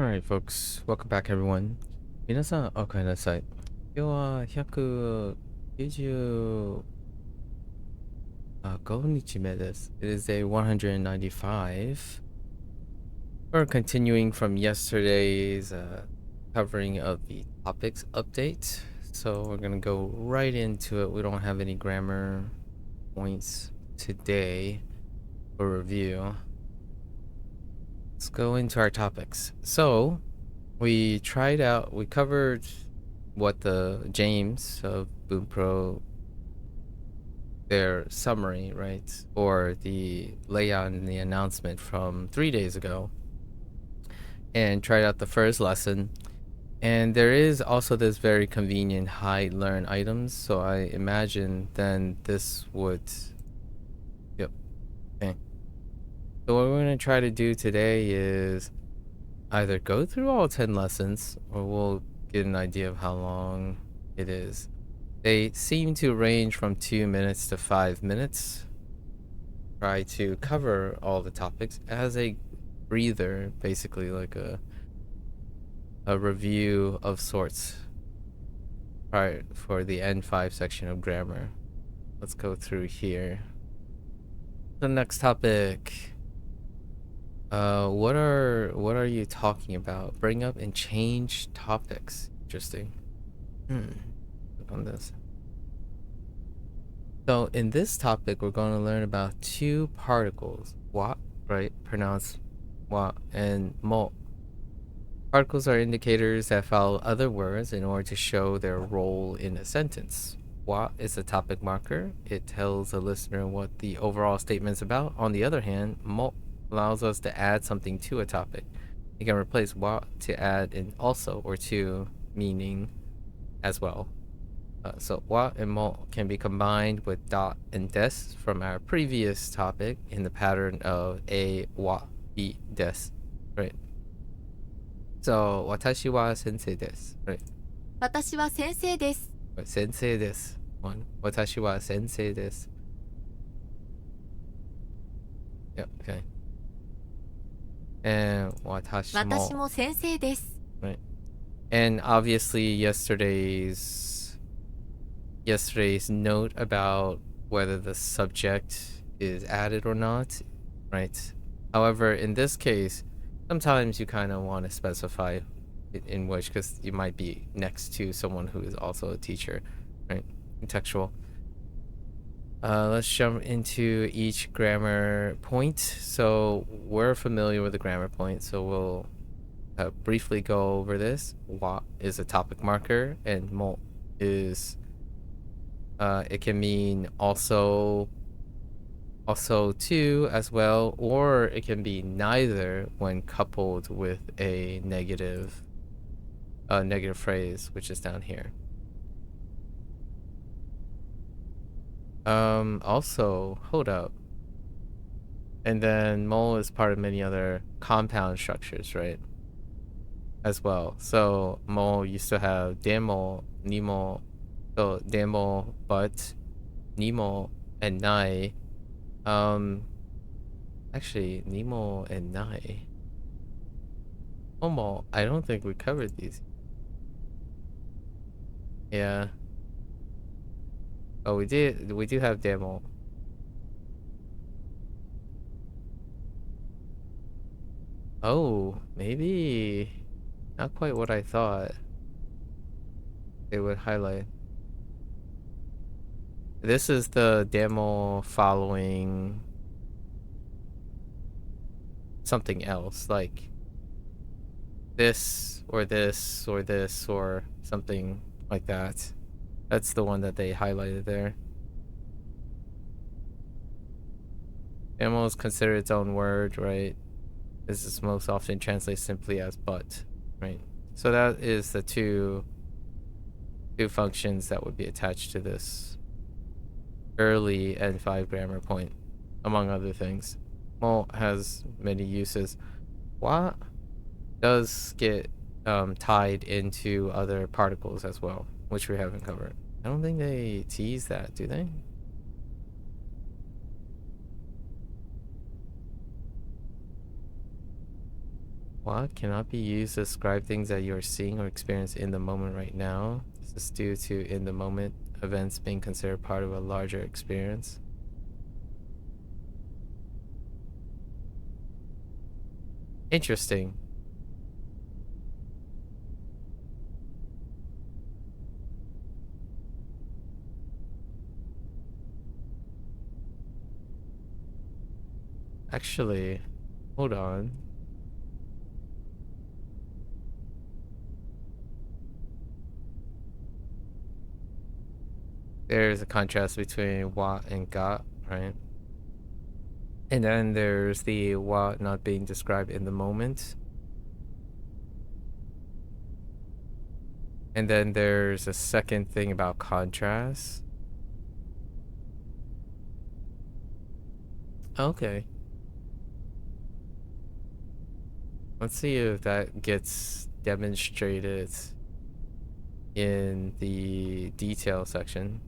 Alright, folks. Welcome back, everyone. 皆さん、おかえりなさい。今日は195日目です。It is day 195. We're continuing from yesterday's covering of the topics update. So we're going to go right into it. We don't have any grammar points today for review. Let's go into our topics. So we covered what the James of Bunpro, their summary, right? Or the layout and the announcement from 3 days ago, and tried out the first lesson. And there is also this very convenient hide learn items. So I imagine then this would, yep. Okay. So what we're going to try to do today is either go through all 10 lessons, or we'll get an idea of how long it is. They seem to range from 2 minutes to 5 minutes. Try to cover all the topics as a breather, basically like a review of sorts prior for the N5 section of grammar. Let's go through here. The next topic. What are you talking about? Bring up and change topics. Interesting. Look on this. So in this topic, we're going to learn about two particles, wa, right, pronounced wa, and mo. Particles are indicators that follow other words in order to show their role in a sentence. Wa is a topic marker. It tells the listener what the overall statement is about. On the other hand, mo allows us to add something to a topic. You can replace wa to add an also or to meaning as well. So wa and mo can be combined with da and des from our previous topic in the pattern of a, wa, bi, des, right? So, 私は先生です, right? 私は先生です。先生です. One. 私は先生です. Yep, okay. And 私も. 私も先生です。 Right. And obviously yesterday's note about whether the subject is added or not, right? However, in this case, sometimes you kind of want to specify in which, because you might be next to someone who is also a teacher, right? Contextual. Let's jump into each grammar point. So we're familiar with the grammar point, so we'll briefly go over this. Wa is a topic marker, and mo is it can mean also to as well, or it can be neither when coupled with a negative phrase, which is down here. Also, hold up. And then mo is part of many other compound structures, right? As well. So mo used to have demo, nimo, so demo, but, nimo, and nai. Actually, nimo and nai. Momo, I don't think we covered these. Yeah. Oh, we did. We do have demo. Oh, maybe not quite what I thought they would highlight. This is the demo following something else, like this or this or this or something like that. That's the one that they highlighted there. Demo is considered its own word, right? This is most often translated simply as but, right? So that is the two functions that would be attached to this early N5 grammar point, among other things. Mo has many uses. Wa does get tied into other particles as well, which we haven't covered. I don't think they tease that, do they? Wa cannot be used to describe things that you are seeing or experiencing in the moment right now. This is due to in the moment events being considered part of a larger experience. Interesting. Actually, hold on. There's a contrast between wa and ga, right? And then there's the wa not being described in the moment. And then there's a second thing about contrast. Okay. Let's see if that gets demonstrated in the detail section.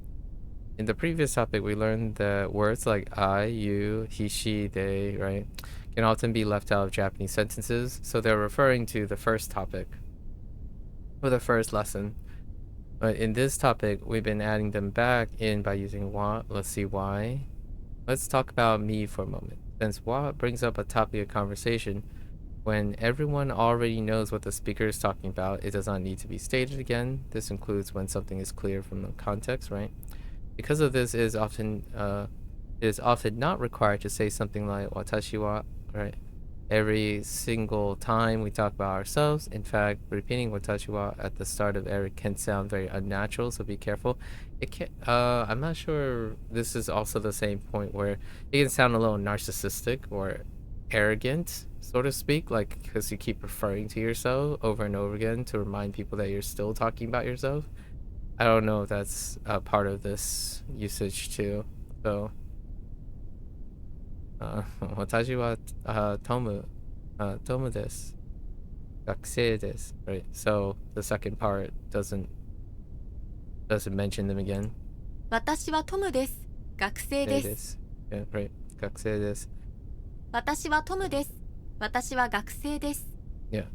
In the previous topic, we learned that words like I, you, he, she, they, right, can often be left out of Japanese sentences. So they're referring to the first topic or the first lesson. But in this topic, we've been adding them back in by using wa. Let's see why. Let's talk about me for a moment. Since wa brings up a topic of conversation, when everyone already knows what the speaker is talking about, it does not need to be stated again. This includes when something is clear from the context, right? Because of this, it is often not required to say something like watashi wa, right? Every single time we talk about ourselves. In fact, repeating watashi wa at the start of every can sound very unnatural, so be careful. It can I'm not sure this is also the same point where it can sound a little narcissistic or arrogant, so to speak, like because you keep referring to yourself over and over again to remind people that you're still talking about yourself. I don't know if that's a part of this usage too. So, 私は、トムです。学生です。Right. So the second part doesn't mention them again. 私はトムです。学生です。です。Yeah, right. 学生です。私はトムです。私は学生です。Yeah.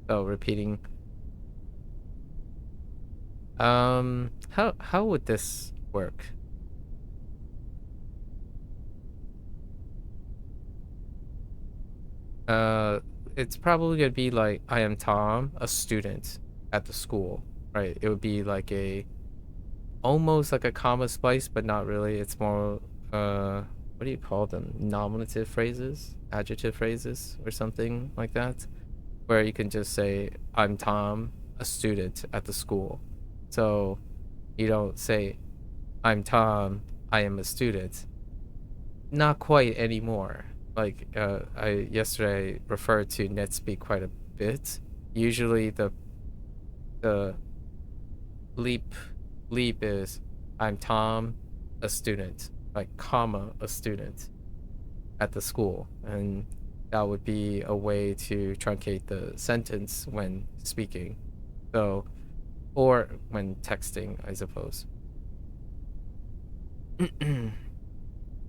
So repeating. How would this work? It's probably gonna be like, I am Tom, a student at the school, right? It would be like almost like a comma splice, but not really. It's more, what do you call them? Nominative phrases, adjective phrases, or something like that, where you can just say, I'm Tom, a student at the school. So you don't say, I'm Tom, I am a student. Not quite anymore. Like I yesterday referred to NetSpeak quite a bit. Usually the leap is, I'm Tom, a student, like comma a student at the school, and that would be a way to truncate the sentence when speaking. So, or when texting, I suppose.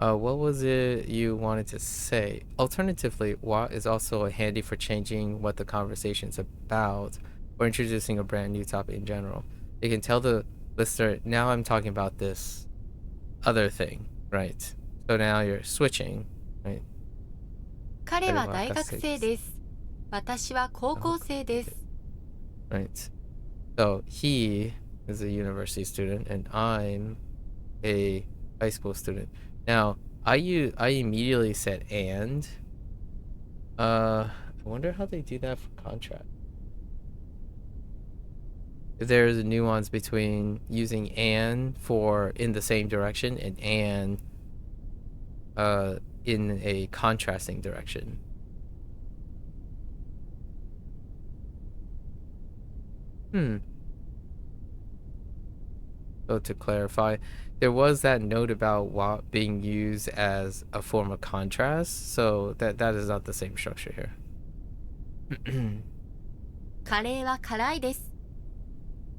What was it you wanted to say? Alternatively, wa is also handy for changing what the conversation's about or introducing a brand new topic in general. You can tell the listener, now I'm talking about this other thing, right? So now you're switching, right? 彼は大学生です。私は高校生です。Right. So he is a university student and I'm a high school student. Now, I immediately said and. I wonder how they do that for contract. If there's a nuance between using and for in the same direction and in a contrasting direction. So to clarify, there was that note about wa being used as a form of contrast, so that is not the same structure here. カレーは辛いです。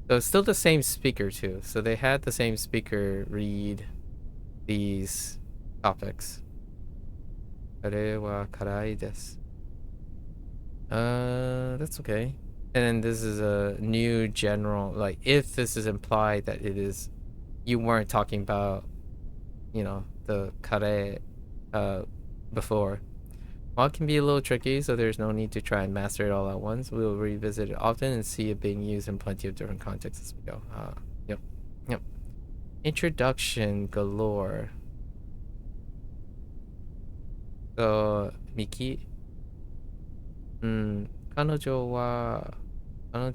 So it's still the same speaker too. So they had the same speaker read these topics. カレーは辛いです. That's okay. And then this is a new general, like, if this is implied that it is, you weren't talking about, the kare before. Well, it can be a little tricky, so there's no need to try and master it all at once. We'll revisit it often and see it being used in plenty of different contexts as we go. Yep. Yep. Introduction galore. So, Miki, 彼女は、no,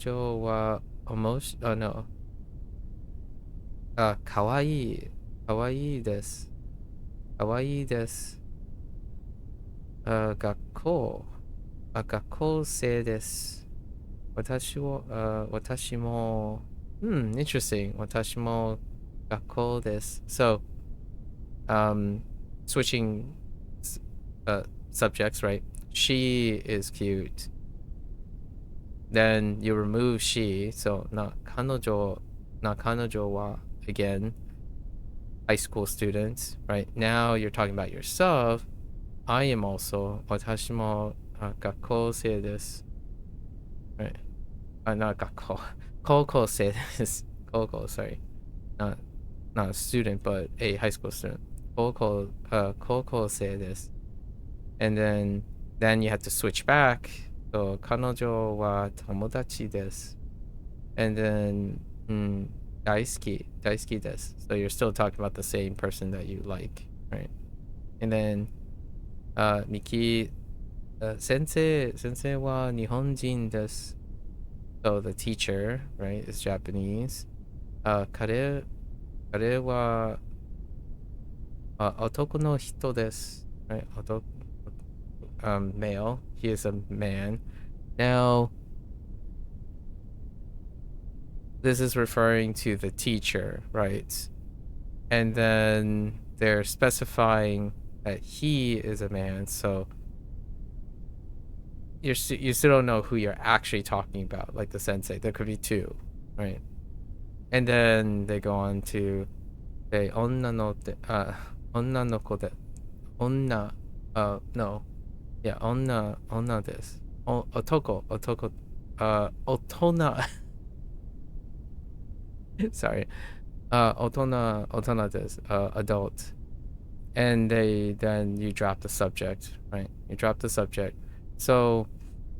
かわいいです。かわいいです。学校生です。私も、interesting. 私も学校です. So, switching subjects, right? She is cute. Then you remove she, so な彼女は again, high school students, right? Now you're talking about yourself. I am also 私も学校生です. Right? Not 学校. 高校生です. 高校, sorry. Not a student, but a high school student. 高校生です. And then you have to switch back. So 彼女は友達です. And then 大好きです. So you're still talking about the same person that you like, right? And then Miki, 先生は日本人です. So the teacher, right, is Japanese. 彼は男の人です. Right? Male. He is a man. Now, this is referring to the teacher, right? And then they're specifying that he is a man, so you still don't know who you're actually talking about, like the sensei. There could be two, right? And then they go on to say 女の子で no, yeah, 女です. 男 otona. Sorry. 大人です. Adult. And then you drop the subject, right? You drop the subject. So,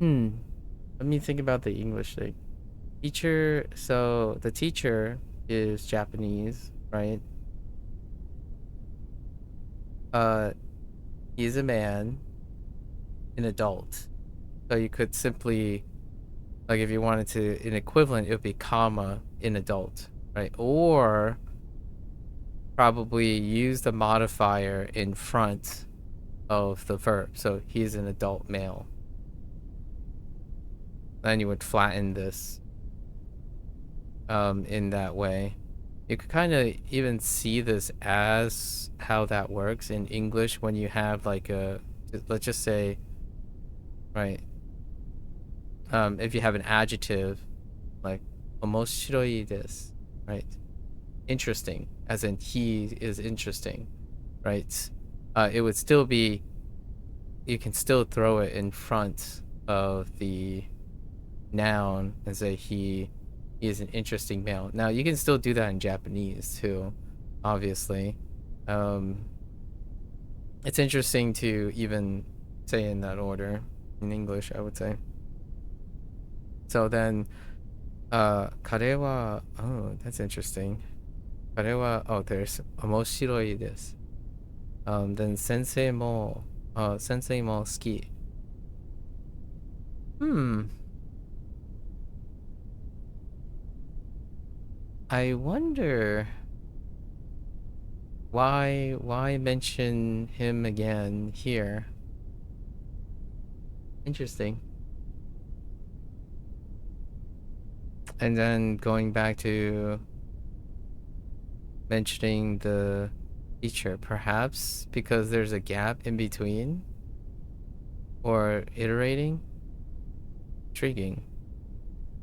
let me think about the English thing. Teacher, so the teacher is Japanese, right? He's a man, an adult. So you could simply, like, if you wanted to, an equivalent, it would be comma, an adult, right? Or probably use the modifier in front of the verb. So he's an adult male. Then you would flatten this in that way. You could kind of even see this as how that works in English when you have like let's just say, right, if you have an adjective like 面白い です, right? Interesting, as in he is interesting, right? It would still be, you can still throw it in front of the noun and say he is an interesting male. Now you can still do that in Japanese too, obviously. It's interesting to even say in that order in English, I would say. So then, 彼は, oh, that's interesting. 彼は, oh, there's 面白い です. Then 先生も好き. I wonder why mention him again here? Interesting. And then going back to mentioning the teacher, perhaps because there's a gap in between, or iterating. Intriguing.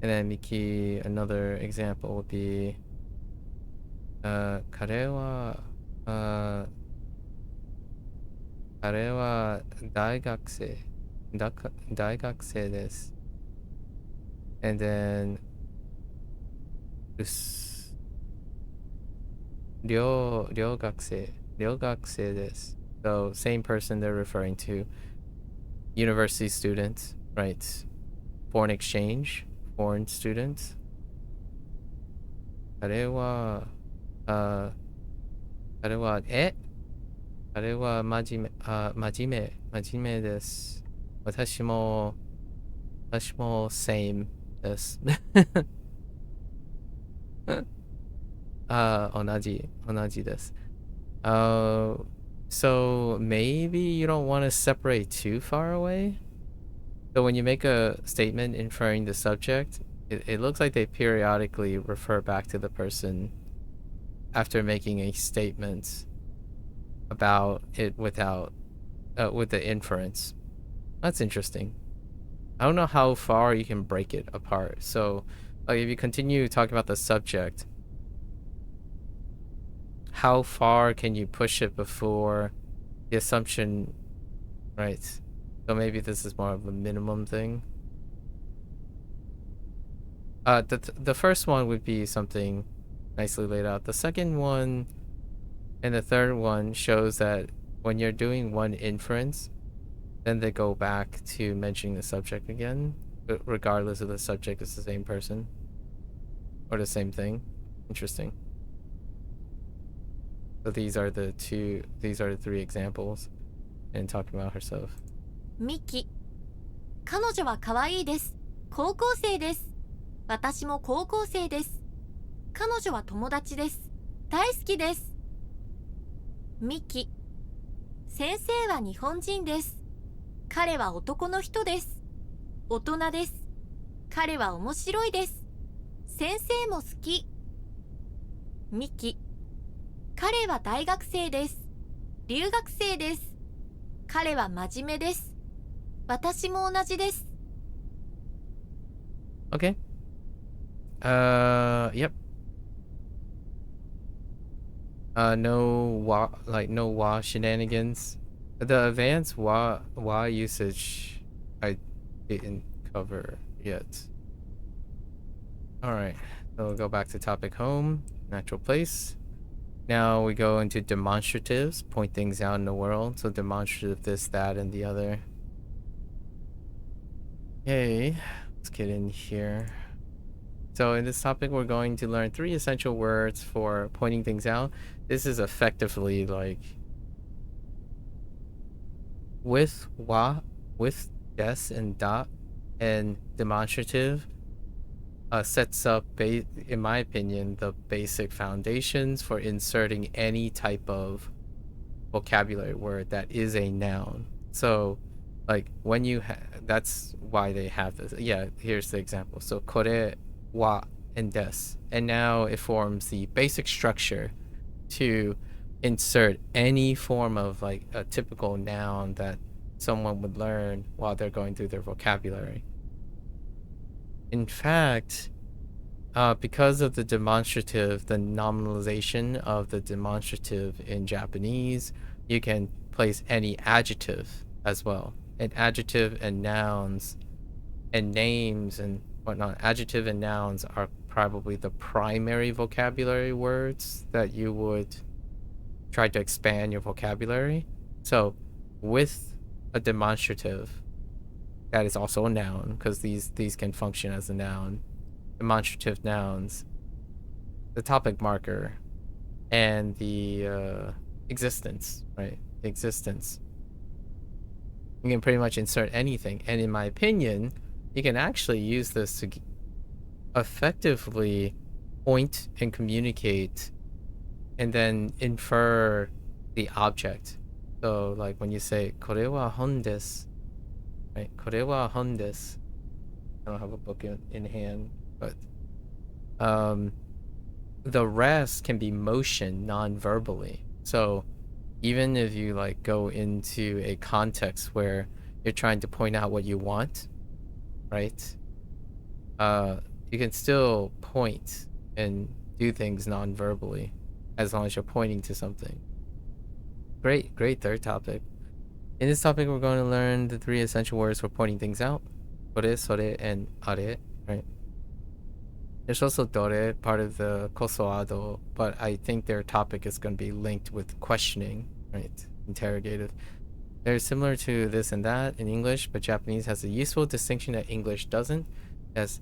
And then Miki, another example would be 彼は大学生.大学生です. And then 留学生です. So same person, they're referring to university students, right? Foreign exchange, foreign students. 彼は真面目です。私も same です。同じです。So maybe you don't want to separate too far away. So when you make a statement inferring the subject, it looks like they periodically refer back to the person after making a statement about it with the inference. That's interesting. I don't know how far you can break it apart. So like if you continue talking about the subject, how far can you push it before the assumption, right? So maybe this is more of a minimum thing. The first one would be something nicely laid out. The second one and the third one shows that when you're doing one inference, then they go back to mentioning the subject again, regardless of the subject is the same person or the same thing. Interesting. So these are the three examples and talking about herself. ミキ、彼女は可愛いです。高校生です。私も高校生です。彼女は友達です。大好きです。ミキ、先生は日本人です。彼は男の人です。大人です。彼は面白いです。先生も好き。ミキ、彼は大学生です。留学生です。彼は真面目です。私も同じです。Okay. Yep. No wa shenanigans. The advanced wa usage I didn't cover yet. All right. So we'll go back to topic home, natural place. Now we go into demonstratives, point things out in the world. So demonstrative this, that, and the other. Okay, let's get in here. So in this topic, we're going to learn 3 essential words for pointing things out. This is effectively like with wa, with des and da, and demonstrative sets up, in my opinion, the basic foundations for inserting any type of vocabulary word that is a noun. So like when you that's why they have this. Yeah, here's the example. So kore wa and des, and now it forms the basic structure to insert any form of like a typical noun that someone would learn while they're going through their vocabulary. In fact, because of the demonstrative, the nominalization of the demonstrative in Japanese, you can place any adjective as well. And adjective and nouns and names and whatnot, adjective and nouns are probably the primary vocabulary words that you would try to expand your vocabulary. So with a demonstrative, that is also a noun, because these can function as a noun, demonstrative nouns, the topic marker, and the existence, right? Existence. You can pretty much insert anything. And in my opinion, you can actually use this to effectively point and communicate and then infer the object. So like when you say, これは本です, right? これは本です. I don't have a book in hand, but the rest can be motion non-verbally. So even if you like go into a context where you're trying to point out what you want, right? You can still point and do things non-verbally as long as you're pointing to something. Great third topic. In this topic, we're going to learn the 3 essential words for pointing things out. Kore, sore, and are, right? There's also dore, part of the kosoado, but I think their topic is going to be linked with questioning, right? Interrogative. They're similar to this and that in English, but Japanese has a useful distinction that English doesn't. It has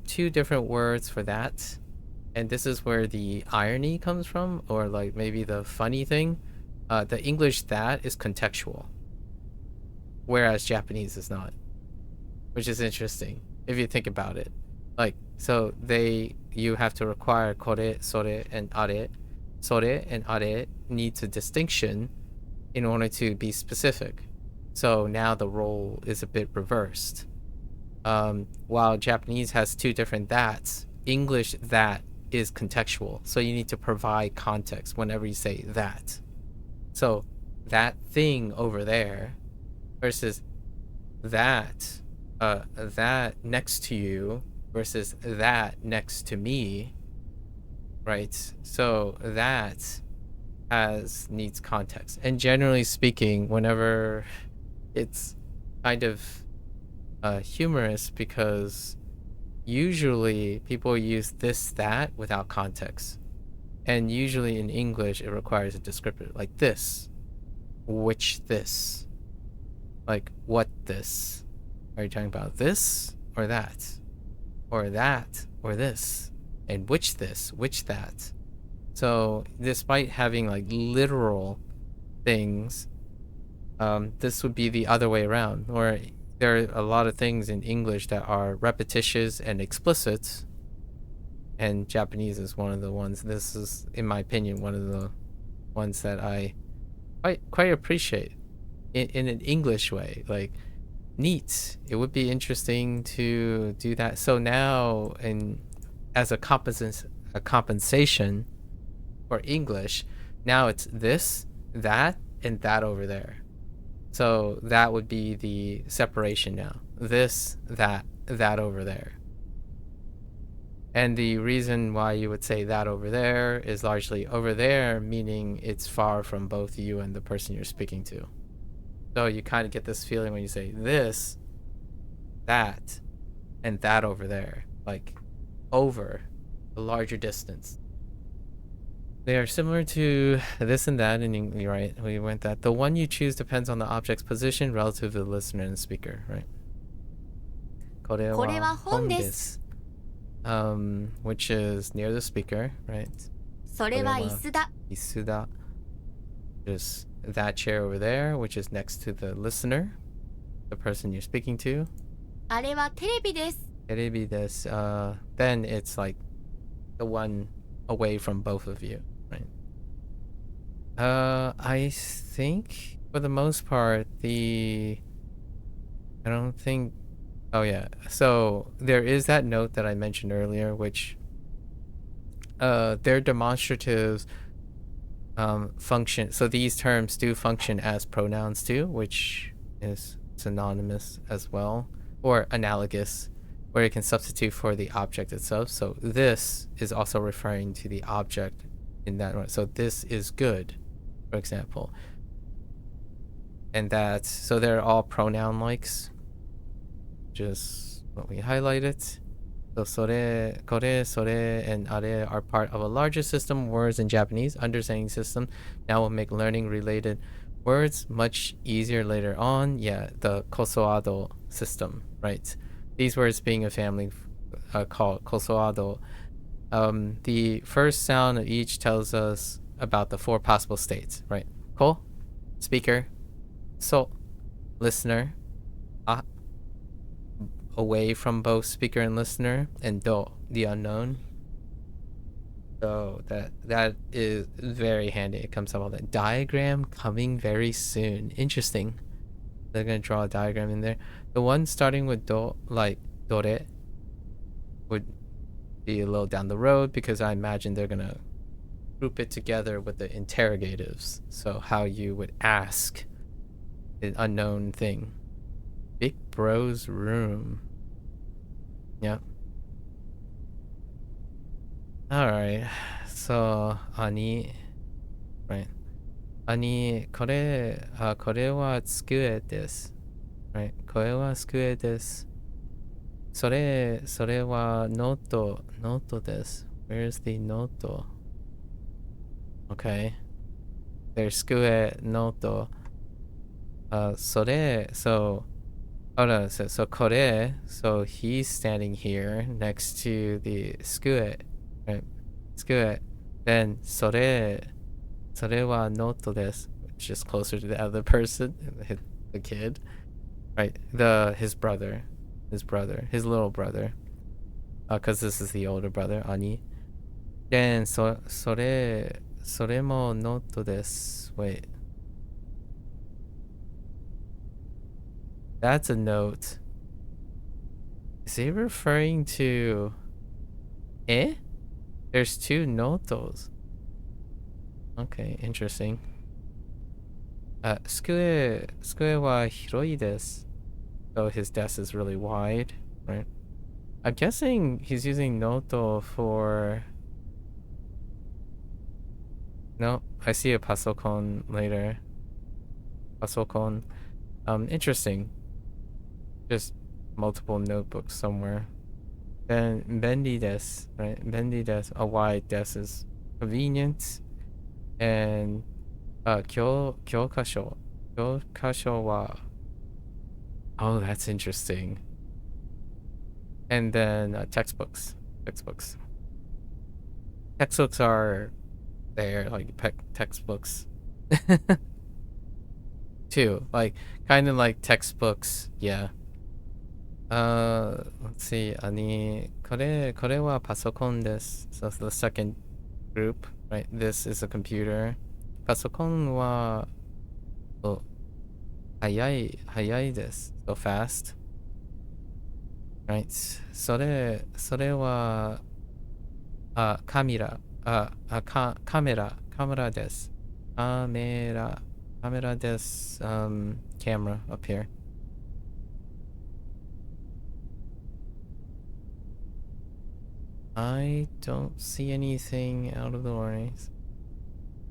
2 different words for that. And this is where the irony comes from, or like maybe the funny thing. The English that is contextual, whereas Japanese is not, which is interesting if you think about it. Like, so you have to require kore, sore, and are. Sore and are needs a distinction in order to be specific. So now the role is a bit reversed. While Japanese has 2 different that's, English that is contextual. So you need to provide context whenever you say that. So that thing over there versus that next to you versus that next to me, right? So that needs context. And generally speaking, whenever it's kind of humorous, because usually people use this, that without context. And usually in English, it requires a descriptor, like this, which this, like what this. Are you talking about this or that? Or that or this? And which this, which that? So despite having like literal things, this would be the other way around, or there are a lot of things in English that are repetitious and explicit, and Japanese is one of the ones. This is, in my opinion, one of the ones that I quite appreciate in an English way. Like, neat. It would be interesting to do that. So now, as a compensation for English, now it's this, that, and that over there. So that would be the separation now. This, that over there. And the reason why you would say that over there is largely over there, meaning it's far from both you and the person you're speaking to. So you kind of get this feeling when you say this, that, and that over there, like over a larger distance. They are similar to this and that, and you're right, we went that. The one you choose depends on the object's position relative to the listener and the speaker, right? これは本です。Which is near the speaker, right? それは椅子だ。椅子だ. Just that chair over there, which is next to the listener, the person you're speaking to. あれはテレビです。テレビです. Then it's like the one away from both of you, right? I think for the most part, I don't think. Oh yeah, so there is that note that I mentioned earlier, which their demonstratives function. So these terms do function as pronouns too, which is synonymous as well, or analogous, where it can substitute for the object itself. So this is also referring to the object in that one. So this is good, for example. And that, so they're all pronoun likes. Just what we highlighted. So sore, kore, sore, and are are part of a larger system of words in Japanese. Understanding system now will make learning related words much easier later on. Yeah, the kosoado system, right? These words being a family called kosoado. The first sound of each tells us about the 4 possible states, right? Ko, speaker, so, listener, a, away from both speaker and listener, and do, the unknown. So that is very handy. It comes up all that. Diagram coming very soon. Interesting. They're gonna draw a diagram in there. The one starting with do, like dore, would be a little down the road, because I imagine they're gonna group it together with the interrogatives. So how you would ask an unknown thing. Big Bro's room. Yeah. Alright. So, ani. Right. これ、これは机です。Right? これは机です。それはノートです。Where's the ノート? Okay. There's 机、ノート。so, oh no, so これ, so he's standing here next to the 机, right? 机. Then それはノートです, which is closer to the other person, the kid, right? His little brother, because this is the older brother, Ani. Then それもノートです. Wait, that's a note. Is he referring to eh? There's two notos. Okay, interesting. 机は広いです. So his desk is really wide, right? I'm guessing he's using noto for... No, I see a pasokon later. Pasokon. Interesting. Just multiple notebooks somewhere. Then bendy desk, right? Bendy desk, a wide desk is convenient. And 教科書. 教科書は... Oh, that's interesting. And then textbooks. Textbooks are there, like textbooks. Too, like kind of like textbooks, yeah. Let's see. これはパソコンです. So the second group, right? This is a computer. パソコンは早いです. So fast. Right. それはカメラです. Camera des camera up here. I don't see anything out of the ordinary.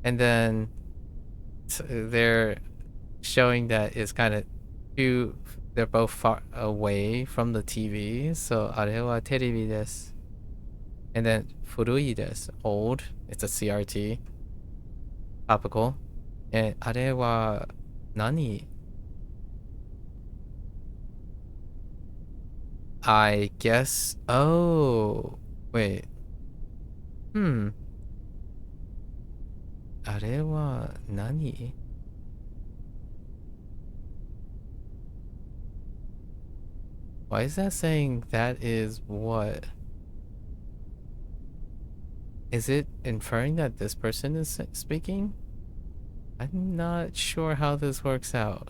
And then they're showing that it's kind of two, they're both far away from the TV. So あれはテレビです. And then 古いです. Old. It's a CRT. Topical. And あれは何? I guess. Oh, wait. あれは何? Why is that saying that is what? Is it inferring that this person is speaking? I'm not sure how this works out.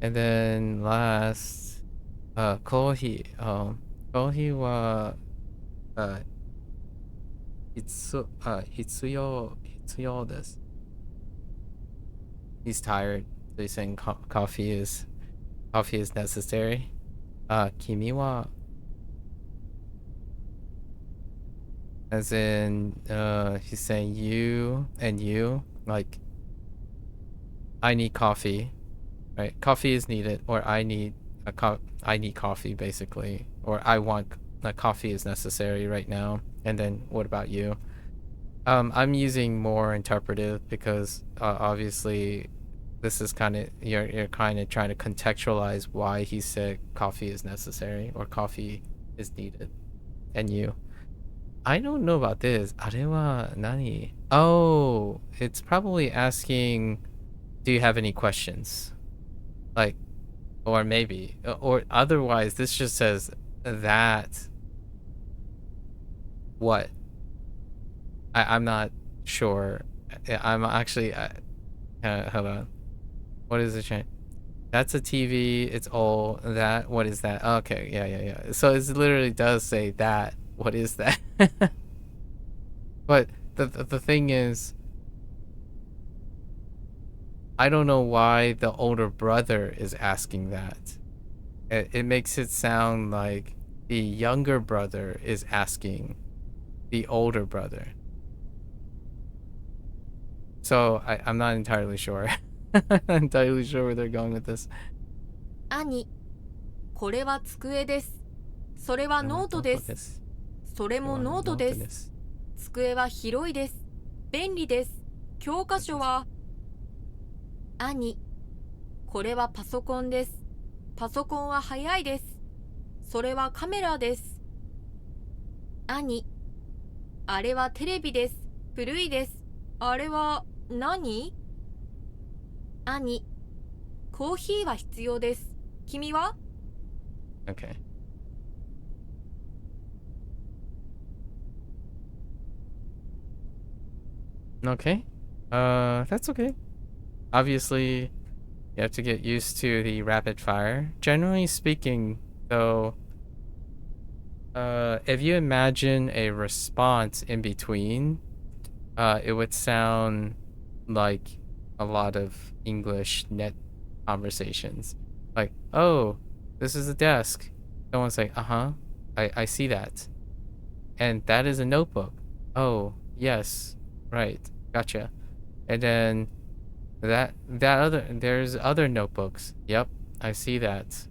And then last, コーヒー. コーヒーは必要です. He's tired. So he's saying coffee is necessary. 君は as in he's saying you and you, like I need coffee, right? Coffee is needed, or I need coffee basically, or I want coffee is necessary right now. And then what about you? I'm using more interpretive because obviously this is kind of you're kind of trying to contextualize why he said coffee is necessary or coffee is needed. And you, I don't know about this. あれは何? Oh, it's probably asking, do you have any questions? Like, or maybe, or otherwise this just says that what? I'm not sure. I'm actually hold on. What is the change? That's a TV. It's all that. What is that? Okay, yeah. So it literally does say that. What is that? But the thing is, I don't know why the older brother is asking that. It makes it sound like the younger brother is asking the older brother. So I'm not entirely sure. Entirely sure where they're going with this. 兄、これは机です。それはノートです。それもノートです。机は広いです。便利です。教科書は、兄、これはパソコンです。パソコンは速いです。それはカメラです。兄、あれはテレビです。古いです。あれは何？兄、コーヒーは必要です。君は？ Okay. Okay. That's okay. Obviously, you have to get used to the rapid fire. Generally speaking, though, if you imagine a response in between, it would sound like a lot of English net conversations. Like, oh, this is a desk. Someone's like, uh-huh, I see that. And that is a notebook. Oh, yes, right, gotcha. And then there's other notebooks. Yep, I see that.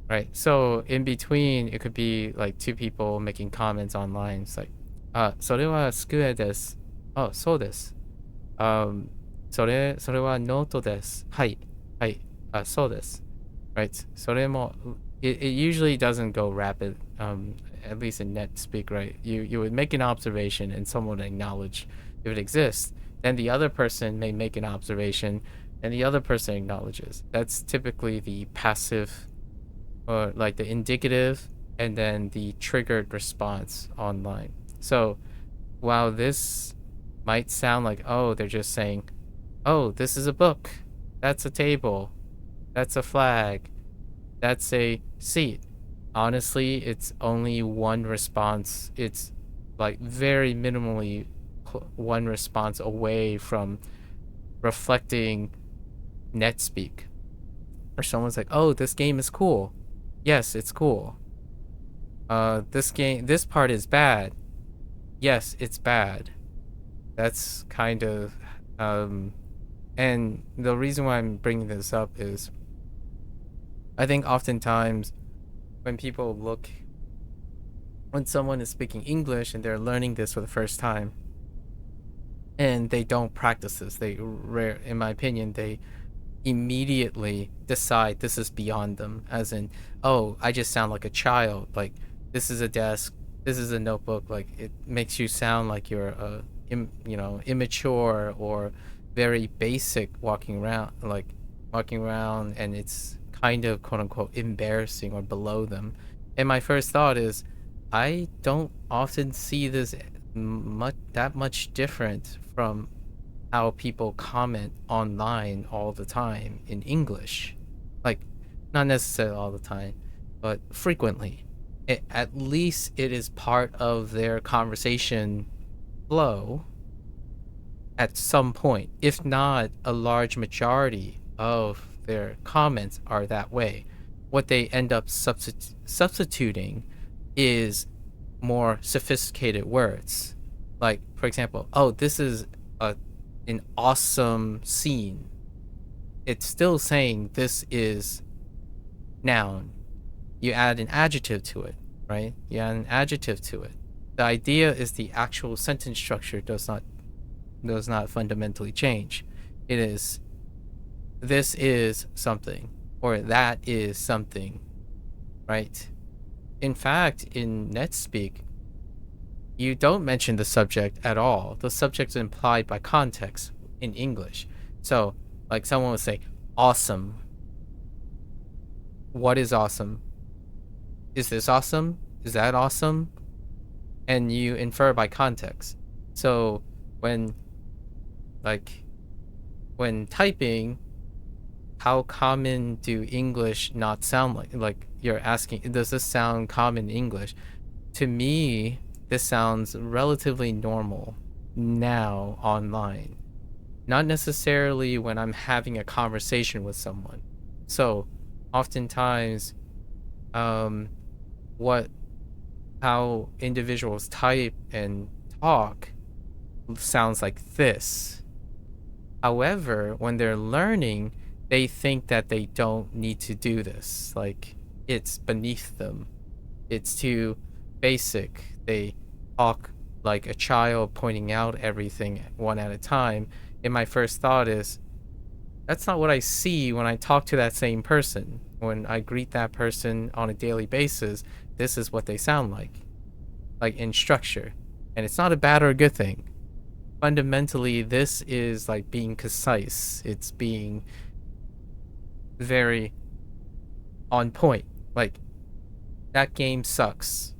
Right. So in between, it could be like two people making comments online. It's like, それは机です。Oh, そうです。それはノートです。はい。はい。そうです。Right. それも it usually doesn't go rapid, at least in net speak, right? You would make an observation and someone would acknowledge if it exists. Then the other person may make an observation and the other person acknowledges. That's typically the passive, or like the indicative, and then the triggered response online. So while this might sound like, oh, they're just saying, oh, this is a book, that's a table, that's a flag, that's a seat. Honestly, it's only one response. It's like very minimally one response away from reflecting net speak. Or someone's like, oh, this game is cool. Yes, it's cool. This part is bad. Yes, it's bad. That's kind of, and the reason why I'm bringing this up is I think oftentimes when someone is speaking English and they're learning this for the first time and they don't practice this, in my opinion, they immediately decide this is beyond them, as in, oh, I just sound like a child. Like, this is a desk, this is a notebook. Like, it makes you sound like you're immature or very basic walking around, and it's kind of quote unquote embarrassing or below them. And my first thought is, I don't often see this that much different from how people comment online all the time in English. Like, not necessarily all the time, but frequently. At least it is part of their conversation flow at some point. If not, a large majority of their comments are that way. What they end up substituting is more sophisticated words. Like, for example, oh, this is an awesome scene. It's still saying this is noun. You add an adjective to it, right? You add an adjective to it. The idea is the actual sentence structure does not fundamentally change. It is, this is something, or that is something, right? In fact, in NetSpeak, you don't mention the subject at all. The subject is implied by context in English. So, like, someone would say, awesome. What is awesome? Is this awesome? Is that awesome? And you infer by context. So when typing, how common do English not sound like you're asking, does this sound common English? To me, this sounds relatively normal now online. Not necessarily when I'm having a conversation with someone. So oftentimes, how individuals type and talk sounds like this. However, when they're learning, they think that they don't need to do this. Like, it's beneath them. It's too basic. They talk like a child, pointing out everything one at a time. And my first thought is, that's not what I see when I talk to that same person. When I greet that person on a daily basis, this is what they sound like in structure. And it's not a bad or a good thing. Fundamentally, this is like being concise. It's being very on point. Like, that game sucks.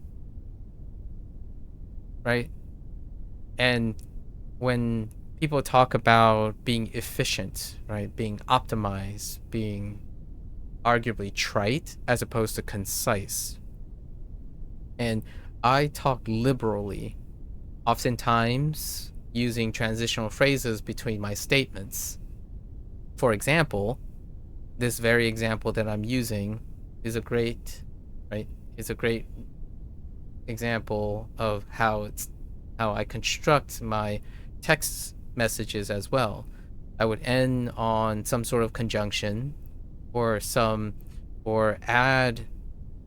Right? And when people talk about being efficient, right? Being optimized, being arguably trite as opposed to concise. And I talk liberally, oftentimes using transitional phrases between my statements. For example, this very example that I'm using is a great, right? Is a great example of how I construct my text messages as well. I would end on some sort of conjunction or add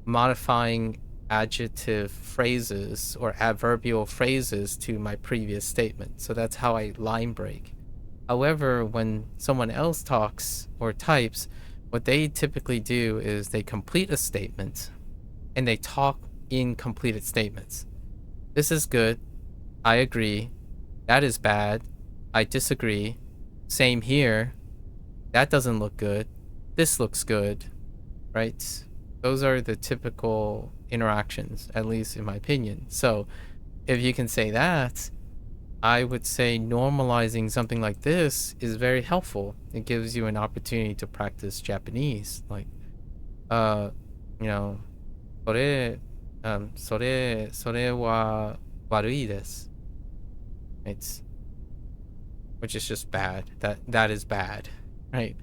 modifying adjective phrases or adverbial phrases to my previous statement. So that's how I line break. However, when someone else talks or types, what they typically do is they complete a statement and they talk in completed statements. This is good. I agree. That is bad. I disagree. Same here. That doesn't look good. This looks good. Right? Those are the typical interactions, at least in my opinion. So if you can say that, I would say normalizing something like this is very helpful. It gives you an opportunity to practice Japanese. Like, you know, それは悪いです. It's, which is just bad. That is bad, right?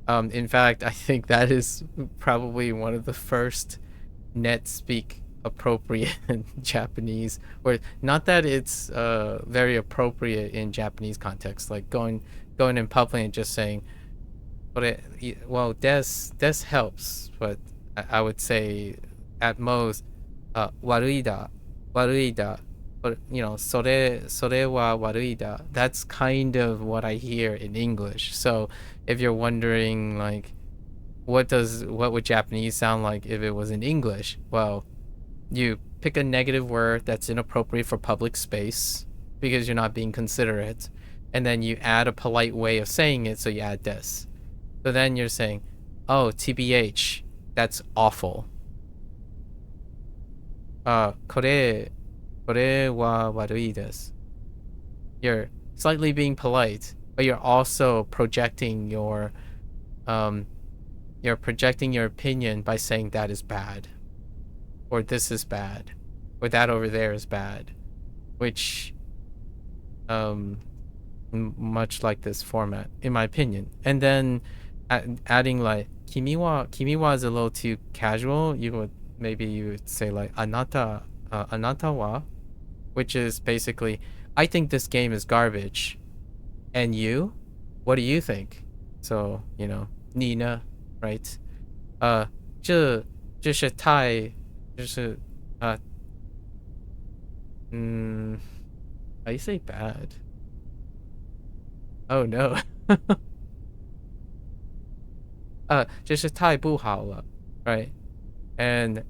In fact, I think that is probably one of the first net speak appropriate Japanese, or not that it's very appropriate in Japanese context, like going in public and just saying, well, des helps, but I would say at most, 悪いだ, but you know, それは悪いだ. That's kind of what I hear in English. So if you're wondering, like, what would Japanese sound like if it was in English? Well, you pick a negative word that's inappropriate for public space because you're not being considerate, and then you add a polite way of saying it, so you add des. So then you're saying, oh, TBH, that's awful. これは悪いです. You're slightly being polite, but you're also projecting your opinion by saying that is bad, or this is bad, or that over there is bad, which much like this format, in my opinion. And then adding like 君は is a little too casual. You would say like あなたは, which is basically, I think this game is garbage, and you, what do you think? So, you know, Nina, right? 这是太就是how you say bad? Oh no. 这是太不好了, right? And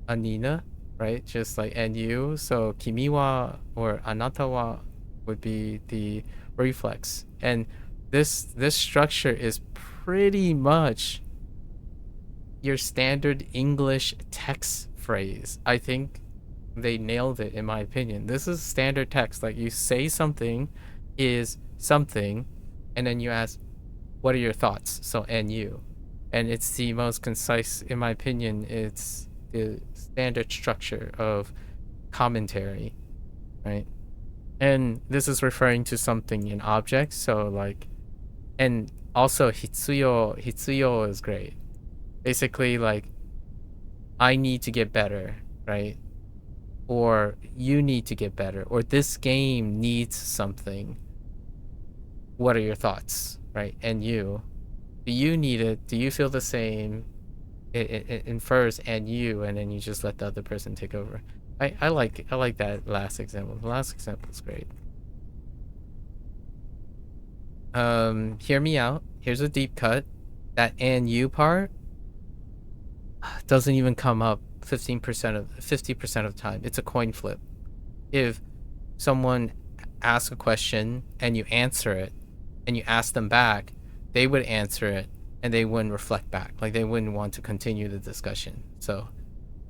Nina, right? Just like, and you. So 君は or あなたは would be the reflex. And this structure is pretty much your standard English text phrase. I think they nailed it, in my opinion. This is standard text. Like, you say something is something, and then you ask, what are your thoughts? So, and you. And it's the most concise, in my opinion. It's the standard structure of commentary, right? And this is referring to something in objects. So like, and also hitsuyo is great. Basically, like, I need to get better, right? Or you need to get better, or this game needs something. what are your thoughts, right? And you, do you need it? Do you feel the same? It infers and you, and then you just let the other person take over. I like that last example. The last example is great. Hear me out. Here's a deep cut. That and you part doesn't even come up 50% of the time. It's a coin flip. If someone asks a question and you answer it and you ask them back, they would answer it and they wouldn't reflect back. Like they wouldn't want to continue the discussion. So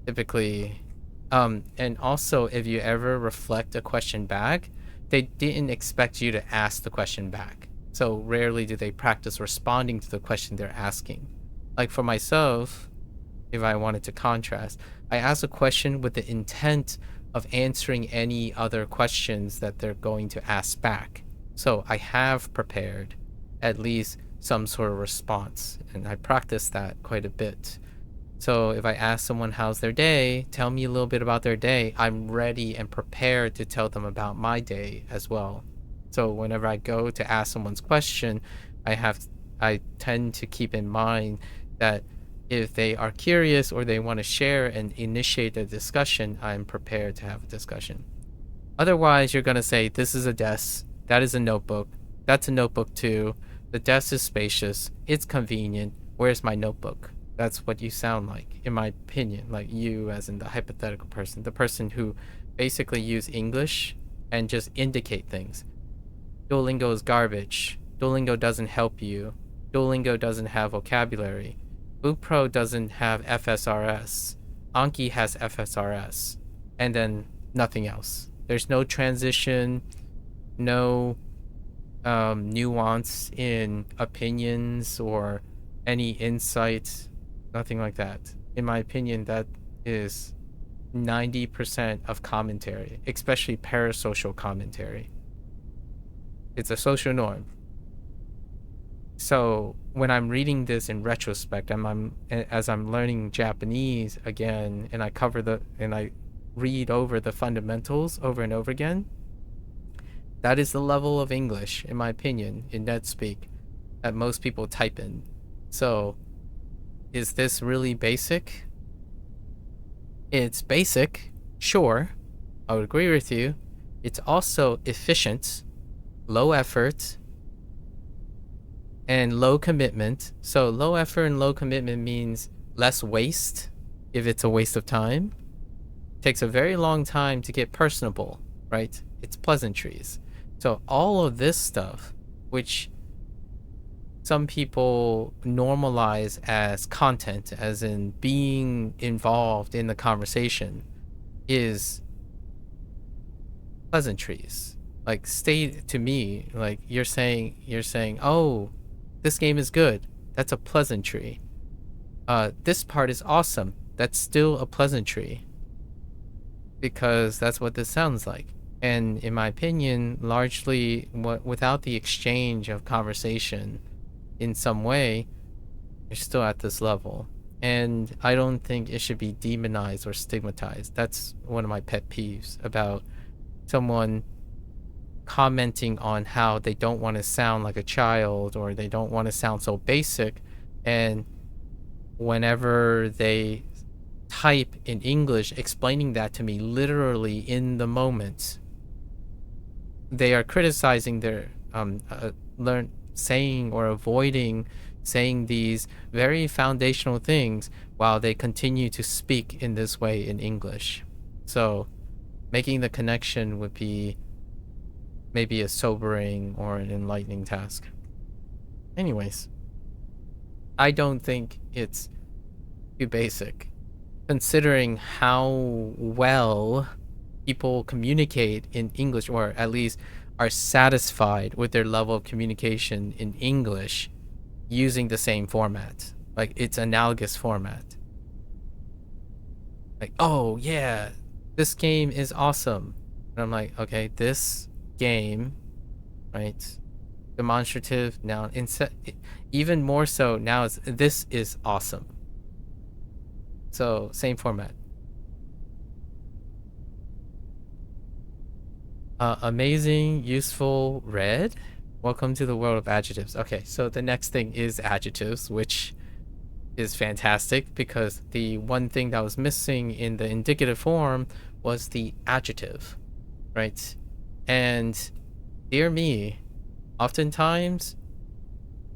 typically, and also if you ever reflect a question back, they didn't expect you to ask the question back. So rarely do they practice responding to the question they're asking. Like for myself, if I wanted to contrast, I ask a question with the intent of answering any other questions that they're going to ask back. So I have prepared at least some sort of response, and I practice that quite a bit. So if I ask someone how's their day, tell me a little bit about their day, I'm ready and prepared to tell them about my day as well. So whenever I go to ask someone's question, I tend to keep in mind that if they are curious or they want to share and initiate a discussion, I'm prepared to have a discussion. Otherwise, you're going to say, this is a desk, that is a notebook, that's a notebook too, the desk is spacious, it's convenient, where's my notebook? That's what you sound like, in my opinion, like you as in the hypothetical person, the person who basically use English and just indicate things. Duolingo is garbage. Duolingo doesn't help you. Duolingo doesn't have vocabulary. Bunpro doesn't have FSRS. Anki has FSRS. And then nothing else. There's no transition, no nuance in opinions or any insight, nothing like that. In my opinion, that is 90% of commentary, especially parasocial commentary. It's a social norm. So when I'm reading this in retrospect, as I'm learning Japanese again, and I read over the fundamentals over and over again, that is the level of English, in my opinion, in NetSpeak, that most people type in. So is this really basic? It's basic, sure, I would agree with you. It's also efficient, low effort, and low commitment. So low effort and low commitment means less waste if it's a waste of time. It takes a very long time to get personable, right? It's pleasantries. So all of this stuff, which some people normalize as content, as in being involved in the conversation, is pleasantries. Like, stay to me, like you're saying, oh, this game is good. That's a pleasantry. This part is awesome. That's still a pleasantry. Because that's what this sounds like. And in my opinion, largely without the exchange of conversation in some way, you're still at this level. And I don't think it should be demonized or stigmatized. That's one of my pet peeves about someone commenting on how they don't want to sound like a child or they don't want to sound so basic, and whenever they type in English explaining that to me literally in the moment, they are criticizing their saying or avoiding saying these very foundational things while they continue to speak in this way in English. So making the connection would be maybe a sobering or an enlightening task. Anyways, I don't think it's too basic, considering how well people communicate in English, or at least are satisfied with their level of communication in English using the same format. Like, it's analogous format. Like, oh yeah, this game is awesome. And I'm like, okay, this game, right? Demonstrative noun, even more so now, this is awesome. So same format. Amazing, useful, read. Welcome to the world of adjectives. Okay, so the next thing is adjectives, which is fantastic because the one thing that was missing in the indicative form was the adjective, right? And dear me, oftentimes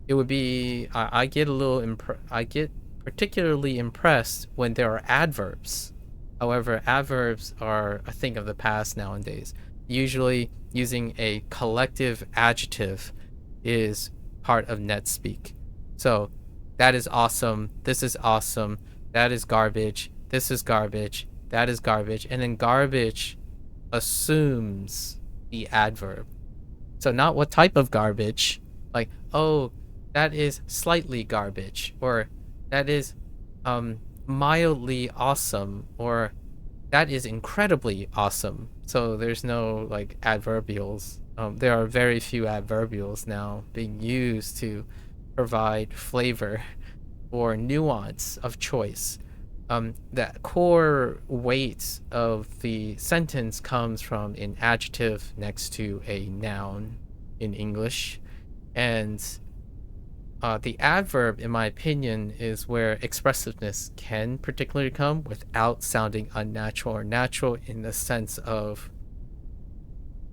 it would be I get a little I get particularly impressed when there are adverbs. However, adverbs are a thing of the past nowadays. Usually using a collective adjective is part of net speak. So that is awesome, this is awesome, that is garbage, this is garbage, that is garbage, and then garbage assumes the adverb. So not what type of garbage, like, oh, that is slightly garbage, or that is mildly awesome, or that is incredibly awesome. So there's no like adverbials. There are very few adverbials now being used to provide flavor or nuance of choice. That core weight of the sentence comes from an adjective next to a noun in English. And the adverb, in my opinion, is where expressiveness can particularly come without sounding unnatural or natural, in the sense of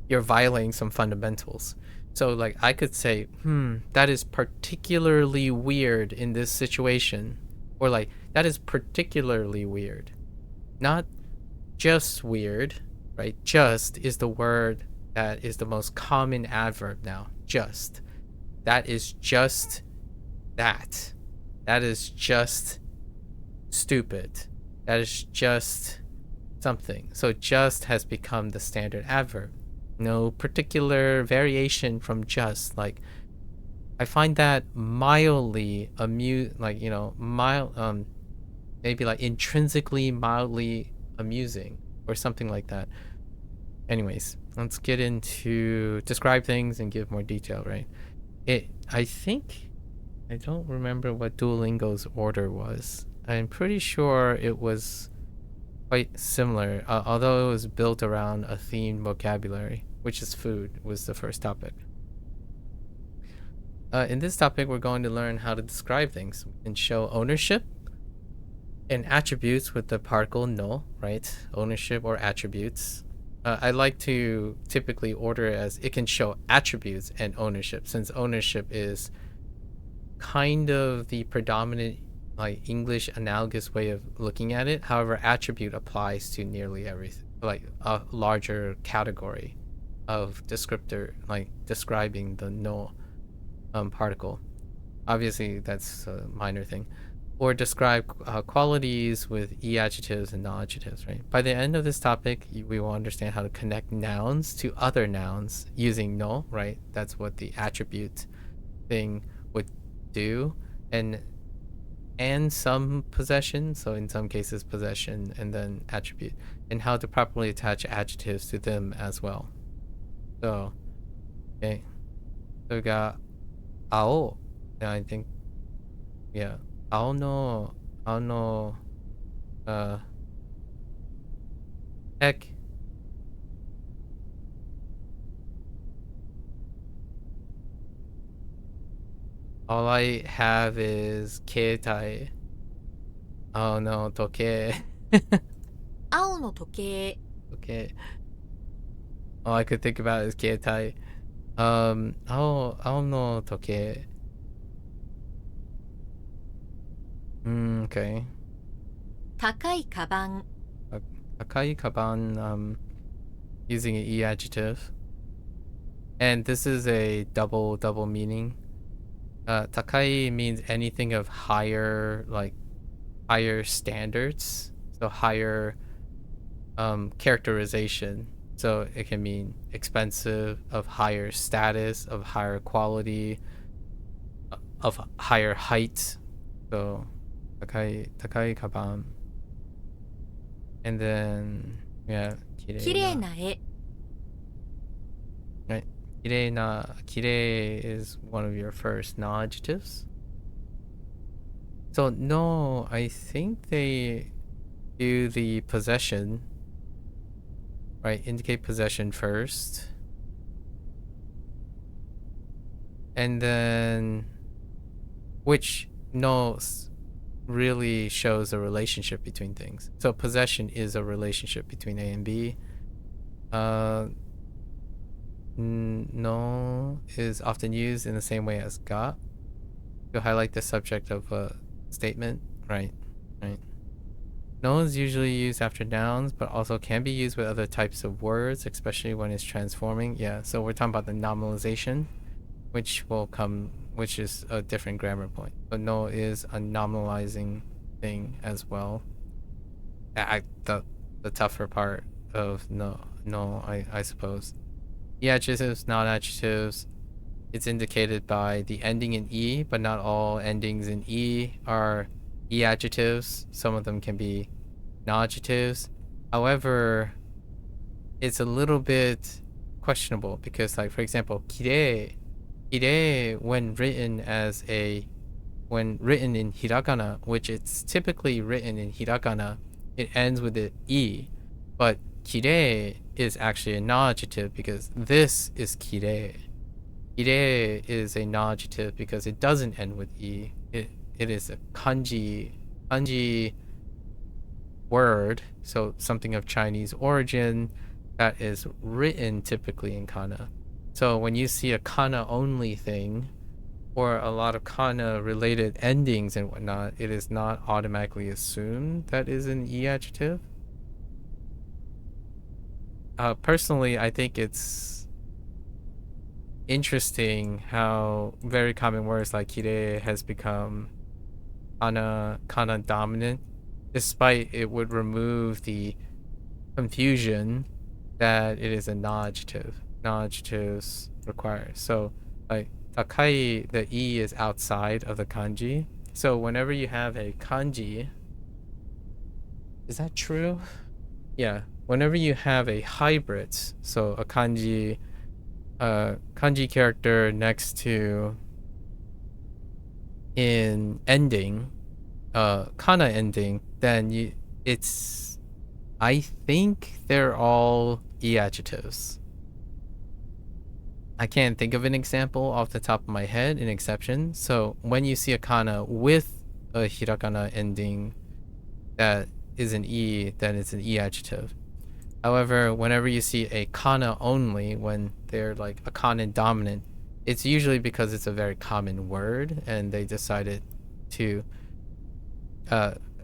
you're violating some fundamentals. So like I could say, that is particularly weird in this situation. Or like, that is particularly weird. Not just weird, right? Just is the word that is the most common adverb now. Just. That is just that. That is just stupid. That is just something. So just has become the standard adverb. No particular variation from just. Like, I find that mildly mild, maybe like intrinsically mildly amusing or something like that. Anyways, let's get into describe things and give more detail, right? I don't remember what Duolingo's order was. I'm pretty sure it was quite similar, although it was built around a themed vocabulary, which is food, was the first topic. In this topic, we're going to learn how to describe things and show ownership and attributes with the particle no, right? Ownership or attributes. I like to typically order it as it can show attributes and ownership, since ownership is kind of the predominant like English analogous way of looking at it. However, attribute applies to nearly everything, like a larger category of descriptor, like describing the no particle. Obviously, that's a minor thing. Or describe qualities with e-adjectives and non-adjectives, right? By the end of this topic, we will understand how to connect nouns to other nouns using no, right? That's what the attribute thing would do. And some possession, so in some cases possession and then attribute, and how to properly attach adjectives to them as well. So, okay. So we got ao. I think, yeah. Ao no, heck. All I have is keitai. Oh no, toke. 青の時計 Okay. All I could think about is keitai. Ao no toke. Okay. 高いカバン Akai kaban, using an e adjective. And this is a double meaning. Takai means anything of higher standards, so higher characterization. So it can mean expensive, of higher status, of higher quality, of higher height. So takai kaban. And then, yeah, 綺麗な絵 Right. Kirei is one of your first no adjectives. So no, I think they do the possession, right? Indicate possession first. And then, which no really shows a relationship between things. So possession is a relationship between A and B. No is often used in the same way as ga to highlight the subject of a statement. Right. No is usually used after nouns, but also can be used with other types of words, especially when it's transforming. Yeah, so we're talking about the nominalization, which is a different grammar point. But no is a nominalizing thing as well. The tougher part of no, I suppose. The adjectives, non-adjectives, it's indicated by the ending in E, but not all endings in E are E adjectives. Some of them can be non-adjectives. However, it's a little bit questionable because, like, for example, kirei, when written in hiragana, which it's typically written in hiragana, it ends with the E, but kirei is actually a non-adjective because this is kirei. Kirei is a non-adjective because it doesn't end with E. It is a kanji word, so something of Chinese origin that is written typically in kana. So when you see a kana only thing or a lot of kana related endings and whatnot, it is not automatically assumed that is an E adjective. Personally, I think it's interesting how very common words like kire has become kana dominant, despite it would remove the confusion that it is a non-adjective. Non-adjectives require. So like takai, the E is outside of the kanji. So whenever you have a kanji, is that true? Yeah. Whenever you have a hybrid, so a kanji character next to in ending, kana ending, then I think they're all E adjectives. I can't think of an example off the top of my head, an exception. So when you see a kana with a hiragana ending that is an E, then it's an E adjective. However, whenever you see a kana only, when they're like a kana dominant, it's usually because it's a very common word and they decided to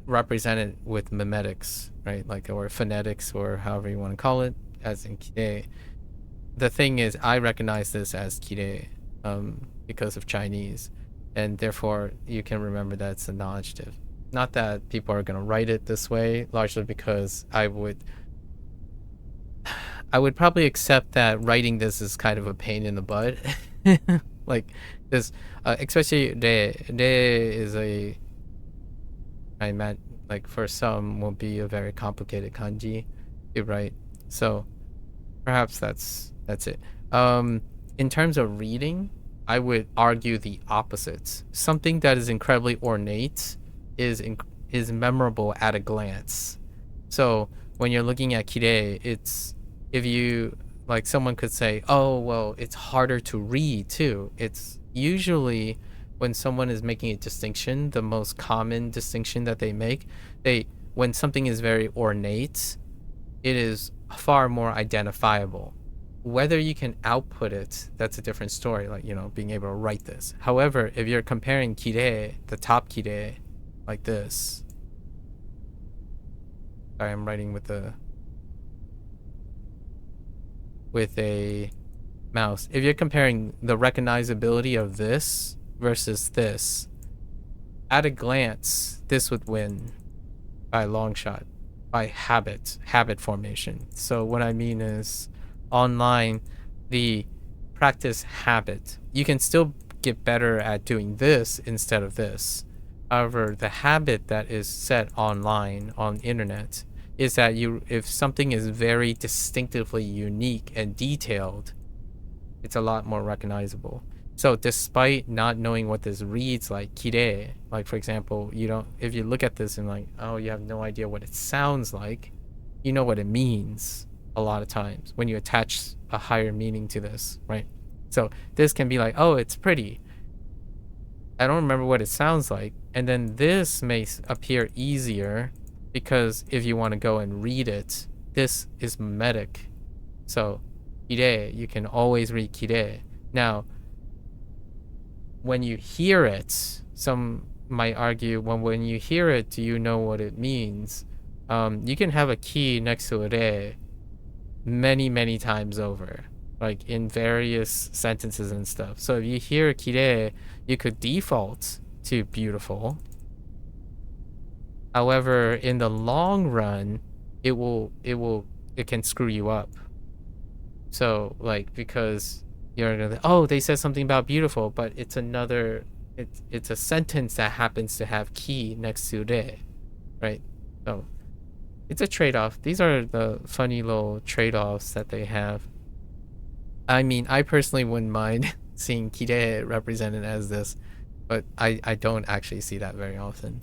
represent it with mimetics, right? Like, or phonetics, or however you want to call it, as in kire. The thing is, I recognize this as kire because of Chinese, and therefore you can remember that it's a non-adjective. Not that people are going to write it this way, largely because I would probably accept that writing this is kind of a pain in the butt. Like this, especially re is I meant, like, for some will be a very complicated kanji to write. So perhaps that's it. In terms of reading, I would argue the opposites. Something that is incredibly ornate is memorable at a glance. So when you're looking at kire, it's, if you, like, someone could say, oh, well, it's harder to read too. It's usually when someone is making a distinction, the most common distinction that they make, when something is very ornate, it is far more identifiable. Whether you can output it, that's a different story, like, being able to write this. However, if you're comparing kire, the top kire, like this. Sorry, I'm writing with a mouse. If you're comparing the recognizability of this versus this, at a glance, this would win by a long shot, by habit formation. So what I mean is, online, the practice habit, you can still get better at doing this instead of this. However, the habit that is set online on internet is that if something is very distinctively unique and detailed, it's a lot more recognizable. So despite not knowing what this reads like, kire, like, for example, if you look at this and like, oh, you have no idea what it sounds like, you know what it means a lot of times when you attach a higher meaning to this, right? So this can be like, oh, it's pretty. I don't remember what it sounds like. And then this may appear easier because if you want to go and read it, this is mimetic. So, kire, you can always read kire. Now, when you hear it, some might argue, well, when you hear it, do you know what it means? You can have a ki next to a re many, many times over, like in various sentences and stuff. So if you hear kire, you could default to beautiful. However, in the long run, it can screw you up. So like, because you're gonna, oh, they said something about beautiful, but it's another, it's a sentence that happens to have ki next to re, right? So it's a trade-off. These are the funny little trade-offs that they have. I mean, I personally wouldn't mind seeing kire represented as this, but I don't actually see that very often.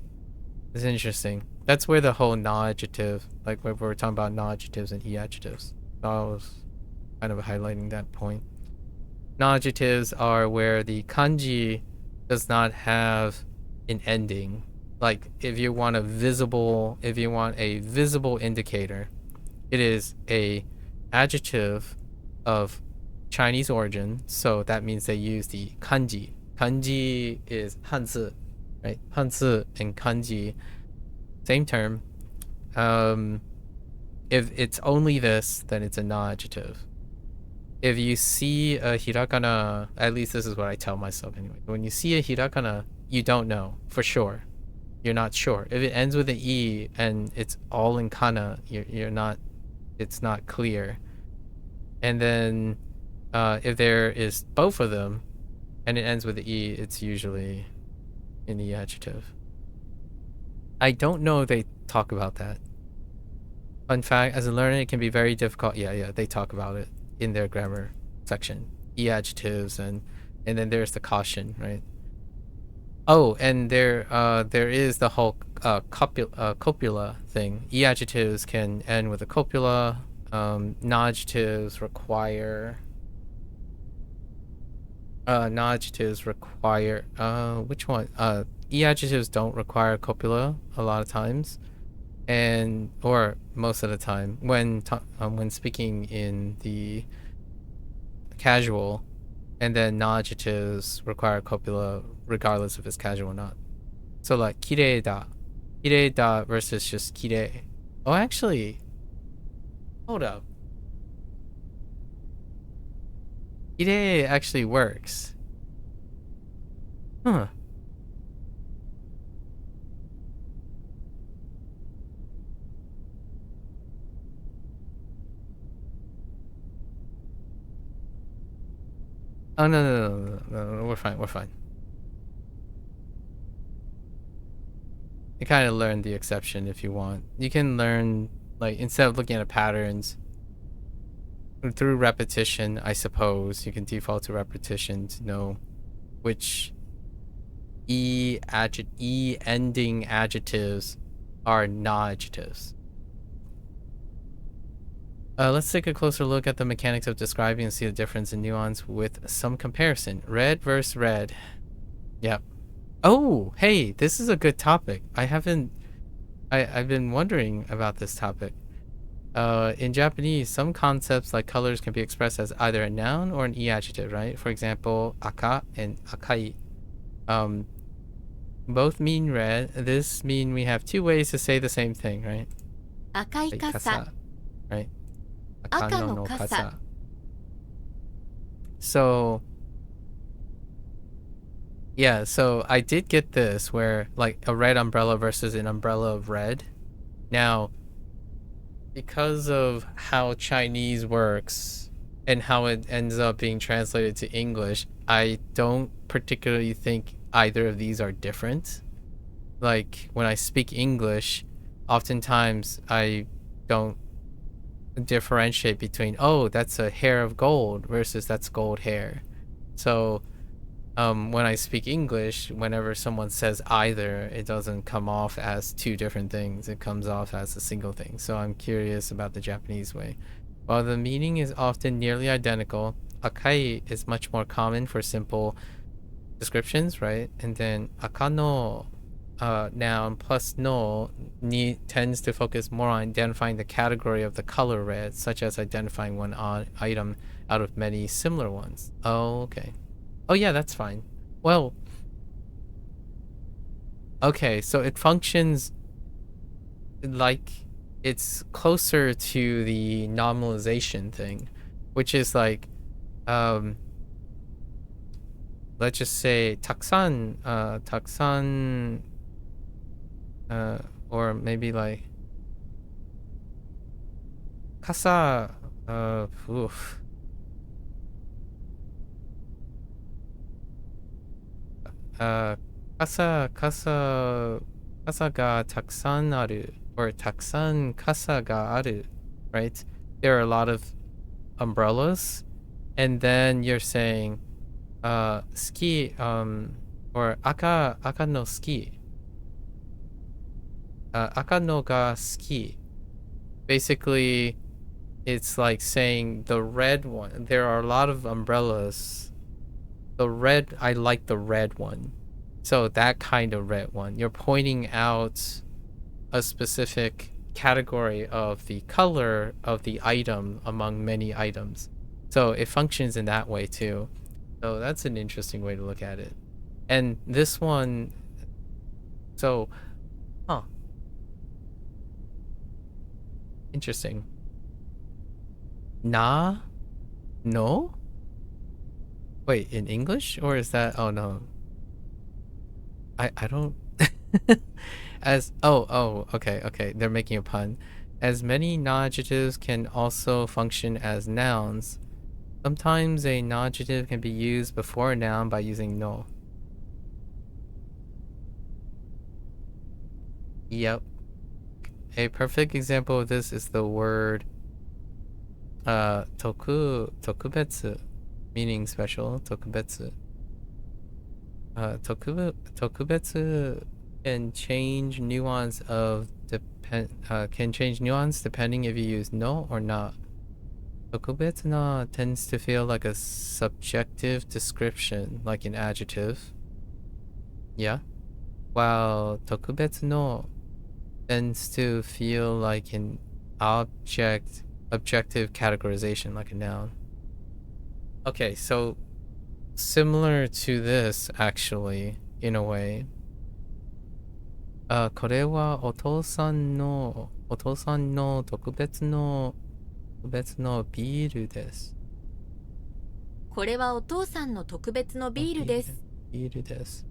It's interesting. That's where the whole na adjective, like where we're talking about na adjectives and e adjectives, I was kind of highlighting that point. Na adjectives are where the kanji does not have an ending. Like if you want a visible indicator, it is a adjective of Chinese origin, so that means they use the kanji. Kanji is hanzi, right? Hanzi and kanji, same term. If it's only this, then it's a na adjective. If you see a hirakana, at least this is what I tell myself anyway. When you see a hirakana, you don't know for sure. You're not sure. If it ends with an e and it's all in kana, you're not. It's not clear. And then if there is both of them, and it ends with an e, it's usually in the adjective. I don't know if they talk about that. Fun fact: as a learner, it can be very difficult. Yeah, they talk about it in their grammar section, e adjectives, and then there's the caution, right? Oh, and there is the whole copula thing. E adjectives can end with a copula. Na adjectives require which one? E adjectives don't require copula a lot of times, or most of the time when speaking in the casual, and then na adjectives require copula regardless if it's casual or not. So like kirei da versus just kirei. Oh, actually, hold up. Kirei actually works. Huh. Oh, no, we're fine. You kind of learn the exception if you want. You can learn, like, instead of looking at patterns, through repetition, I suppose, you can default to repetition to know which e ending adjectives are na adjectives. Let's take a closer look at the mechanics of describing and see the difference in nuance with some comparison. Red versus red. Yep. Oh, hey, this is a good topic. I've been wondering about this topic. In Japanese, some concepts like colors can be expressed as either a noun or an e adjective, right? For example, aka and akai. Both mean red. This mean we have two ways to say the same thing, right? 赤い傘 right? 赤の傘 So yeah, so I did get this where like a red umbrella versus an umbrella of red. Now, because of how Chinese works and how it ends up being translated to English, I don't particularly think either of these are different. Like when I speak English, oftentimes I don't differentiate between, oh, that's a hair of gold versus that's gold hair. So when I speak English, whenever someone says either, it doesn't come off as two different things. It comes off as a single thing. So I'm curious about the Japanese way. While the meaning is often nearly identical, akai is much more common for simple descriptions, right? And then akano noun plus no tends to focus more on identifying the category of the color red, such as identifying one item out of many similar ones. Oh, okay. Oh yeah, that's fine. Well, okay, so it functions like it's closer to the normalization thing, which is like, let's just say taksan, or maybe like kasa, oof. Kasa ga taksan aru, or taksan kasa ga aru, right? There are a lot of umbrellas, and then you're saying ski, or aka no ski, aka no ga ski. Basically, it's like saying the red one. There are a lot of umbrellas. I like the red one. So that kind of red one. You're pointing out a specific category of the color of the item among many items. So it functions in that way too. So that's an interesting way to look at it. And this one, so, interesting. Na? No? Wait, in English? Or is that, oh no. I don't, okay, they're making a pun. As many non-adjectives can also function as nouns. Sometimes a non-adjective can be used before a noun by using no. Yep. A perfect example of this is the word tokubetsu, meaning special, tokubetsu. Tokubetsu can change nuance depending if you use no or not. Tokubetsu na tends to feel like a subjective description, like an adjective. Yeah. While tokubetsu no tends to feel like an objective categorization, like a noun. Okay, so similar to this, actually, in a way. これはお父さんの特別のビールです。これはお父さんの特別のビールです。ビールです。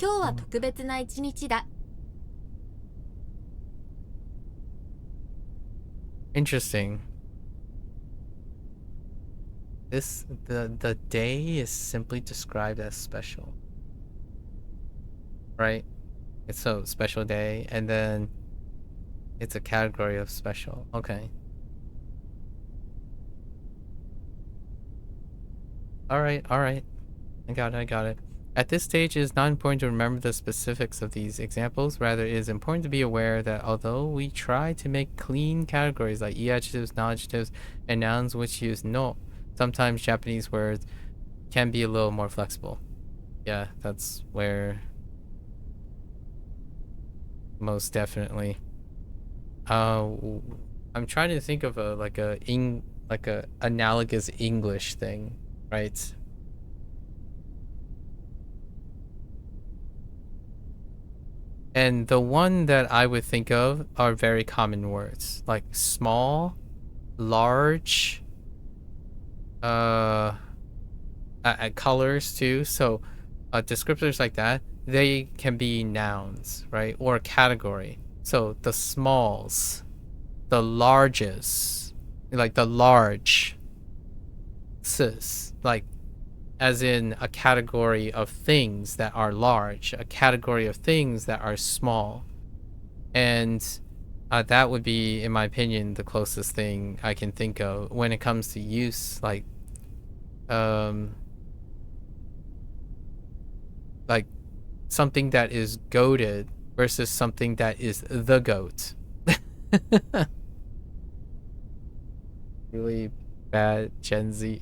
今日は特別な一日だ。Interesting. The day is simply described as special, right? It's a special day, and then it's a category of special. Okay. All right. I got it. At this stage, it is not important to remember the specifics of these examples. Rather, it is important to be aware that although we try to make clean categories like e-adjectives, non-adjectives, and nouns which use no, sometimes Japanese words can be a little more flexible. Yeah, that's where most definitely. I'm trying to think of a analogous English thing, right? And the one that I would think of are very common words, like small, large, colors too. So descriptors like that, they can be nouns, right? Or a category. So the smalls, the largest, like the large, like as in a category of things that are large, a category of things that are small. And that would be, in my opinion, the closest thing I can think of when it comes to use, like something that is goated versus something that is the goat. really bad Gen Z.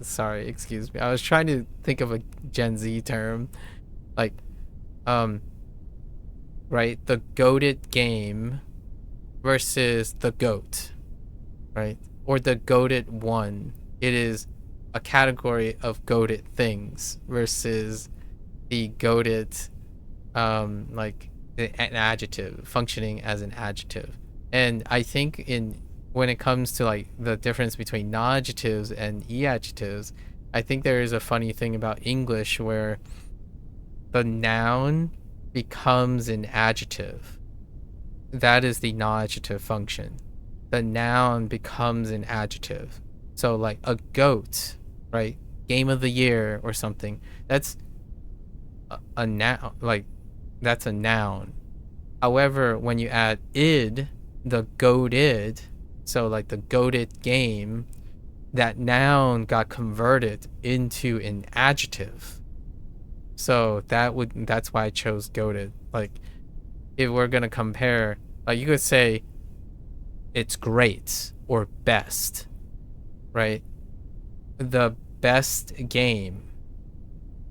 Sorry, excuse me. I was trying to think of a Gen Z term, like, right, the goated game versus the goat, right, or the goated one. It is a category of goated things versus the goated, like an adjective functioning as an adjective. And I think in when it comes to like the difference between non-adjectives and e-adjectives, I think there is a funny thing about English where the noun becomes an adjective. That is the non-adjective function. The noun becomes an adjective. So like a goat, right? Game of the year or something. That's a noun. Like that's a noun. However, when you add id, the goated, so like the goated game, that noun got converted into an adjective. So that's why I chose goated. Like if we're gonna compare, like you could say it's great or best, right? The best game,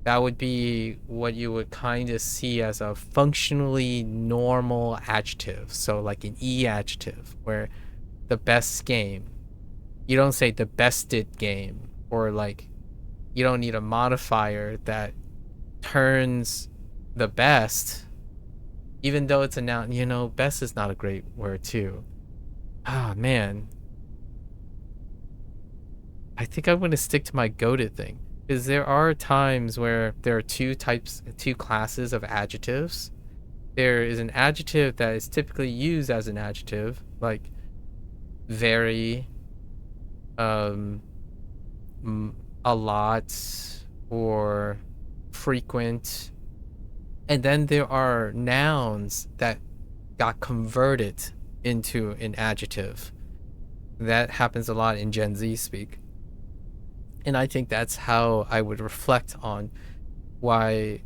that would be what you would kind of see as a functionally normal adjective. So like an e adjective, where the best game, you don't say the bested game, or like you don't need a modifier that turns the best, even though it's a noun. Best is not a great word too. Man, I think I'm going to stick to my goated thing, because there are times where there are two classes of adjectives. There is an adjective that is typically used as an adjective, like very, a lot, or frequent. And then there are nouns that got converted into an adjective. That happens a lot in Gen Z speak. And I think that's how I would reflect on why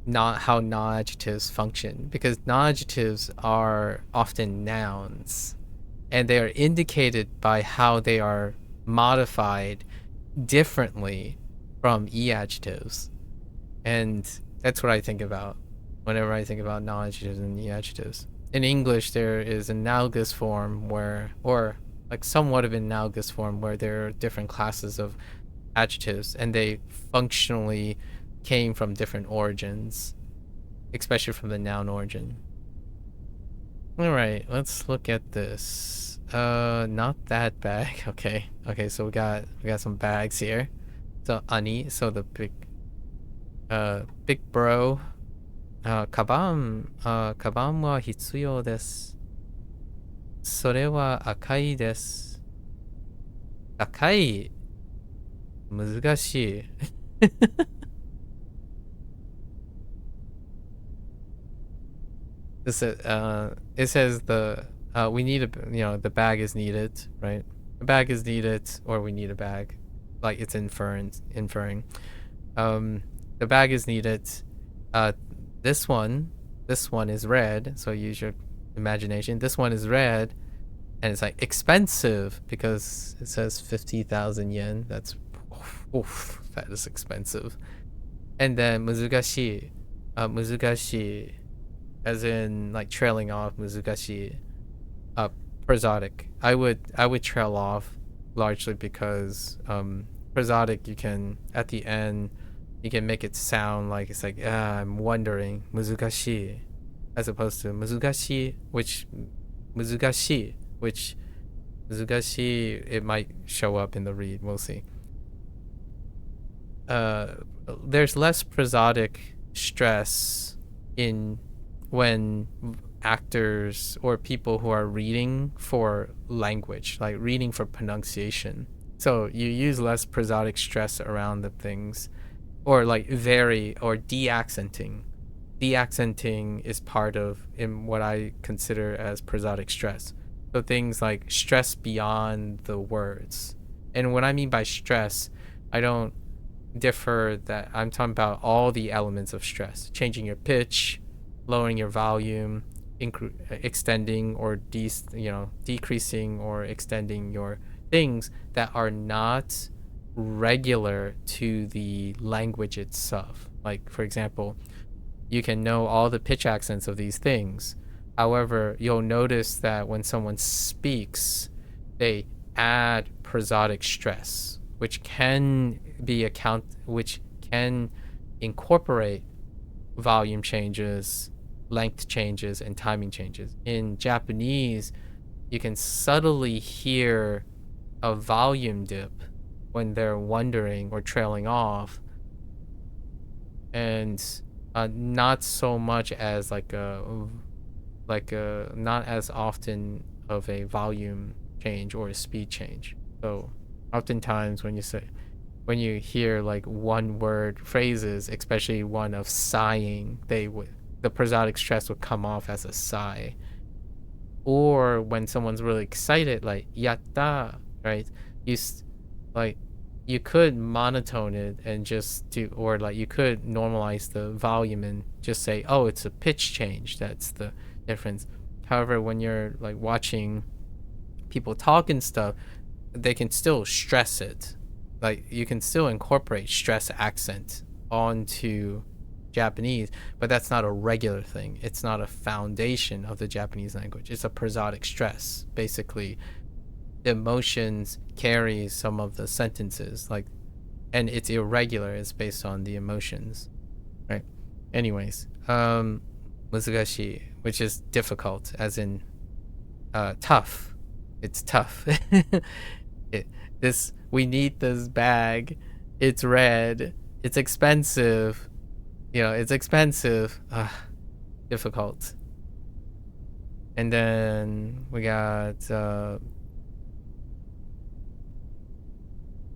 not how non-adjectives function, because non-adjectives are often nouns, and they are indicated by how they are modified differently from e-adjectives. And that's what I think about whenever I think about non-adjectives and e-adjectives. In English, there is an analogous form where, or like somewhat of an analogous form, where there are different classes of adjectives and they functionally came from different origins, especially from the noun origin. All right, let's look at this. Not that bag. Okay, so we got some bags here. So ani, so the big bro, カバンは必要です。それは赤いです。赤い、難しい。It says we need the bag is needed, right? A bag is needed, or we need a bag, like it's inferring. The bag is needed. This one is red, so use your imagination. This one is red, and it's like expensive because it says 50,000 yen. That's that is expensive. And then 難しい, as in like trailing off, 難しい. Prosodic. I would trail off largely because prosodic, you can at the end you can make it sound like it's like I'm wondering, 難しい, as opposed to 難しい, which 難しい, it might show up in the read, we'll see. There's less prosodic stress in when actors or people who are reading for language, like reading for pronunciation. So you use less prosodic stress around the things, or like vary or de-accenting. De-accenting is part of in what I consider as prosodic stress. So things like stress beyond the words. And what I mean by stress, I don't differ that I'm talking about all the elements of stress: changing your pitch, lowering your volume, extending or decreasing or extending your things that are not regular to the language itself. Like, for example, you can know all the pitch accents of these things. However, you'll notice that when someone speaks, they add prosodic stress, which can incorporate volume changes, length changes, and timing changes. In Japanese, you can subtly hear a volume dip when they're wondering or trailing off, and not so much as like a not as often of a volume change or a speed change. So oftentimes when you hear like one word phrases, especially one of sighing, the prosodic stress would come off as a sigh. Or when someone's really excited, like yatta, right? You could monotone it and just do, or like you could normalize the volume and just say, oh, it's a pitch change. That's the difference. However, when you're like watching people talk and stuff, they can still stress it. Like you can still incorporate stress accent onto Japanese, but that's not a regular thing. It's not a foundation of the Japanese language. It's a prosodic stress. Basically, the emotions carry some of the sentences, like, and it's irregular. It's based on the emotions, right? Anyways, 難しい, which is difficult, as in tough. It's tough. We need this bag. It's red. It's expensive. It's expensive. Difficult. And then we got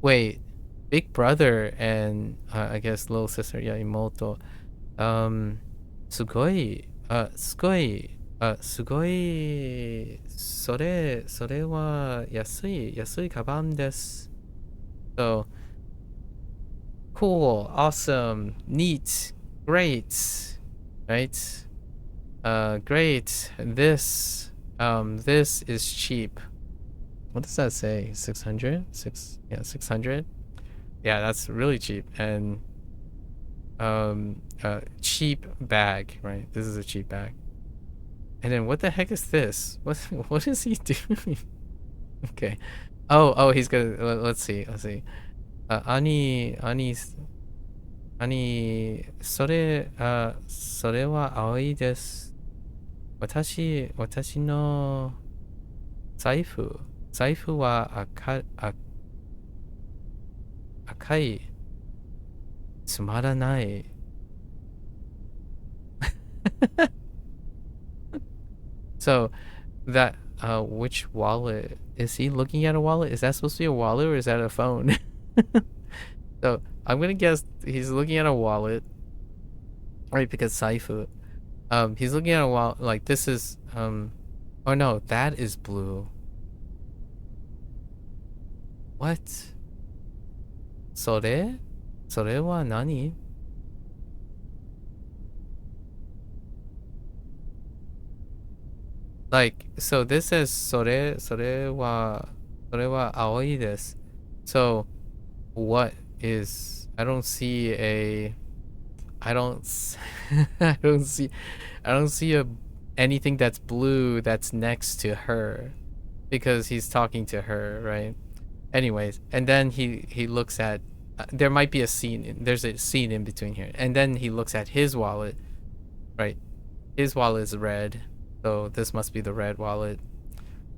wait, big brother and I guess little sister, yeah, imoto. すごい、それは安いカバンです。So, cool, awesome, neat, great, right? Great. This is cheap. What does that say? 600? 600? Yeah, that's really cheap. And cheap bag, right? This is a cheap bag. And then what the heck is this? What is he doing? Okay. Oh, he's gonna, let's see. Ani, それは青いです。私の財布は赤い。つまらない。So that which wallet is he looking at? A wallet? Is that supposed to be a wallet or is that a phone? So I'm gonna guess he's looking at a wallet, right? Because Saifu, he's looking at a wallet. Like this is oh no, that is blue. What? それは何? Like, so this says それは青いです. So what is, I don't see anything that's blue that's next to her, because he's talking to her, right? Anyways, and then he looks at, there might be a scene, there's a scene in between here, and then he looks at his wallet, right? His wallet is red, so this must be the red wallet.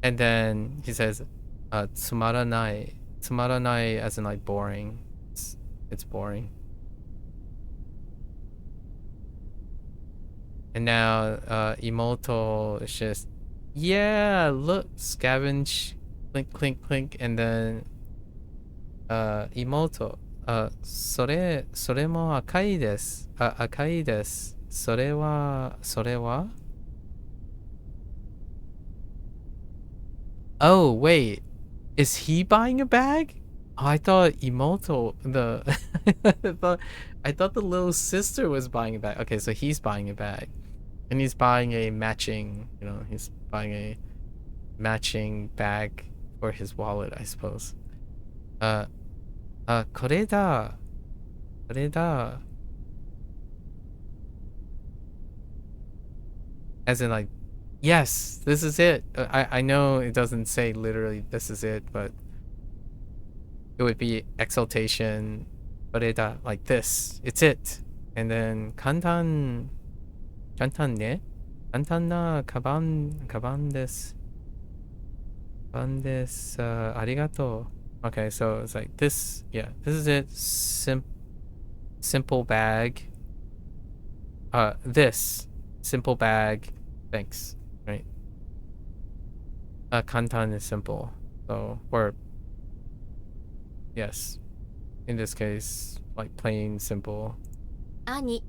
And then he says つまらない as in like boring. It's boring. And now Imoto is just, yeah, look, scavenge, clink clink clink. And then Imoto, それも赤いです。赤いです。それは Oh, wait. Is he buying a bag? Oh, I thought Imoto, I thought the little sister was buying a bag. Okay, so he's buying a bag. And he's buying a matching, he's buying a matching bag for his wallet, I suppose. これだ。これだ。As in, like, yes, this is it. I know it doesn't say literally this is it, but it would be exaltation. これだ. Like this. It's it. And then, 簡単ね. 簡単なカバンです。カバンです。ありがとう. Okay, so it's like this. Yeah, this is it. Simple bag. This. Simple bag. Thanks. Right? 簡単 is simple. So, or, yes. In this case, like plain simple. 兄、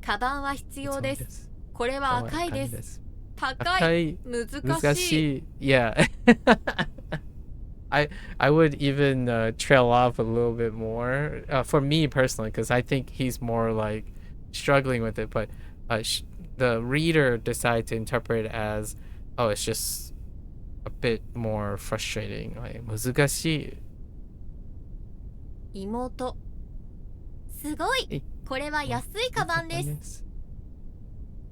カバンは必要です。これは赤いです。高い。難しい。Yeah. I would even trail off a little bit more for me personally, because I think he's more like struggling with it, but the reader decided to interpret it as, oh, it's just a bit more frustrating. Like, 難しい。妹、すごい。これは安いカバンです。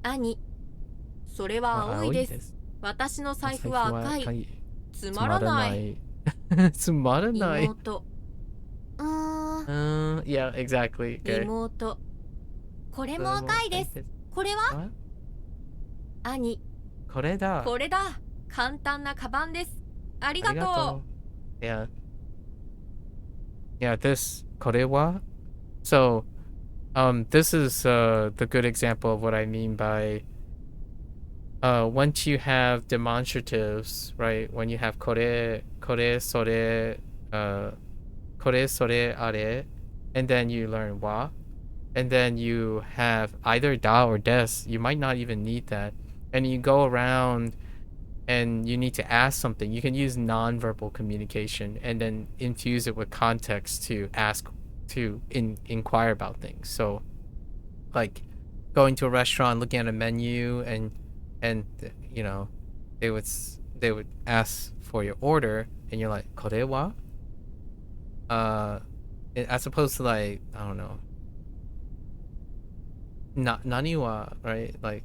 兄、それは青いです。私の財布は赤い。つまらない。つまらない。妹。Yeah, exactly. Okay. 妹。これも赤いです。これは？兄。これだ。これだ。簡単なカバンです。ありがとう。Yeah. Yeah, this これは? So, this is the good example of what I mean by once you have demonstratives, right? When you have これ、それ、これ、それ、あれ, and then you learn は, and then you have either da or des. You might not even need that. And you go around and you need to ask something. You can use nonverbal communication and then infuse it with context to ask, to inquire about things. So, like going to a restaurant, looking at a menu, and you know, they would ask for your order, and you're like, これは? As opposed to like, I don't know, nani wa, right? Like,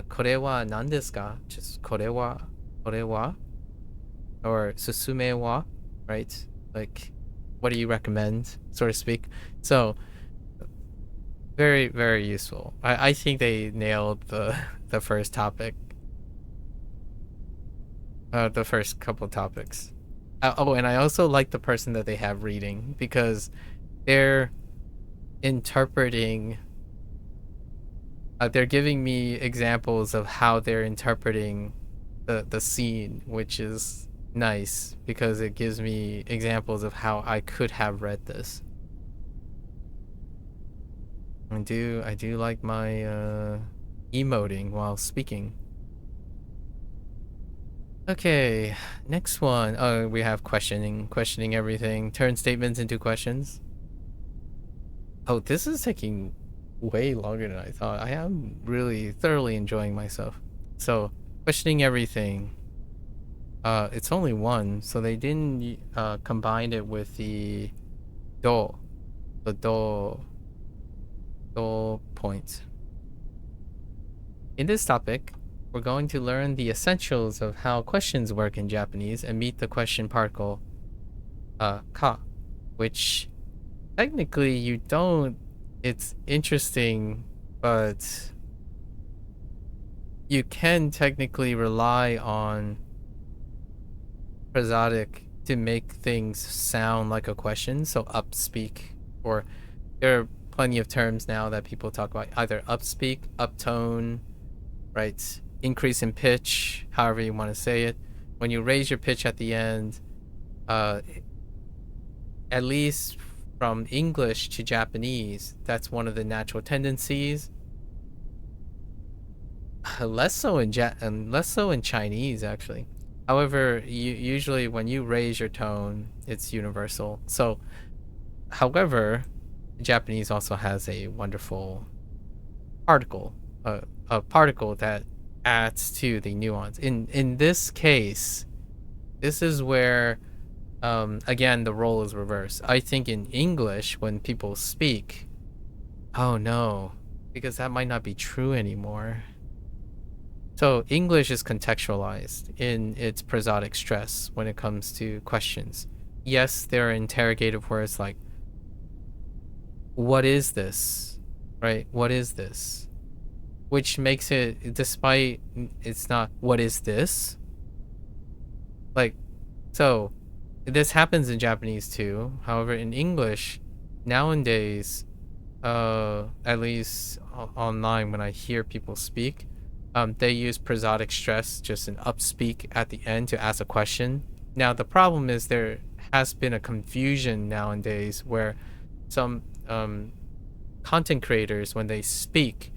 これは何ですか? Just これは? Or 勧めは? Right? Like, what do you recommend, so to speak? So, very, very useful. I think they nailed the first topic. The first couple topics. Oh, and I also like the person that they have reading, because they're interpreting, they're giving me examples of how they're interpreting the scene, which is nice, because it gives me examples of how I could have read this. I do like my emoting while speaking. Okay, next one. Oh, we have questioning everything. Turn statements into questions. Oh, this is taking way longer than I thought. I am really thoroughly enjoying myself. So, questioning everything. It's only one, so they didn't combine it with the do point. In this topic, we're going to learn the essentials of how questions work in Japanese and meet the question particle ka, which technically you don't. It's interesting, but you can technically rely on prosodic to make things sound like a question. So upspeak, or there are plenty of terms now that people talk about, either upspeak, uptone, right? Increase in pitch, however you want to say it. When you raise your pitch at the end, at least from English to Japanese, that's one of the natural tendencies. Less so in Chinese, actually. However, usually when you raise your tone, it's universal. So, however, Japanese also has a wonderful particle, a particle that adds to the nuance. In this case, this is where again the role is reversed. I think in English, when people speak, oh no, because that might not be true anymore. So English is contextualized in its prosodic stress when it comes to questions. Yes, there are interrogative words like, what is this? Right? What is this? Which makes it, despite it's not, what is this? Like, so this happens in Japanese too. However, in English, nowadays, at least online when I hear people speak, they use prosodic stress, just an upspeak at the end to ask a question. Now, the problem is there has been a confusion nowadays where some content creators, when they speak,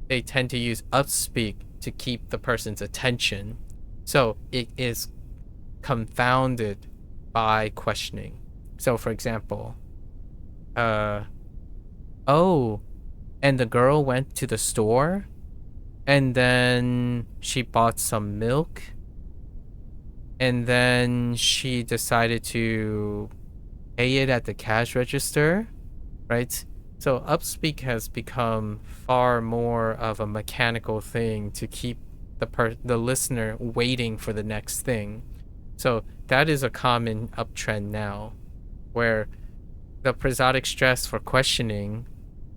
they tend to use upspeak to keep the person's attention. So it is confounded by questioning. So, for example, oh, and the girl went to the store and then she bought some milk and then she decided to pay it at the cash register, right? So upspeak has become far more of a mechanical thing to keep the listener waiting for the next thing. So that is a common uptrend now, where the prosodic stress for questioning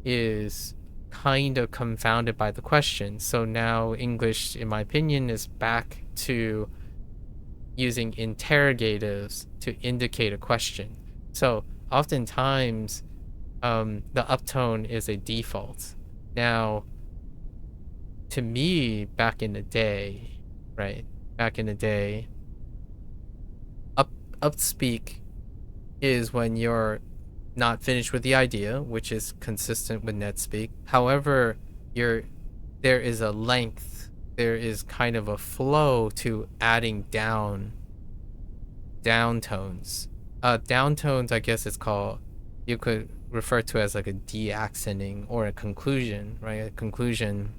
is kind of confounded by the question. So now English, in my opinion, is back to using interrogatives to indicate a question. So oftentimes, the uptone is a default. Now, to me, back in the day, right? Back in the day, upspeak is when you're not finished with the idea, which is consistent with netspeak. However, there is a length, there is kind of a flow to adding downtones. Downtones, I guess it's called, you could refer to as like a de-accenting or a conclusion, right? A conclusion.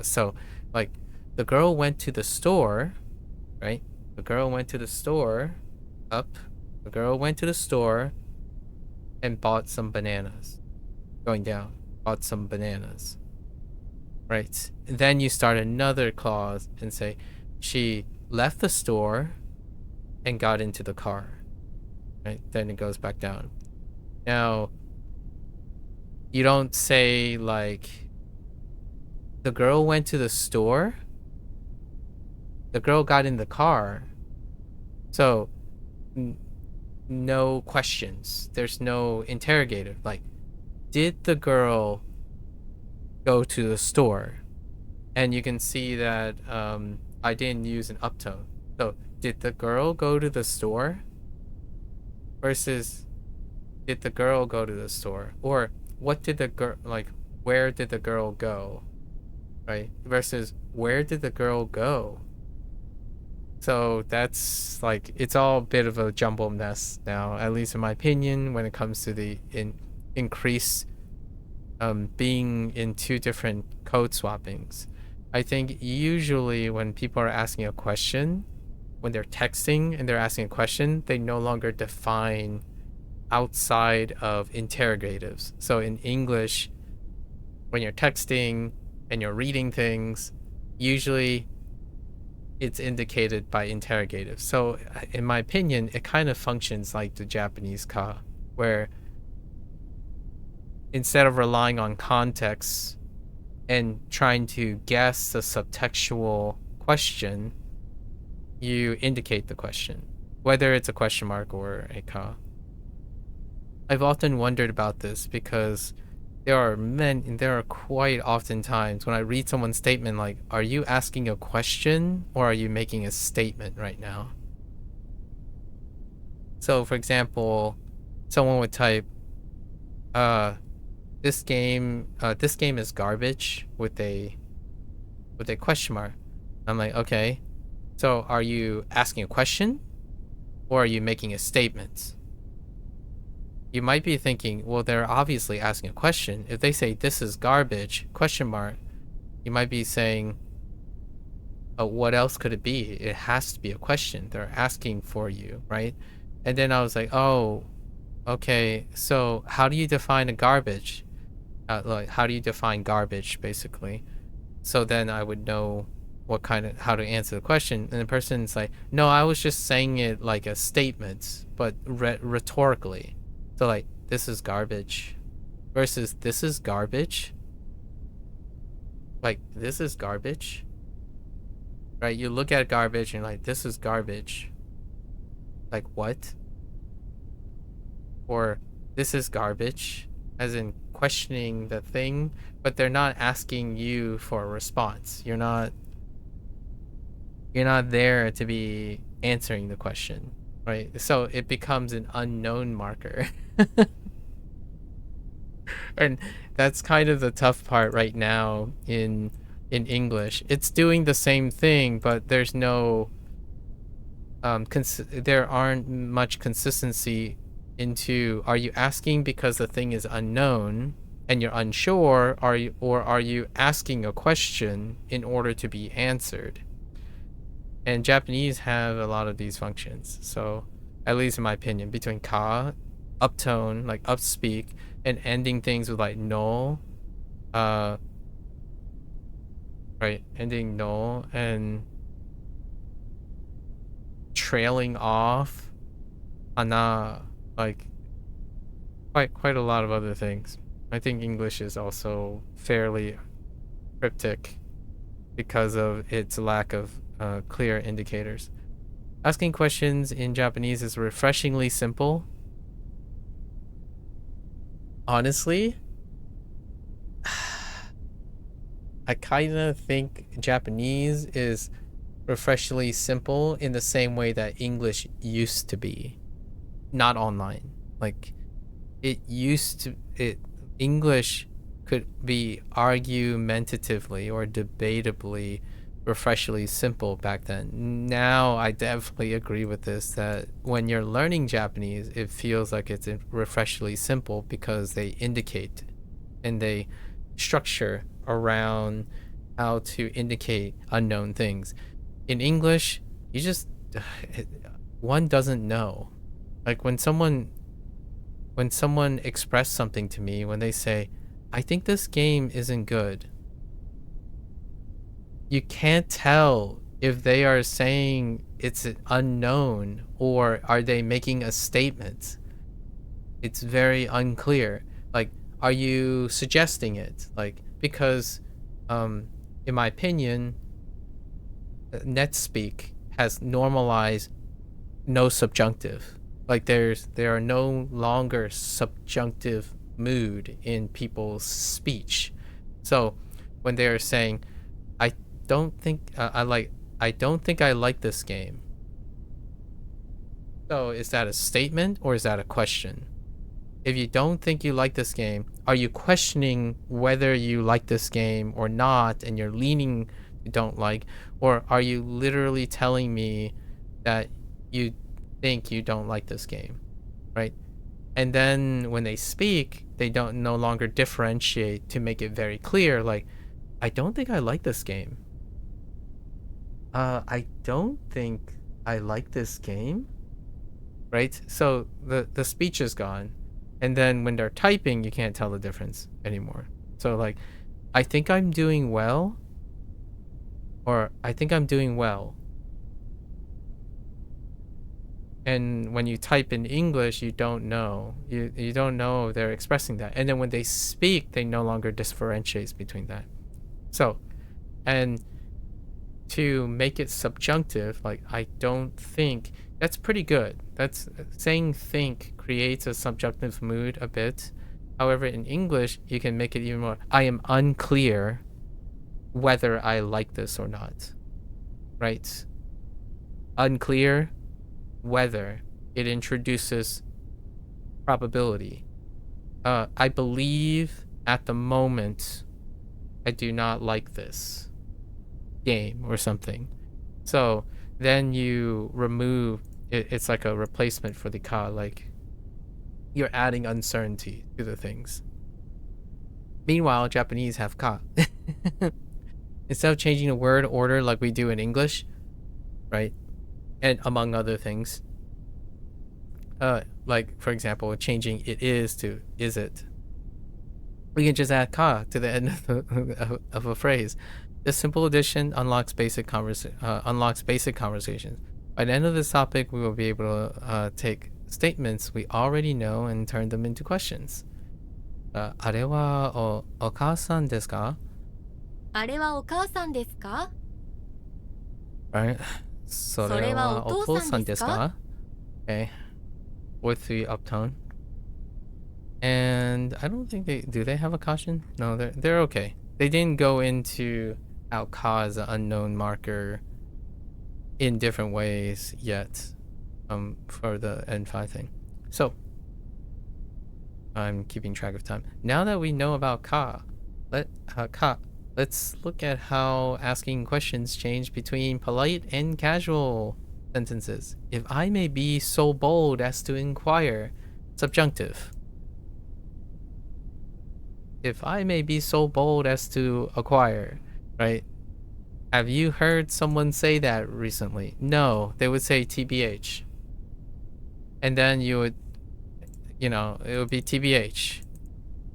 So, like, the girl went to the store, right? The girl went to the store, up. The girl went to the store and bought some bananas. Going down, bought some bananas. Right? And then you start another clause and say, she left the store and got into the car. Right? Then it goes back down. Now, you don't say, like, the girl went to the store, the girl got in the car. So, no questions. There's no interrogative. Like, did the girl go to the store? And you can see that I didn't use an uptone. So, did the girl go to the store? Versus, did the girl go to the store? Or, what did the girl, like, where did the girl go? Right? Versus, where did the girl go? So that's like, it's all a bit of a jumble mess now, at least in my opinion, when it comes to the increase being in two different code swappings. I think usually when people are asking a question, when they're texting and they're asking a question, they no longer define outside of interrogatives. So in English, when you're texting and you're reading things, usually it's indicated by interrogative. So in my opinion, it kind of functions like the Japanese ka, where instead of relying on context and trying to guess a subtextual question, you indicate the question, whether it's a question mark or a ka. I've often wondered about this because there are quite often times when I read someone's statement like, are you asking a question or are you making a statement right now? So for example, someone would type, this game is garbage with a question mark. I'm like, okay, so are you asking a question or are you making a statement? You might be thinking, well, they're obviously asking a question. If they say this is garbage, question mark, you might be saying, what else could it be? It has to be a question. They're asking for you, right? And then I was like, oh, okay, so how do you define a garbage? Like, how do you define garbage, basically? So then I would know how to answer the question. And the person's like, no, I was just saying it like a statement, but rhetorically. So like, this is garbage versus this is garbage. Like, this is garbage, right? You look at garbage and you're like, this is garbage. Like, what? Or this is garbage, as in questioning the thing, but they're not asking you for a response. You're not there to be answering the question, right? So it becomes an unknown marker. And that's kind of the tough part right now in English. It's doing the same thing, but there's no there aren't much consistency into, are you asking because the thing is unknown and you're unsure, or are you asking a question in order to be answered? And Japanese have a lot of these functions. So, at least in my opinion, between ka, uptone, like upspeak, and ending things with like no, right, ending no, and trailing off, ana, like quite a lot of other things. I think English is also fairly cryptic because of its lack of clear indicators. Asking questions in Japanese is refreshingly simple. Honestly, I kind of think Japanese is refreshingly simple in the same way that English used to be. Not online. Like, English could be argumentatively or debatably refreshingly simple back then. Now I definitely agree with this, that when you're learning Japanese, it feels like it's refreshingly simple because they indicate and they structure around how to indicate unknown things. In English, you just one doesn't know. Like when someone expressed something to me, when they say, I think this game isn't good, you can't tell if they are saying it's unknown or are they making a statement. It's very unclear. Like, are you suggesting it? Like, because in my opinion, NetSpeak has normalized no subjunctive. Like, there are no longer subjunctive mood in people's speech. So when they're saying, I don't think I like this game. So is that a statement or is that a question? If you don't think you like this game, are you questioning whether you like this game or not, and you're leaning you don't like, or are you literally telling me that you think you don't like this game, right? And then when they speak, they don't no longer differentiate to make it very clear, like, I don't think I like this game. I don't think I like this game, right? So the speech is gone. And then when they're typing, you can't tell the difference anymore. So like, I think I'm doing well, or I think I'm doing well. And when you type in English, you don't know. You don't know if they're expressing that. And then when they speak, they no longer differentiates between that. So, and to make it subjunctive, like, I don't think, that's pretty good. That's saying think creates a subjunctive mood a bit. However, in English, you can make it even more. I am unclear whether I like this or not, right? Unclear whether. It introduces probability. I believe at the moment I do not like this game or something. So then you remove it. It's like a replacement for the ka, like you're adding uncertainty to the things. Meanwhile, Japanese have ka. instead of changing the word order like we do in English, right? And among other things, like for example, changing it is to is it. We can just add ka to the end of a phrase. This simple addition unlocks basic conversations. By the end of this topic, we will be able to take statements we already know and turn them into questions. あれはお母さんですか?あれはお母さんですか? Right? それはお父さんですか? Okay. With the uptone. And I don't think they have a caution? No, they're okay. They didn't go into how ka is an unknown marker in different ways yet for the N5 thing. So I'm keeping track of time. Now that we know about ka, let's look at how asking questions change between polite and casual sentences. If I may be so bold as to inquire, subjunctive. If I may be so bold as to acquire, right? Have you heard someone say that recently? No, they would say TBH. And then you would, it would be TBH.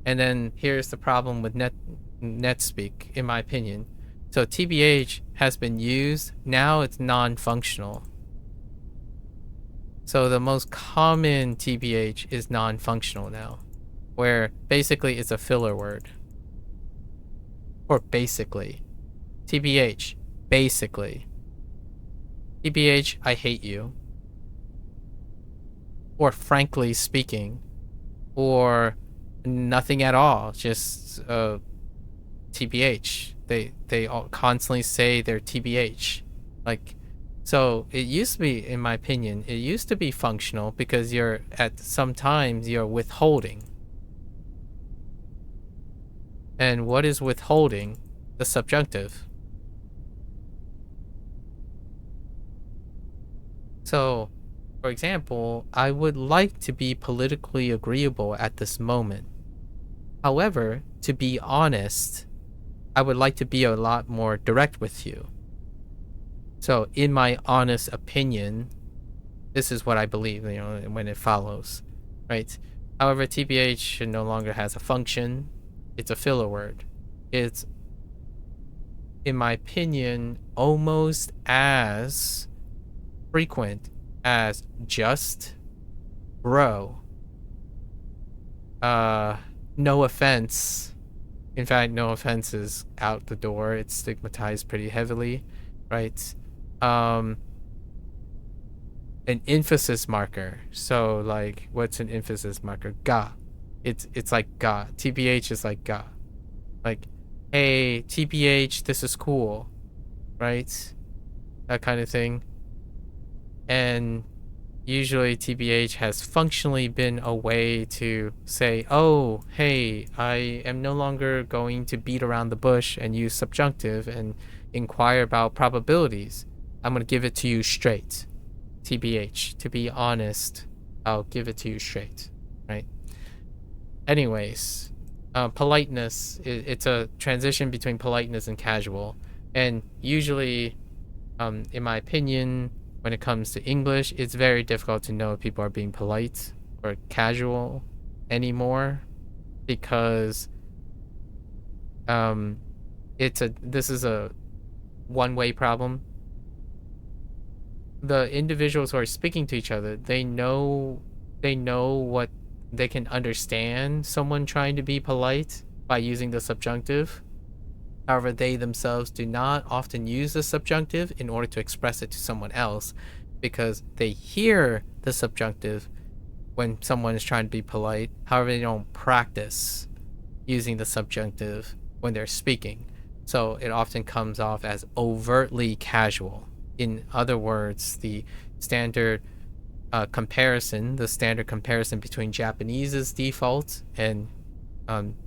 And then here's the problem with NetSpeak, in my opinion. So TBH has been used, now it's non-functional. So the most common TBH is non-functional now, where basically it's a filler word. Or basically. TBH, basically. TBH, I hate you. Or frankly speaking. Or nothing at all, just TBH. They all constantly say they're TBH. So it used to be, in my opinion, it used to be functional because sometimes you're withholding. And what is withholding? The subjunctive. So, for example, I would like to be politically agreeable at this moment. However, to be honest, I would like to be a lot more direct with you. So, in my honest opinion, this is what I believe, when it follows, right? However, TBH no longer has a function. It's a filler word. It's, in my opinion, almost as frequent as just, bro. No offense. In fact, no offense is out the door. It's stigmatized pretty heavily, right? An emphasis marker. So like, what's an emphasis marker? Ga. It's like ga. TBH is like ga. Like, hey, TBH, this is cool, right? That kind of thing. And usually TBH has functionally been a way to say, oh, hey, I am no longer going to beat around the bush and use subjunctive and inquire about probabilities. I'm going to give it to you straight. TBH, to be honest, I'll give it to you straight, right? Anyways, politeness, it's a transition between politeness and casual. And usually, in my opinion, when it comes to English, it's very difficult to know if people are being polite or casual anymore, because this is a one-way problem. The individuals who are speaking to each other, they know what they can understand someone trying to be polite by using the subjunctive. However, they themselves do not often use the subjunctive in order to express it to someone else, because they hear the subjunctive when someone is trying to be polite. However, they don't practice using the subjunctive when they're speaking. So it often comes off as overtly casual. In other words, the standard comparison between Japanese's default and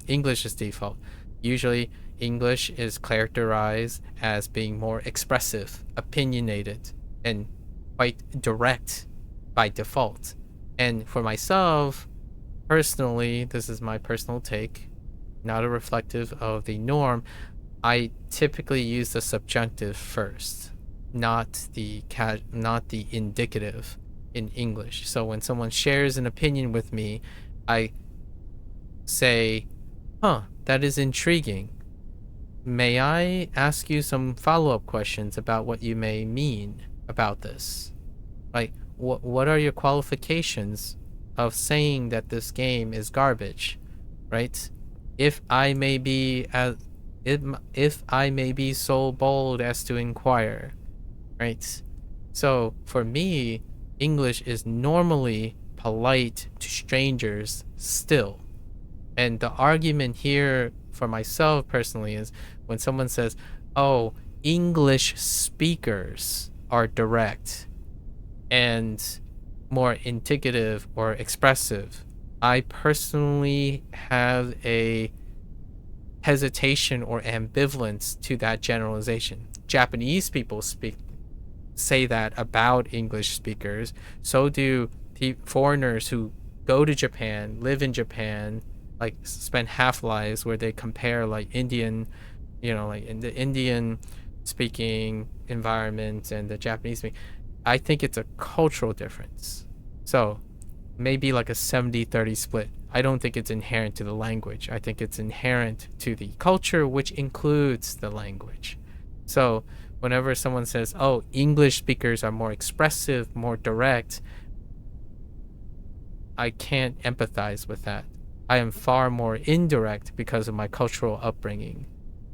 English's default. Usually, English is characterized as being more expressive, opinionated, and quite direct by default. And for myself, personally, this is my personal take, not a reflective of the norm, I typically use the subjunctive first, not the indicative in English. So when someone shares an opinion with me, I say, that is intriguing. May I ask you some follow-up questions about what you may mean about this? Like, what are your qualifications of saying that this game is garbage, right? If I may be so bold as to inquire, right? So for me, English is normally polite to strangers still. And the argument here for myself personally is when someone says, oh, English speakers are direct and more indicative or expressive, I personally have a hesitation or ambivalence to that generalization. Japanese people say that about English speakers. So do foreigners who go to Japan, live in Japan, like spend half lives where they compare like Indian, like in the Indian speaking environment and the Japanese speaking. I think it's a cultural difference. So maybe like a 70-30 split. I don't think it's inherent to the language. I think it's inherent to the culture, which includes the language. So whenever someone says, oh, English speakers are more expressive, more direct, I can't empathize with that. I am far more indirect because of my cultural upbringing.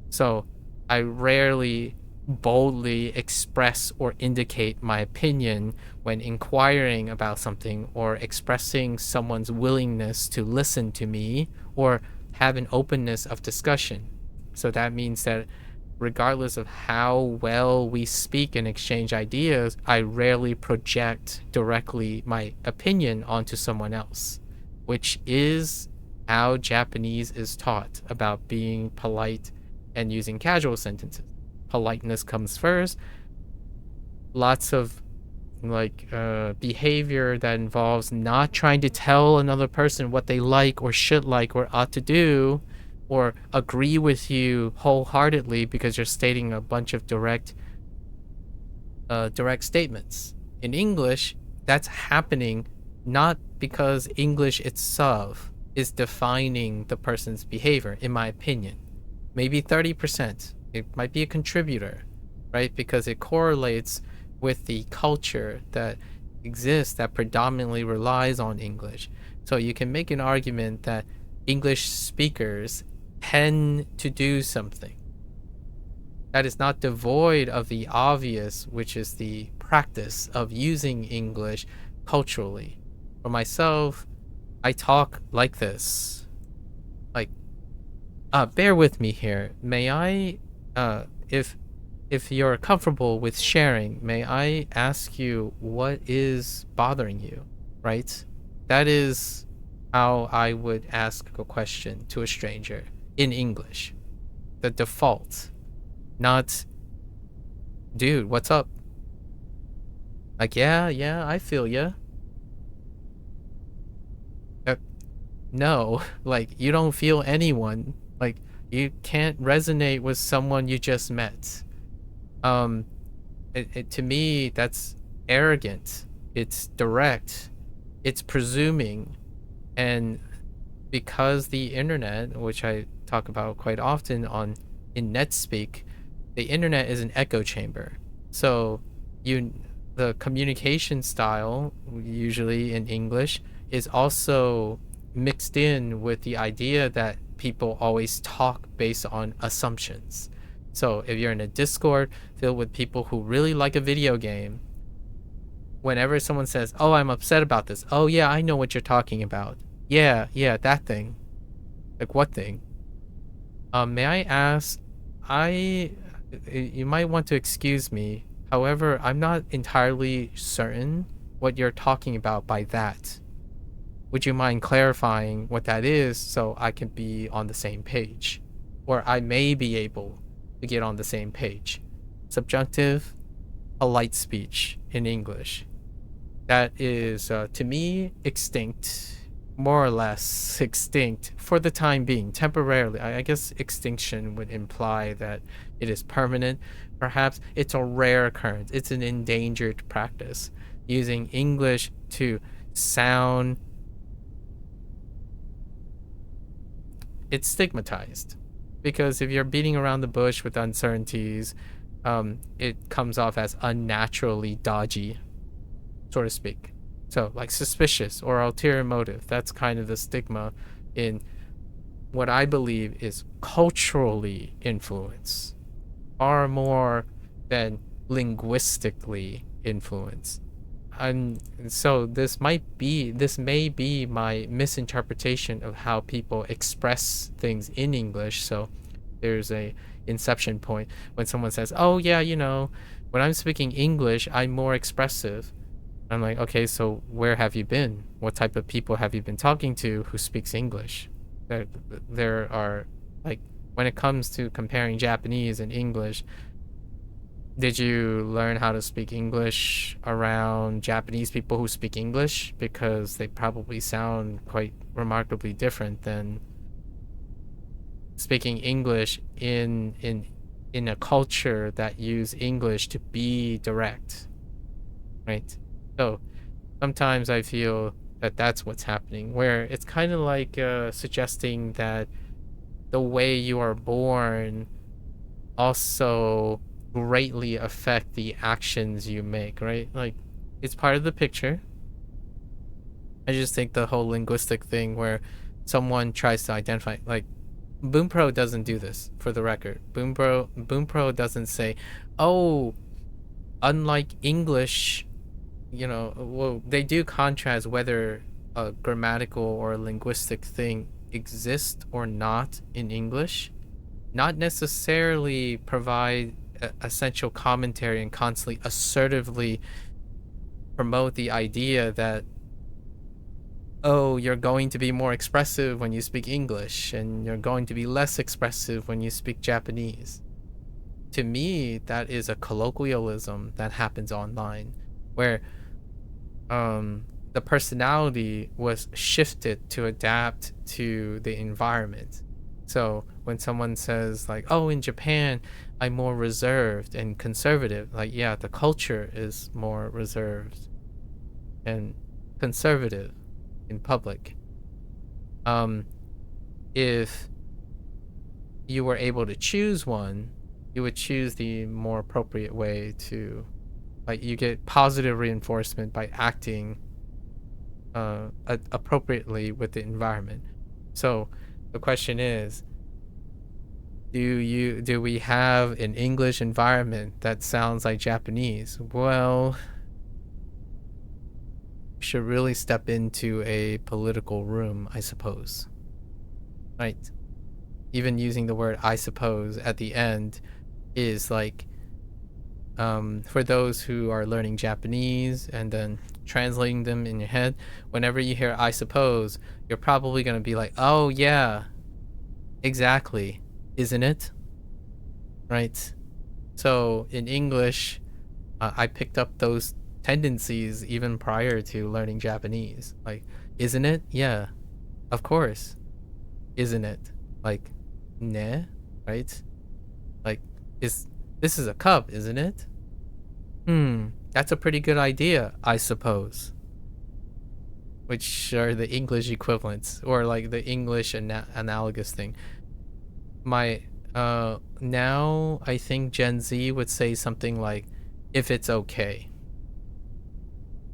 So I rarely boldly express or indicate my opinion when inquiring about something or expressing someone's willingness to listen to me or have an openness of discussion. So that means that regardless of how well we speak and exchange ideas, I rarely project directly my opinion onto someone else, which is how Japanese is taught about being polite and using casual sentences. Politeness comes first. Lots of behavior that involves not trying to tell another person what they like or should like or ought to do or agree with you wholeheartedly because you're stating a bunch of direct statements. In English, that's happening not because English itself is defining the person's behavior, in my opinion. Maybe 30%. It might be a contributor, right? Because it correlates with the culture that exists that predominantly relies on English. So you can make an argument that English speakers tend to do something that is not devoid of the obvious, which is the practice of using English culturally. For myself, I talk like this. Bear with me here. May I, if you're comfortable with sharing, may I ask you what is bothering you, right? That is how I would ask a question to a stranger in English. The default, not, dude, what's up? Like, yeah, I feel ya. No, like, you don't feel anyone. Like, you can't resonate with someone you just met. To me, that's arrogant. It's direct. It's presuming. And because the internet, which I talk about quite often in NetSpeak, the internet is an echo chamber. So the communication style, usually in English, is also mixed in with the idea that people always talk based on assumptions. So if you're in a Discord filled with people who really like a video game, whenever someone says, oh, I'm upset about this, oh yeah, I know what you're talking about. Yeah, that thing. Like, what thing? May I ask, you might want to excuse me. However, I'm not entirely certain what you're talking about by that. Would you mind clarifying what that is so I can be on the same page? Or I may be able to get on the same page. Subjunctive, polite speech in English. That is, to me, extinct. more or less extinct for the time being, temporarily. I guess extinction would imply that it is permanent. Perhaps it's a rare occurrence. It's an endangered practice, using English to sound. It's stigmatized because if you're beating around the bush with uncertainties, it comes off as unnaturally dodgy, so to speak. So, like suspicious or ulterior motive. That's kind of the stigma in what I believe is culturally influenced, far more than linguistically influenced. And so this may be my misinterpretation of how people express things in English. So there's a inception point when someone says, oh yeah, when I'm speaking English, I'm more expressive. I'm like, okay, so where have you been? What type of people have you been talking to who speaks English? There are, like, when it comes to comparing Japanese and English, did you learn how to speak English around Japanese people who speak English? Because they probably sound quite remarkably different than speaking English in a culture that use English to be direct, right? So sometimes I feel that that's what's happening, where it's kind of like suggesting that the way you are born also greatly affect the actions you make, right? Like, it's part of the picture. I just think the whole linguistic thing where someone tries to identify, like, Bunpro doesn't do this, for the record. Bunpro doesn't say, oh, unlike English, well, they do contrast whether a grammatical or linguistic thing exists or not in English, not necessarily provide essential commentary and constantly assertively promote the idea that, oh, you're going to be more expressive when you speak English and you're going to be less expressive when you speak Japanese. To me, that is a colloquialism that happens online, where the personality was shifted to adapt to the environment. So when someone says, like, oh, in Japan, I'm more reserved and conservative, like, yeah, the culture is more reserved and conservative in public. If you were able to choose one, you would choose the more appropriate way to, like, you get positive reinforcement by acting appropriately with the environment. So the question is, do we have an English environment that sounds like Japanese? Well, we should really step into a political room, I suppose. Right? Even using the word I suppose at the end is like, for those who are learning Japanese and then translating them in your head, whenever you hear I suppose, you're probably going to be like, oh yeah, exactly, isn't it? Right? So in English, I picked up those tendencies even prior to learning Japanese. Like, isn't it? Yeah, of course. Isn't it? Like, ne, right? Like, this is a cup, isn't it? That's a pretty good idea, I suppose. Which are the English equivalents, or like the English analogous thing. Now I think Gen Z would say something like, if it's okay.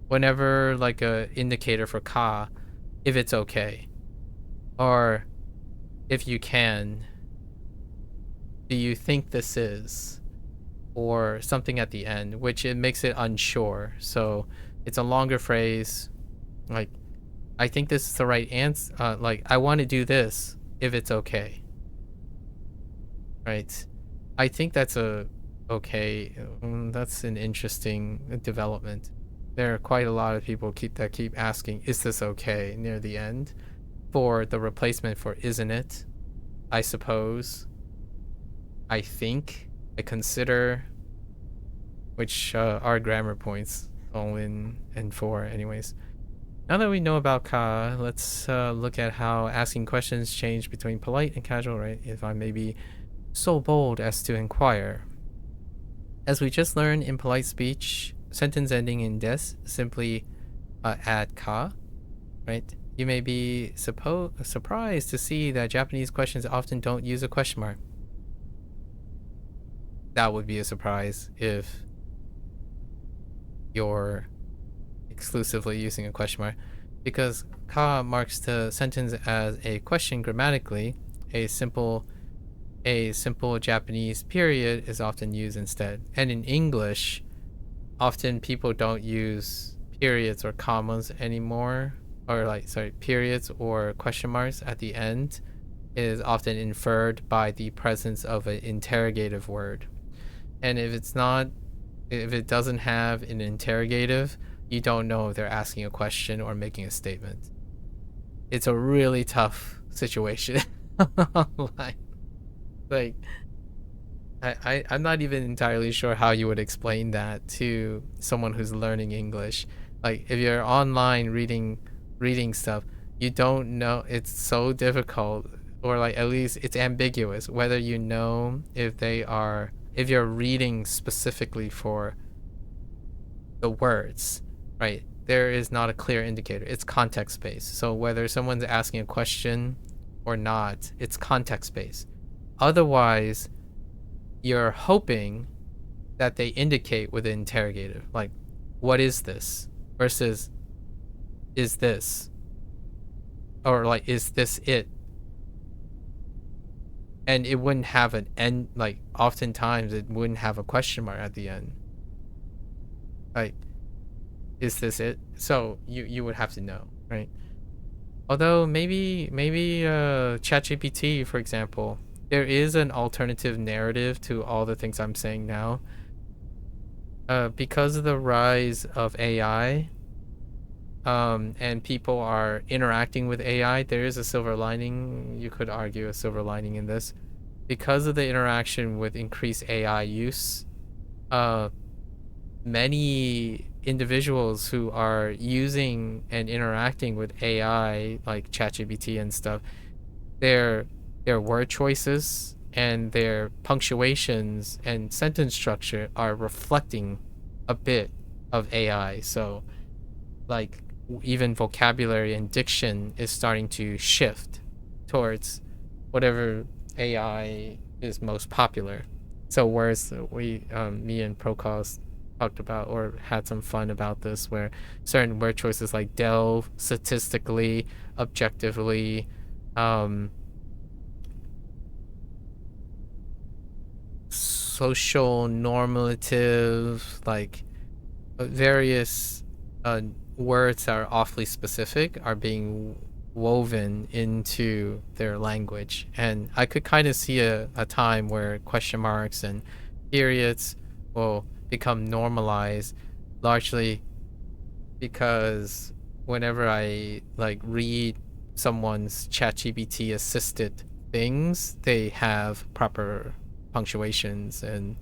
Whenever, like, a indicator for ka, if it's okay. Or, if you can, do you think this is? Or something at the end, which it makes it unsure. So it's a longer phrase, like, I think this is the right answer. Like, I want to do this if it's okay. Right? I think that's okay. That's an interesting development. There are quite a lot of people that keep asking, is this okay, near the end, for the replacement for isn't it, I suppose, I think, I consider, which are grammar points, all in and for anyways. Now that we know about ka, let's look at how asking questions change between polite and casual, right? If I may be so bold as to inquire. As we just learned in polite speech, sentence ending in des simply add ka, right? You may be surprised to see that Japanese questions often don't use a question mark. That would be a surprise if you're exclusively using a question mark, because ka marks the sentence as a question grammatically. A simple Japanese period is often used instead. And in English, often people don't use periods or commas anymore, or periods or question marks at the end. It is often inferred by the presence of an interrogative word. And if it doesn't have an interrogative, you don't know if they're asking a question or making a statement. It's a really tough situation. I'm not even entirely sure how you would explain that to someone who's learning English. Like, if you're online reading stuff, you don't know. It's so difficult, or at least it's ambiguous whether you know if you're reading specifically for the words, right? There is not a clear indicator. It's context based. So whether someone's asking a question or not, it's context based. Otherwise, you're hoping that they indicate with an interrogative, like, what is this? Versus, is this? Or is this it? And it wouldn't have an end, oftentimes it wouldn't have a question mark at the end. Is this it? So you would have to know, right? Although maybe ChatGPT, for example, there is an alternative narrative to all the things I'm saying now. Because of the rise of AI, and people are interacting with AI, there is a silver lining. You could argue a silver lining in this. Because of the interaction with increased AI use, many individuals who are using and interacting with AI, like ChatGPT and stuff, their word choices and their punctuations and sentence structure are reflecting a bit of AI. So, even vocabulary and diction is starting to shift towards whatever AI is most popular. So whereas me and Procos talked about or had some fun about this, where certain word choices like delve, statistically, objectively, social normative, various words that are awfully specific are being woven into their language. And I could kind of see a time where question marks and periods will become normalized, largely because whenever I read someone's ChatGPT assisted things, they have proper punctuations and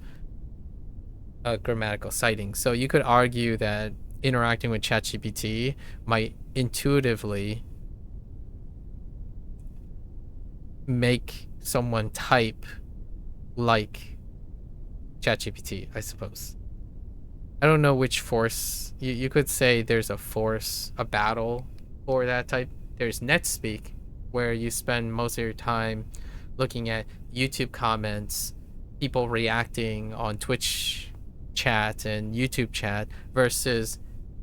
grammatical citing. So you could argue that interacting with ChatGPT might intuitively make someone type like ChatGPT, I suppose. I don't know which force. You could say there's a force, a battle for that type. There's NetSpeak, where you spend most of your time looking at YouTube comments, people reacting on Twitch chat and YouTube chat, versus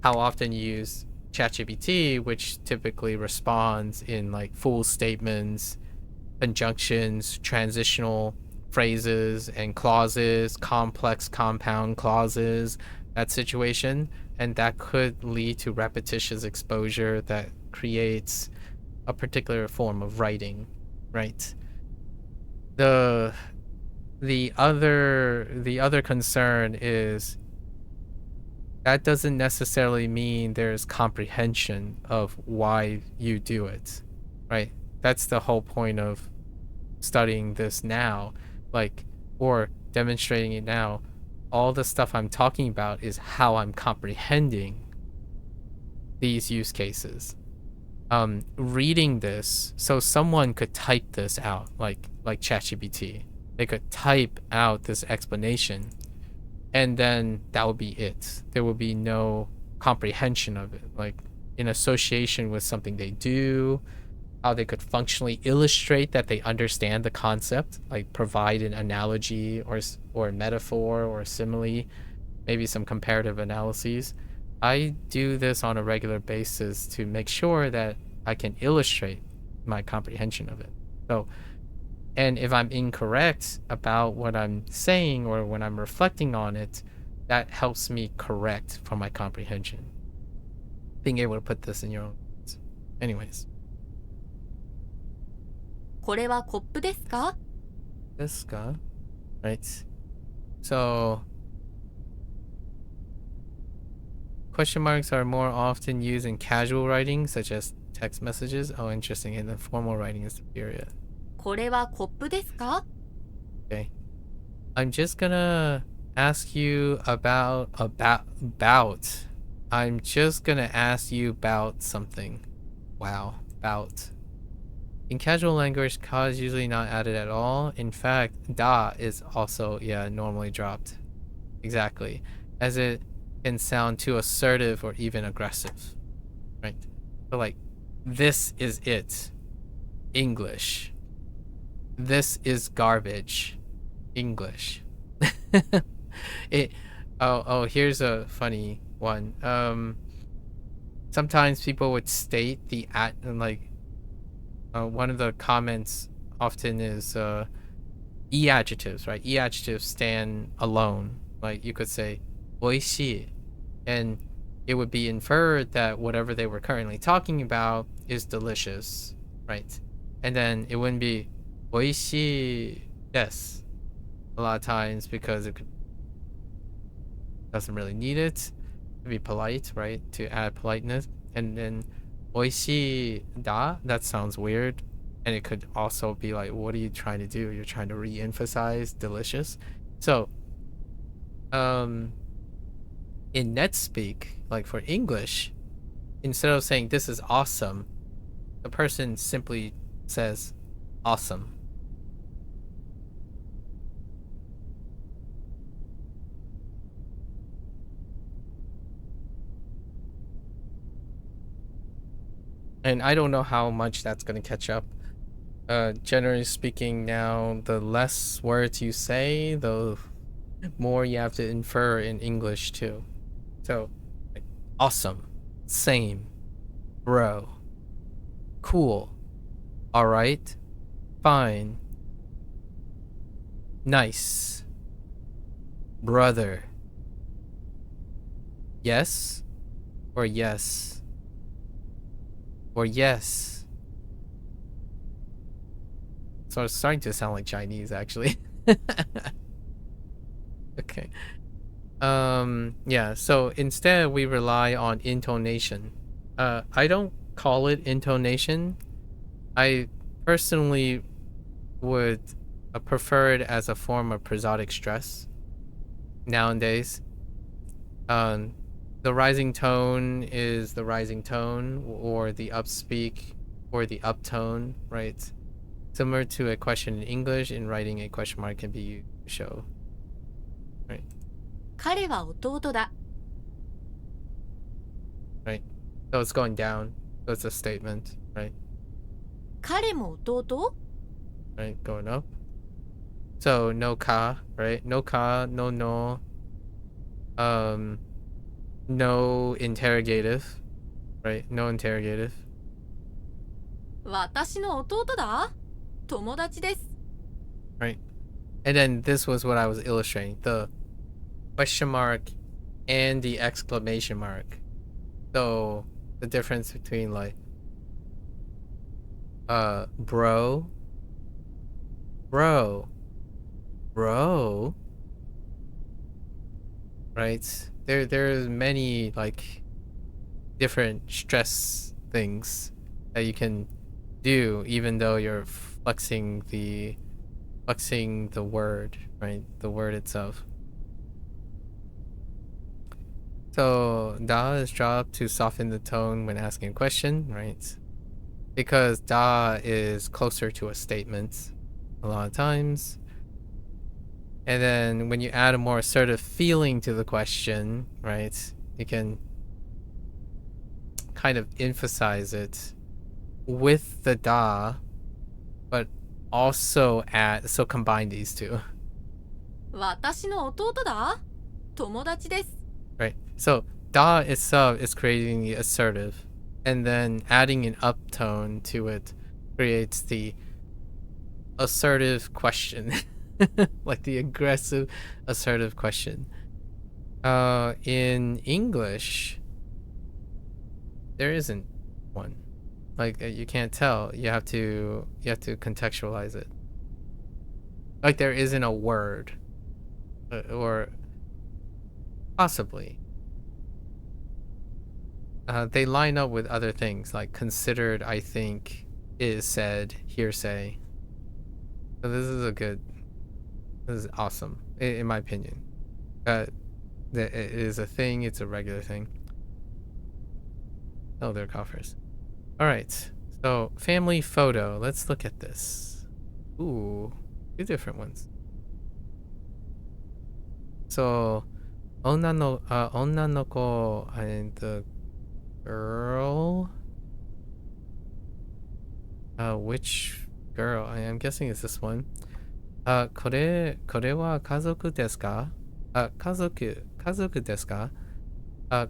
how often you use ChatGPT, which typically responds in full statements, conjunctions, transitional phrases and clauses, complex compound clauses, that situation. And that could lead to repetitious exposure that creates a particular form of writing, right? The other concern is that doesn't necessarily mean there's comprehension of why you do it, right? That's the whole point of studying this now, or demonstrating it now. All the stuff I'm talking about is how I'm comprehending these use cases. Reading this, so someone could type this out, like ChatGPT. They could type out this explanation, and then that would be it. There would be no comprehension of it, like in association with something they do, how they could functionally illustrate that they understand the concept, like provide an analogy or metaphor or simile, maybe some comparative analyses. I do this on a regular basis to make sure that I can illustrate my comprehension of it. So, and if I'm incorrect about what I'm saying or when I'm reflecting on it, that helps me correct for my comprehension. Being able to put this in your own words. Anyways. これはコップですか? This guy, right? So, question marks are more often used in casual writing, such as text messages. Oh, interesting. And then formal writing is the period. これはコップですか? Okay. I'm just gonna ask you about. I'm just gonna ask you about something. Wow. About. In casual language, ka is usually not added at all. In fact, da is also, normally dropped. Exactly. As it can sound too assertive or even aggressive. Right? So like, this is it. English. This is garbage. English. Here's a funny one. Sometimes people would state one of the comments often is e adjectives, right? E adjectives stand alone. Like you could say 美味しい, and it would be inferred that whatever they were currently talking about is delicious, right? And then it wouldn't be 美味しいです a lot of times because doesn't really need it to be polite, right? To add politeness. And then 美味しいだ, that sounds weird. And it could also be like, what are you trying to do? You're trying to re-emphasize delicious. So, in NetSpeak, like for English, instead of saying this is awesome, the person simply says awesome. And I don't know how much that's going to catch up. Generally speaking now, the less words you say, the more you have to infer in English too. So, like, awesome, same, bro, cool, alright, fine, nice, brother, yes, or yes, or yes. So it's starting to sound like Chinese, actually. Okay. Yeah, so instead we rely on intonation. I don't call it intonation. I personally would prefer it as a form of prosodic stress nowadays. The rising tone is the rising tone, or the upspeak, or the uptone, right? Similar to a question in English, in writing a question mark can be used to show. Right. 彼は弟だ. Right. So it's going down. So it's a statement, right? 彼も弟? Right, going up. So no ka, right? No ka, no no. No interrogative, right? No interrogative. 私の弟だ? 友達です. Right. And then this was what I was illustrating. The question mark and the exclamation mark. So the difference between like bro, right? There's many like different stress things that you can do even though you're flexing the word, right? The word itself. So da is dropped to soften the tone when asking a question, right? Because da is closer to a statement a lot of times. And then when you add a more assertive feeling to the question, right, you can kind of emphasize it with the da, but also so combine these two. 私の弟だ。友達です。 Right. So da itself is creating the assertive, and then adding an uptone to it creates the assertive question. Like the aggressive assertive question. In English, there isn't one. Like you can't tell. You have to contextualize it. Like there isn't a word, or possibly. They line up with other things like considered, I think, is said, hearsay. So this is awesome, in my opinion. It is a thing, it's a regular thing. Oh, they're coffers. All right, so family photo. Let's look at this. Ooh, two different ones. So, 女の子 and the girl. Which girl? I'm guessing it's this one. これは家族ですか? 家族ですか?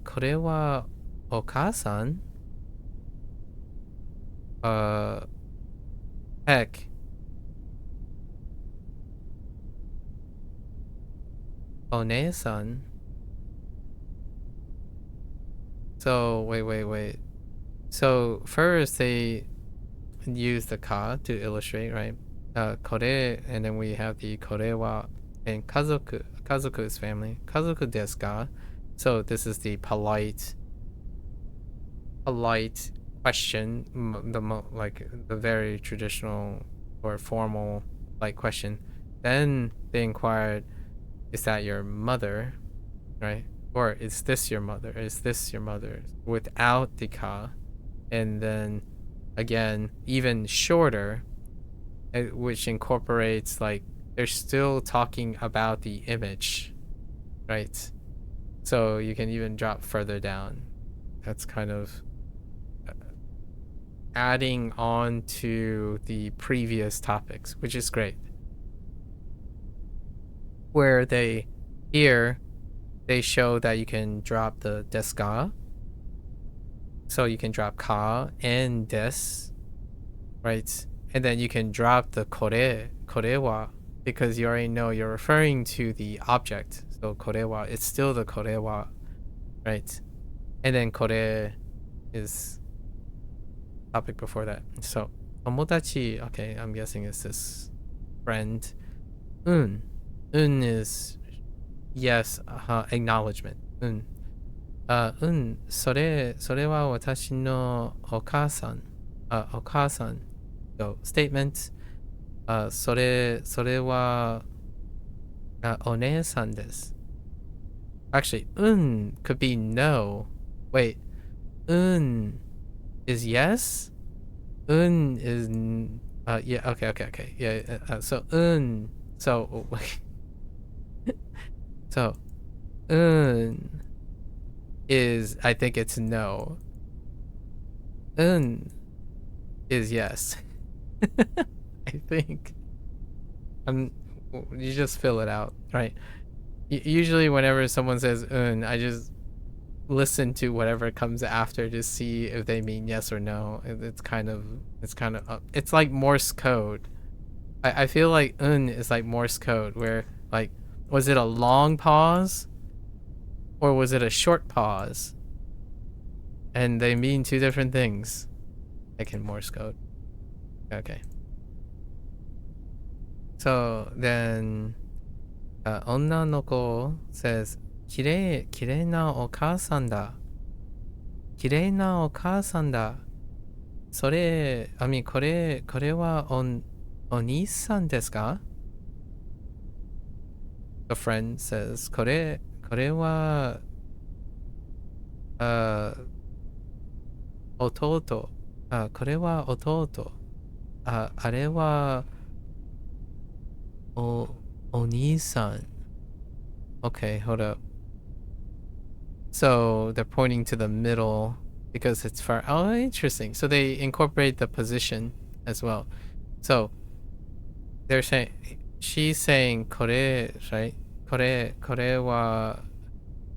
これはお母さん? Heck. お姉さん? So, wait. So, first they use the ka to illustrate, right? Kore, and then we have the kore wa, and kazoku. Kazoku is family. Kazoku desu ka? So this is the polite question, like the very traditional or formal like question. Then they inquired, is that your mother, right? Or is this your mother? Is this your mother? Without the ka. And then again, even shorter, which incorporates like they're still talking about the image, right? So you can even drop further down. That's kind of adding on to the previous topics, which is great. Where they show that you can drop the desu ka. So you can drop ka and des, right? And then you can drop the kore wa, because you already know you're referring to the object. So kore wa, it's still the kore wa, right? And then kore is topic before that. So tomodachi, okay, I'm guessing it's this friend. Un is yes, acknowledgement. Un. それは私のお母さん。お母さん。So, statement. それはお姉さんです。Actually, could be no. Wait, is yes? Is yeah, okay. Yeah, so so so is, I think it's no. Is yes. I think. You just fill it out, right? Usually whenever someone says I just listen to whatever comes after to see if they mean yes or no. It's like Morse code. I feel like is like Morse code, where like, was it a long pause or was it a short pause? And they mean two different things. Like in Morse code. Okay. So then, 女の子 says, きれいなお母さんだ。きれいなお母さんだ。これはお兄さんですか? A friend says, これは弟。これは弟。あれはお兄さん。Okay, hold up. So they're pointing to the middle because it's far. Oh, interesting. So they incorporate the position as well. So they're saying, she's saying kore, right? Kore wa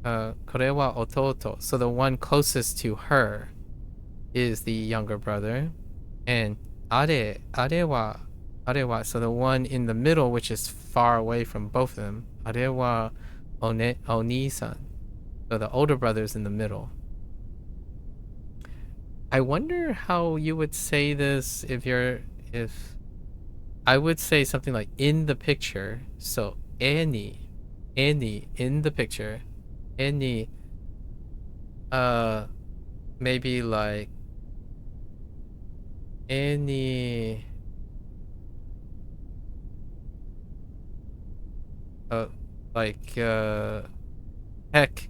ototo. So the one closest to her is the younger brother. And are wa. So the one in the middle, which is far away from both of them. Are wa oni-san. So the older brother's in the middle. I wonder how you would say this if I would say something like in the picture. So any in the picture. Any maybe like any like heck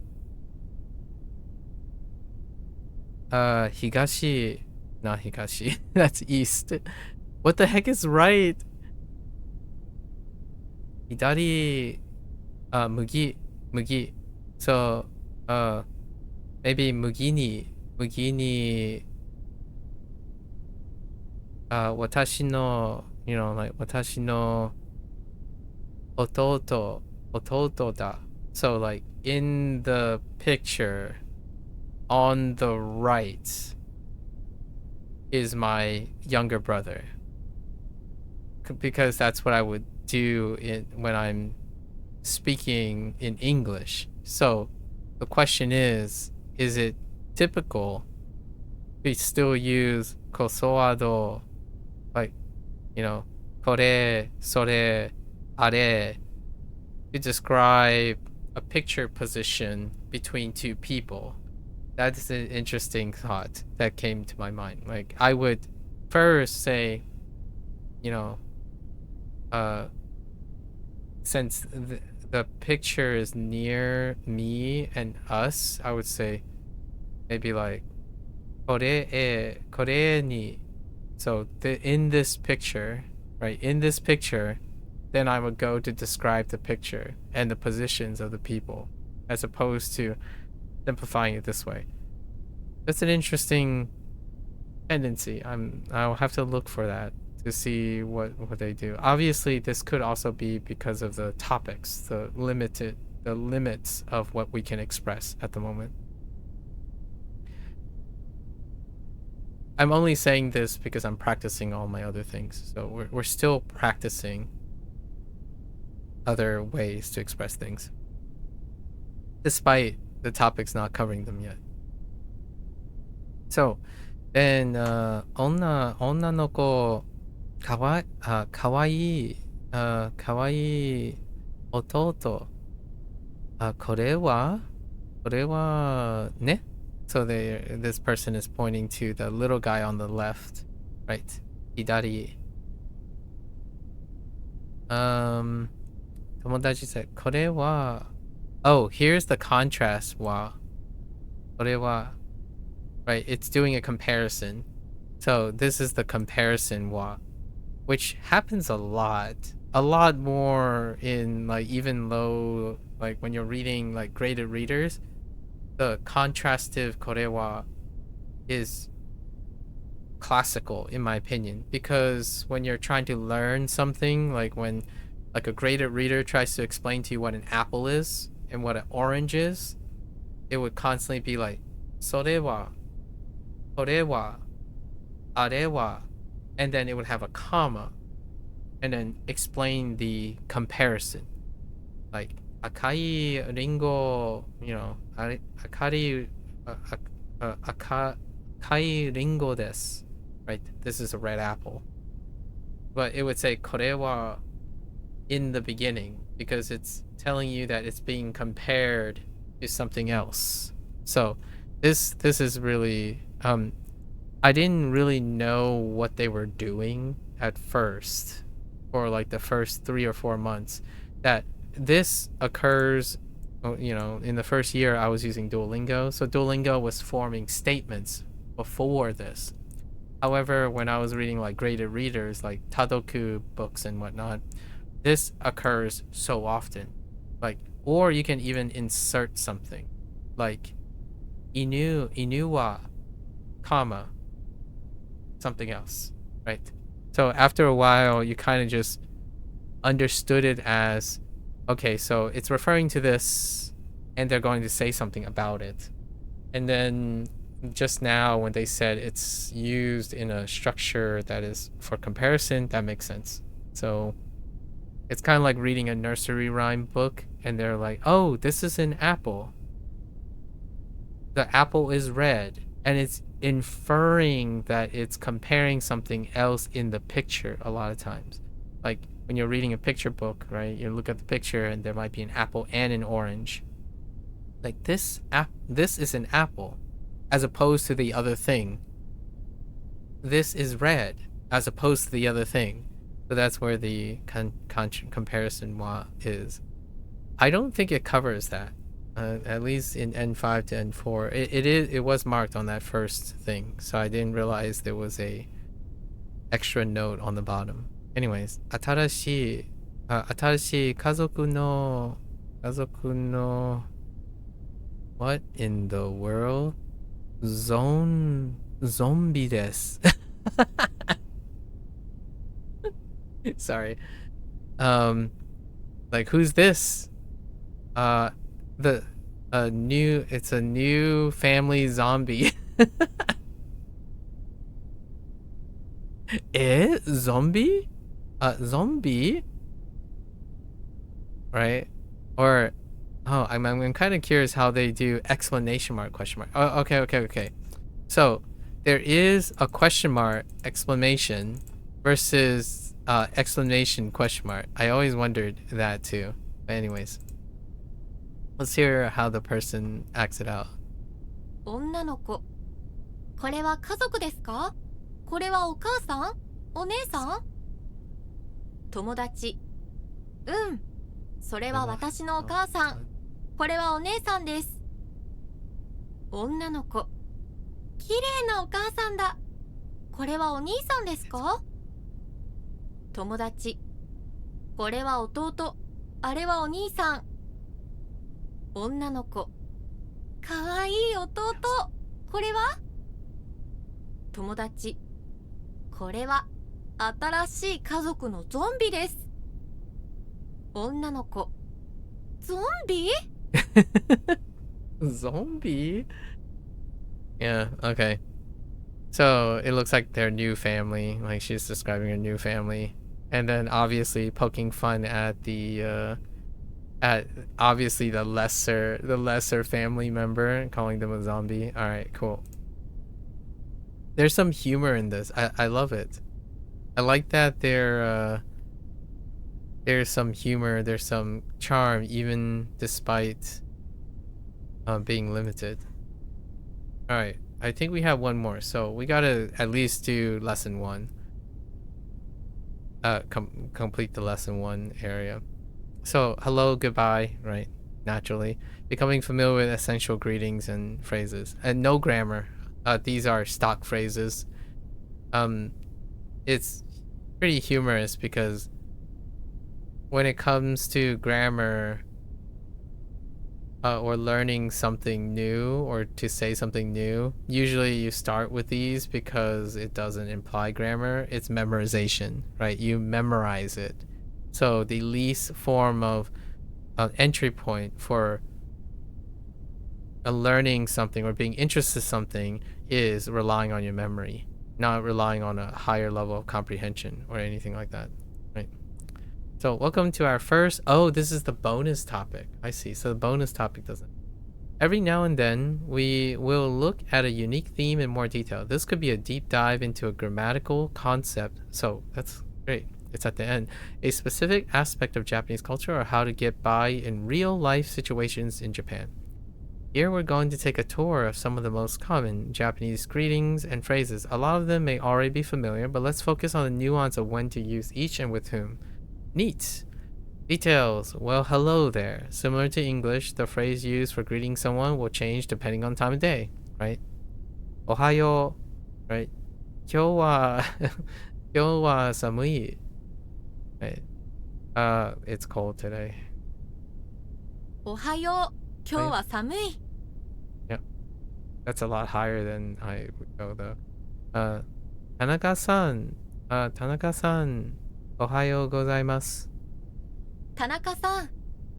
higashi, not higashi. That's east. What the heck is right? Hidari mugi. So maybe mugi ni watashi no, like watashi no ototo da. So like in the picture on the right is my younger brother, because that's what I would do when I'm speaking in English. So the question is it typical to still use kosoado, like, kore, sore, are, to describe a picture position between two people? That's an interesting thought that came to my mind. Like, I would first say, since the picture is near me and us, I would say maybe like kore ni. So in this picture, right? In this picture, then I would go to describe the picture and the positions of the people, as opposed to simplifying it this way. That's an interesting tendency. I'll have to look for that to see what they do. Obviously, this could also be because of the topics, the limits of what we can express at the moment. I'm only saying this because I'm practicing all my other things. So we're still practicing other ways to express things, despite the topics not covering them yet. So then 女の子かわいい弟これはね. So this person is pointing to the little guy on the left, right? Hidari. 友達 said これは oh, here's the contrast wa. これは right, it's doing a comparison. So this is the comparison wa, which happens a lot more in like even low, like when you're reading like graded readers. The contrastive korewa is classical in my opinion, because when you're trying to learn something, like when like a graded reader tries to explain to you what an apple is and what an orange is, it would constantly be like それはこれはあれは, and then it would have a comma and then explain the comparison, like 赤いリンゴ, 赤いリンゴです, right? This is a red apple. But it would say これは in the beginning because it's telling you that it's being compared to something else. So this is really I didn't really know what they were doing at first, for like the first 3 or 4 months, that this occurs you know, in the first year I was using Duolingo. So Duolingo was forming statements before this. However, when I was reading like graded readers, like Tadoku books and whatnot, this occurs so often. Like, or you can even insert something like inu wa, comma, something else, right? So after a while, you kind of just understood it as, okay, so it's referring to this and they're going to say something about it. And then just now when they said it's used in a structure that is for comparison, that makes sense. So it's kind of like reading a nursery rhyme book and they're like, oh, this is an apple. The apple is red. And it's inferring that it's comparing something else in the picture a lot of times. Like when you're reading a picture book, right? You look at the picture and there might be an apple and an orange. Like this is an apple as opposed to the other thing. This is red as opposed to the other thing. So that's where the comparison wa is. I don't think it covers that. At least in N5 to N4, it was marked on that first thing, so I didn't realize there was a extra note on the bottom. Anyways, 新しい家族の what in the world? Zombie です。Sorry. Like who's this? It's a new family zombie. Zombie? Zombie? Right? Or, oh, I'm kind of curious how they do exclamation mark, question mark. Oh, okay. So, there is a question mark, exclamation, versus exclamation, question mark. I always wondered that too. But anyways. Let's hear how the person acts it out. 女の子。これは家族ですか？これはお母さん？お姉さん？友達。うん。それは私のお母さん。これはお姉さんです。女の子。綺麗なお母さんだ。これはお兄さんですか？友達。これは弟。あれはお兄さん。女の子。かわいい弟。これは？友達。これは新しい家族のゾンビです。女の子。ゾンビ？ Zombie? Yeah, okay. So it looks like their new family, like she's describing her new family. And then obviously poking fun at the at obviously the lesser family member, calling them a zombie. All right, cool. There's some humor in this. I love it. I like that there's some humor, there's some charm, even despite being limited. All right, I think we have one more, so we gotta at least do lesson 1. Complete the lesson 1 area. So, hello, goodbye, right? Naturally. Becoming familiar with essential greetings and phrases. And no grammar. These are stock phrases. It's pretty humorous because when it comes to grammar or learning something new or to say something new, usually you start with these because it doesn't imply grammar. It's memorization, right? You memorize it. So the least form of entry point for learning something or being interested in something is relying on your memory, not relying on a higher level of comprehension or anything like that, right? So welcome to our first, this is the bonus topic. I see. So the bonus topic doesn't. Every now and then, we will look at a unique theme in more detail. This could be a deep dive into a grammatical concept. So that's great. It's at the end. A specific aspect of Japanese culture or how to get by in real life situations in Japan. Here we're going to take a tour of some of the most common Japanese greetings and phrases. A lot of them may already be familiar, but let's focus on the nuance of when to use each and with whom. Neat. Details. Well, hello there. Similar to English, the phrase used for greeting someone will change depending on time of day, right? Ohayo, right? Kyo wa, kyo wa samui, right? It's cold today. おはよう。今日は寒い。 Yeah, that's a lot higher than I would go though. Tanaka-san, Tanaka-san, ohayo gozaimasu. 田中さん、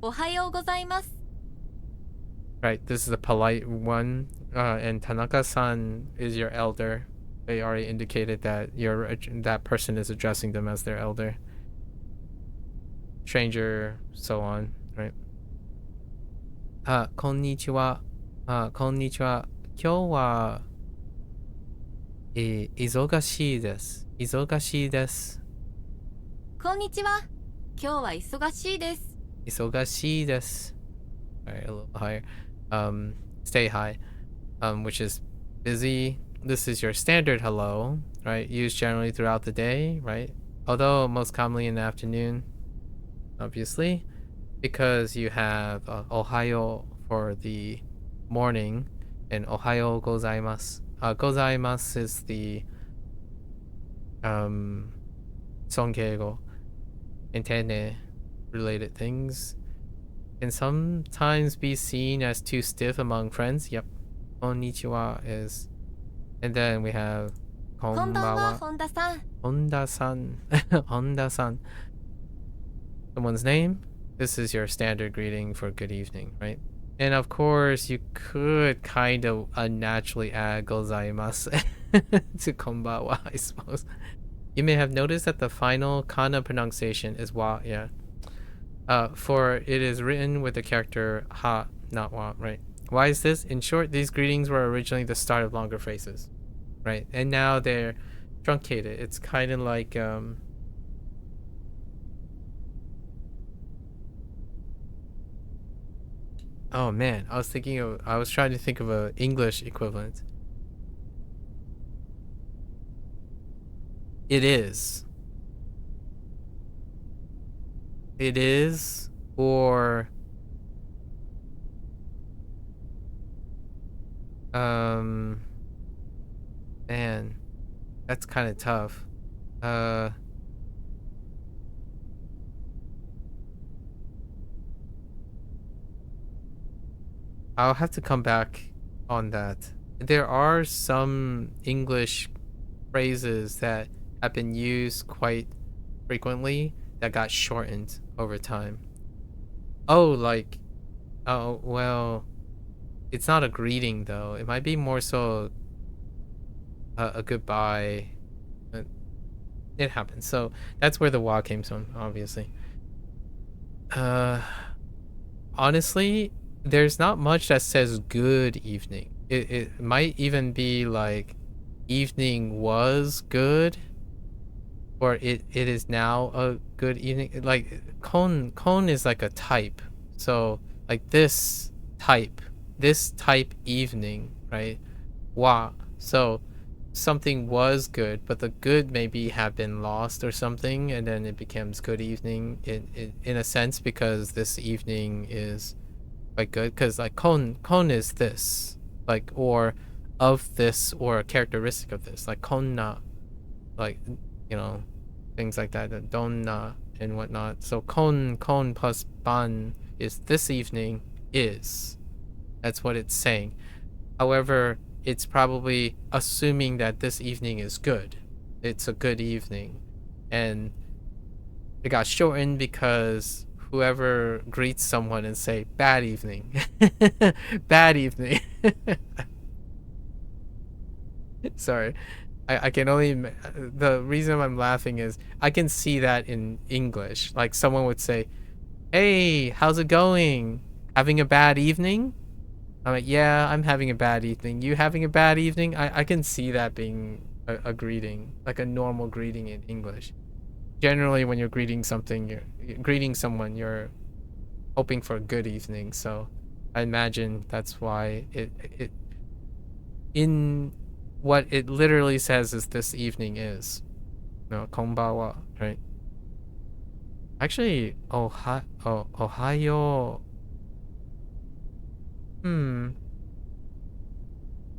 おはようございます。 Right, this is a polite one, and Tanaka-san is your elder. They already indicated that that person is addressing them as their elder. Stranger, so on, right? こんにちは。こんにちは。今日は、忙しいです。忙しいです。こんにちは。今日は忙しいです。忙しいです。Alright, a little higher. Stay high, which is busy. This is your standard hello, right? Used generally throughout the day, right? Although most commonly in the afternoon, obviously, because you have ohayo for the morning and ohayo gozaimasu. Gozaimasu is the songeigo and tene related things. Can sometimes be seen as too stiff among friends. Yep. Konnichiwa is. And then we have こんばんは、 konbawa. 本田さん。 Honda-san. Honda-san. Someone's name. This is your standard greeting for good evening, right? And of course, you could kind of unnaturally add gozaimasu to konbawa, I suppose. You may have noticed that the final kana pronunciation is wa, yeah. For it is written with the character ha, not wa, right? Why is this? In short, these greetings were originally the start of longer phrases, right? And now they're truncated. It's kind of like oh man, I was trying to think of an English equivalent. It is. It is, or man, that's kind of tough. I'll have to come back on that. There are some English phrases that have been used quite frequently that got shortened over time. Oh, well, it's not a greeting though. It might be more so a goodbye. It happens. So that's where the wa came from, obviously. Honestly, there's not much that says good evening. It might even be like evening was good, or it is now a good evening. Like kon is like a type. So like this type evening, right? Wa. So something was good, but the good maybe have been lost or something, and then it becomes good evening in a sense because this evening is quite good. Because like kon is this, like, or of this, or a characteristic of this, like konna, like, you know, things like that, donna and whatnot. So kon plus ban is this evening is. That's what it's saying. However, it's probably assuming that this evening is good. It's a good evening. And it got shortened because whoever greets someone and say, bad evening. Bad evening. Sorry. I can only... The reason I'm laughing is I can see that in English. Like someone would say, hey, how's it going? Having a bad evening? I'm like, yeah, I'm having a bad evening. You having a bad evening? I can see that being a greeting, like a normal greeting in English. Generally, when you're greeting someone, you're hoping for a good evening. So I imagine that's why it in what it literally says is this evening is. No, konbawa, right? Actually, Ohio.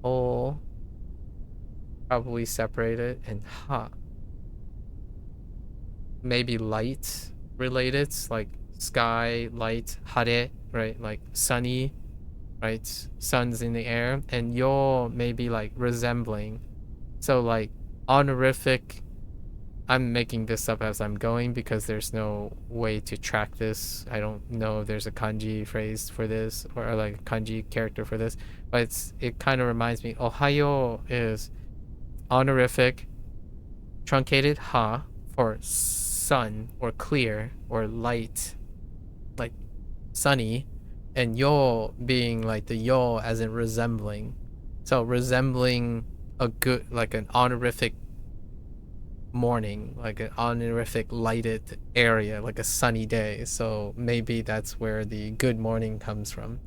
Oh, probably separated, and ha. Maybe light related, like sky, light, hare, right? Like sunny, right? Sun's in the air, and yo maybe like resembling. So like honorific. I'm making this up as I'm going because there's no way to track this. I don't know if there's a kanji phrase for this or like a kanji character for this, but it kind of reminds me. Ohayo is honorific, truncated ha for sun or clear or light, like sunny, and yo being like the yo as in resembling. So resembling a good, like an honorific morning, like an honorific lighted area, like a sunny day. So maybe that's where the good morning comes from.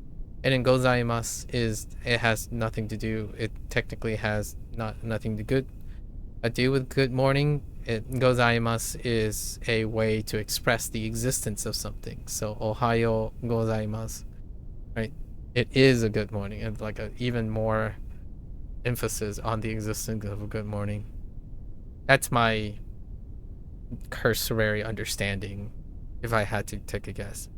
And then gozaimasu it has nothing to do. It technically has nothing to do with good morning. Gozaimasu is a way to express the existence of something. So ohayo gozaimasu, right? It is a good morning, and like a even more emphasis on the existence of a good morning. That's my cursory understanding, if I had to take a guess.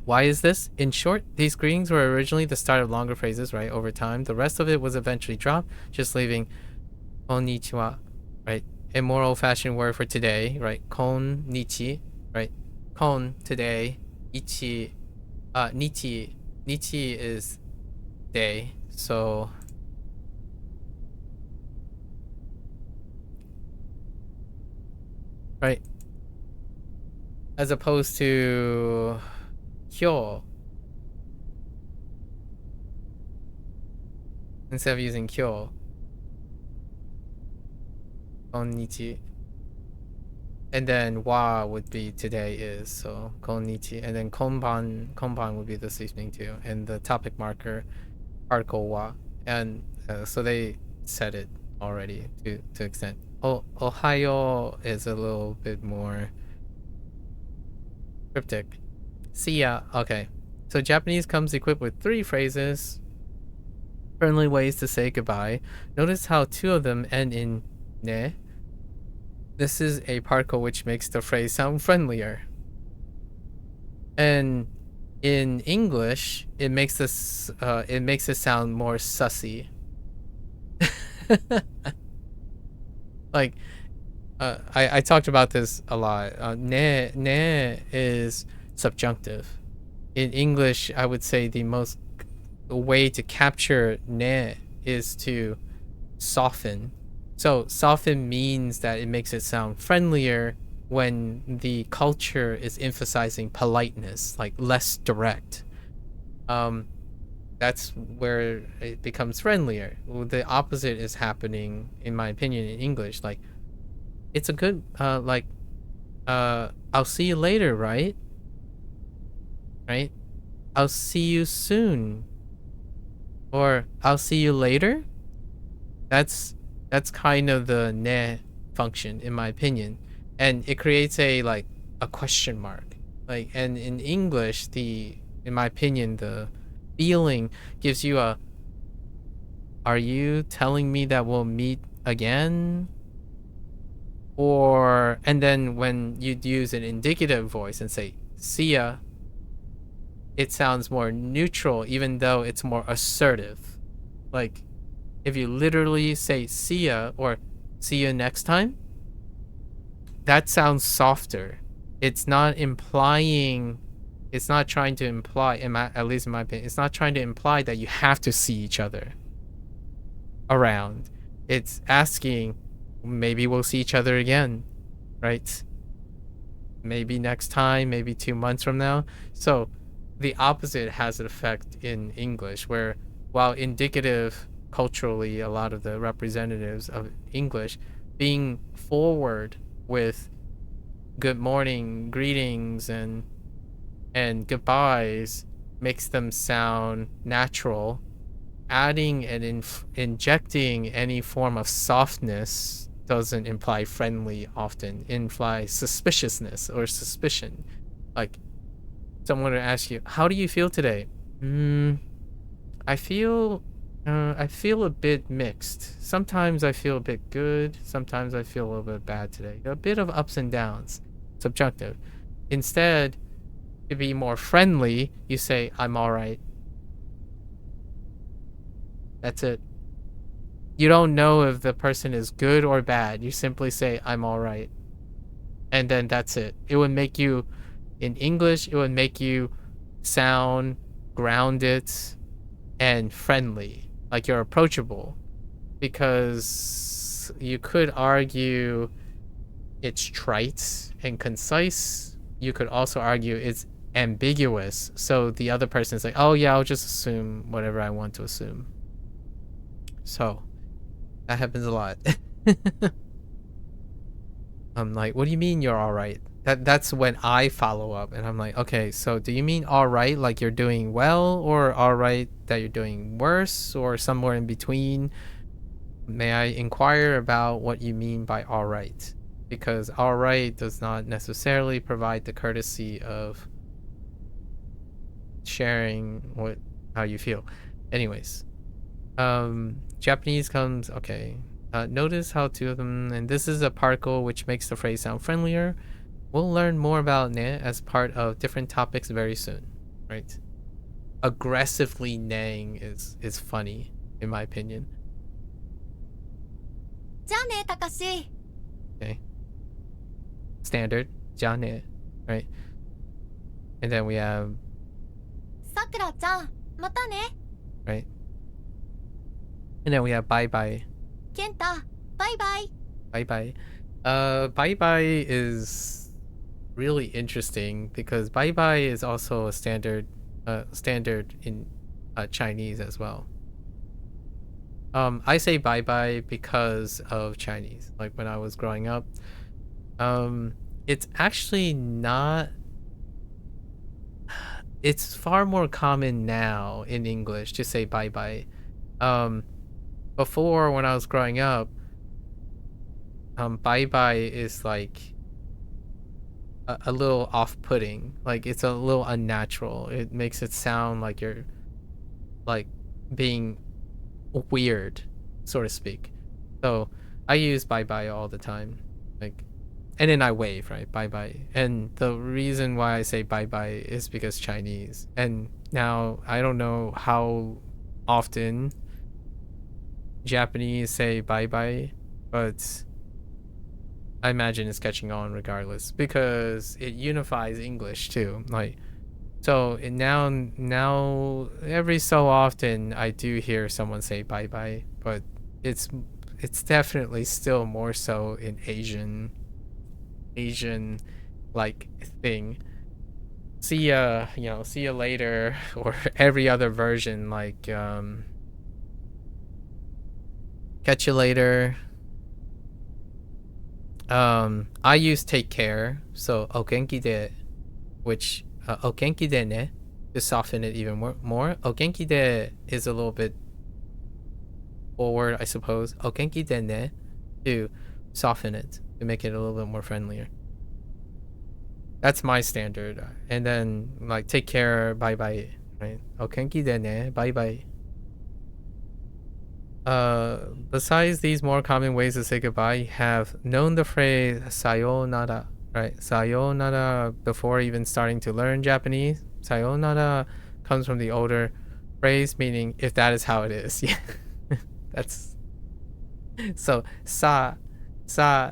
Why is this? In short, these greetings were originally the start of longer phrases, right? Over time, the rest of it was eventually dropped, just leaving konnichiwa, right? A more old-fashioned word for today, right? Konnichi, right? Kon, today. Ichi, nichi. Nichi is day, so right, as opposed to kyo. Instead of using kyo, konnichi. And then wa would be today is, so konnichi. And then konban would be this evening too. And the topic marker, article wa. And so they said it already to extent. Ohio is a little bit more cryptic. See ya. Okay. So Japanese comes equipped with 3 phrases, friendly ways to say goodbye. Notice how 2 of them end in ne. This is a particle which makes the phrase sound friendlier. And in English, it makes it sound more sussy. Like, I talked about this a lot. Ne is subjunctive. In English, I would say the way to capture ne is to soften. So soften means that it makes it sound friendlier when the culture is emphasizing politeness, like less direct. That's where it becomes friendlier. The opposite is happening, in my opinion, in English. Like, it's a good, I'll see you later, right? Right? I'll see you soon. Or, I'll see you later? That's kind of the ne function, in my opinion. And it creates a question mark. Like, and in English, in my opinion, the feeling gives you are you telling me that we'll meet again? Or, and then when you use an indicative voice and say see ya, it sounds more neutral, even though it's more assertive. Like, if you literally say see ya or see you next time, that sounds softer. It's not trying to imply, at least in my opinion, it's not trying to imply that you have to see each other around. It's asking, maybe we'll see each other again, right? Maybe next time, maybe 2 months from now. So the opposite has an effect in English, where while indicative culturally, a lot of the representatives of English being forward with good morning, greetings, and goodbyes makes them sound natural. Adding and injecting any form of softness doesn't imply friendly often. It implies suspiciousness or suspicion. Like someone would ask you, "How do you feel today?" I feel a bit mixed. Sometimes I feel a bit good. Sometimes I feel a little bit bad today. A bit of ups and downs. Subjective. Instead, to be more friendly, you say, "I'm all right." That's it. You don't know if the person is good or bad. You simply say, "I'm all right." And then that's it. It would make you, in English, it would make you sound grounded and friendly. Like you're approachable. Because you could argue it's trite and concise. You could also argue it's ambiguous. So the other person's like, "Oh yeah, I'll just assume whatever I want to assume." So that happens a lot. I'm like, "What do you mean you're all right?" That's when I follow up, and I'm like, "Okay, so do you mean all right like you're doing well, or all right that you're doing worse, or somewhere in between? May I inquire about what you mean by all right?" Because all right does not necessarily provide the courtesy of sharing how you feel. Anyways, Japanese comes, okay. Notice how two of them, and this is a particle which makes the phrase sound friendlier. We'll learn more about ne as part of different topics very soon, right? Aggressively neighing is funny, in my opinion. じゃあね、たかし。 Okay. Standard, じゃあね, right? And then we have さくらちゃん、またね。 right? And then we have bye bye. ケンタ、バイバイ。 Bye bye. Bye bye is really interesting because bye bye is also a standard in Chinese as well. I say bye bye because of Chinese. Like when I was growing up, it's actually not. It's far more common now in English to say bye bye. Before when I was growing up, bye bye is like a little off-putting. Like it's a little unnatural. It makes it sound like you're like being weird, so to speak. So I use bye bye all the time. Like, and then I wave, right? Bye bye. And the reason why I say bye bye is because Chinese. And now I don't know how often Japanese say bye bye, but I imagine it's catching on regardless because it unifies English too. Like, so now every so often I do hear someone say bye bye, but it's definitely still more so in Asian like thing. See ya, see you later, or every other version like catch you later. I use take care, so ogenki de, which ogenki de ne, to soften it even more. Ogenki de is a little bit forward, I suppose. Ogenki de ne, to soften it, to make it a little bit more friendlier. That's my standard. And then like take care, bye bye, right? Ogenki de ne, bye bye. Besides these more common ways to say goodbye, you have known the phrase sayonara, right? Sayonara before even starting to learn Japanese. Sayonara comes from the older phrase meaning if that is how it is. Yeah. That's so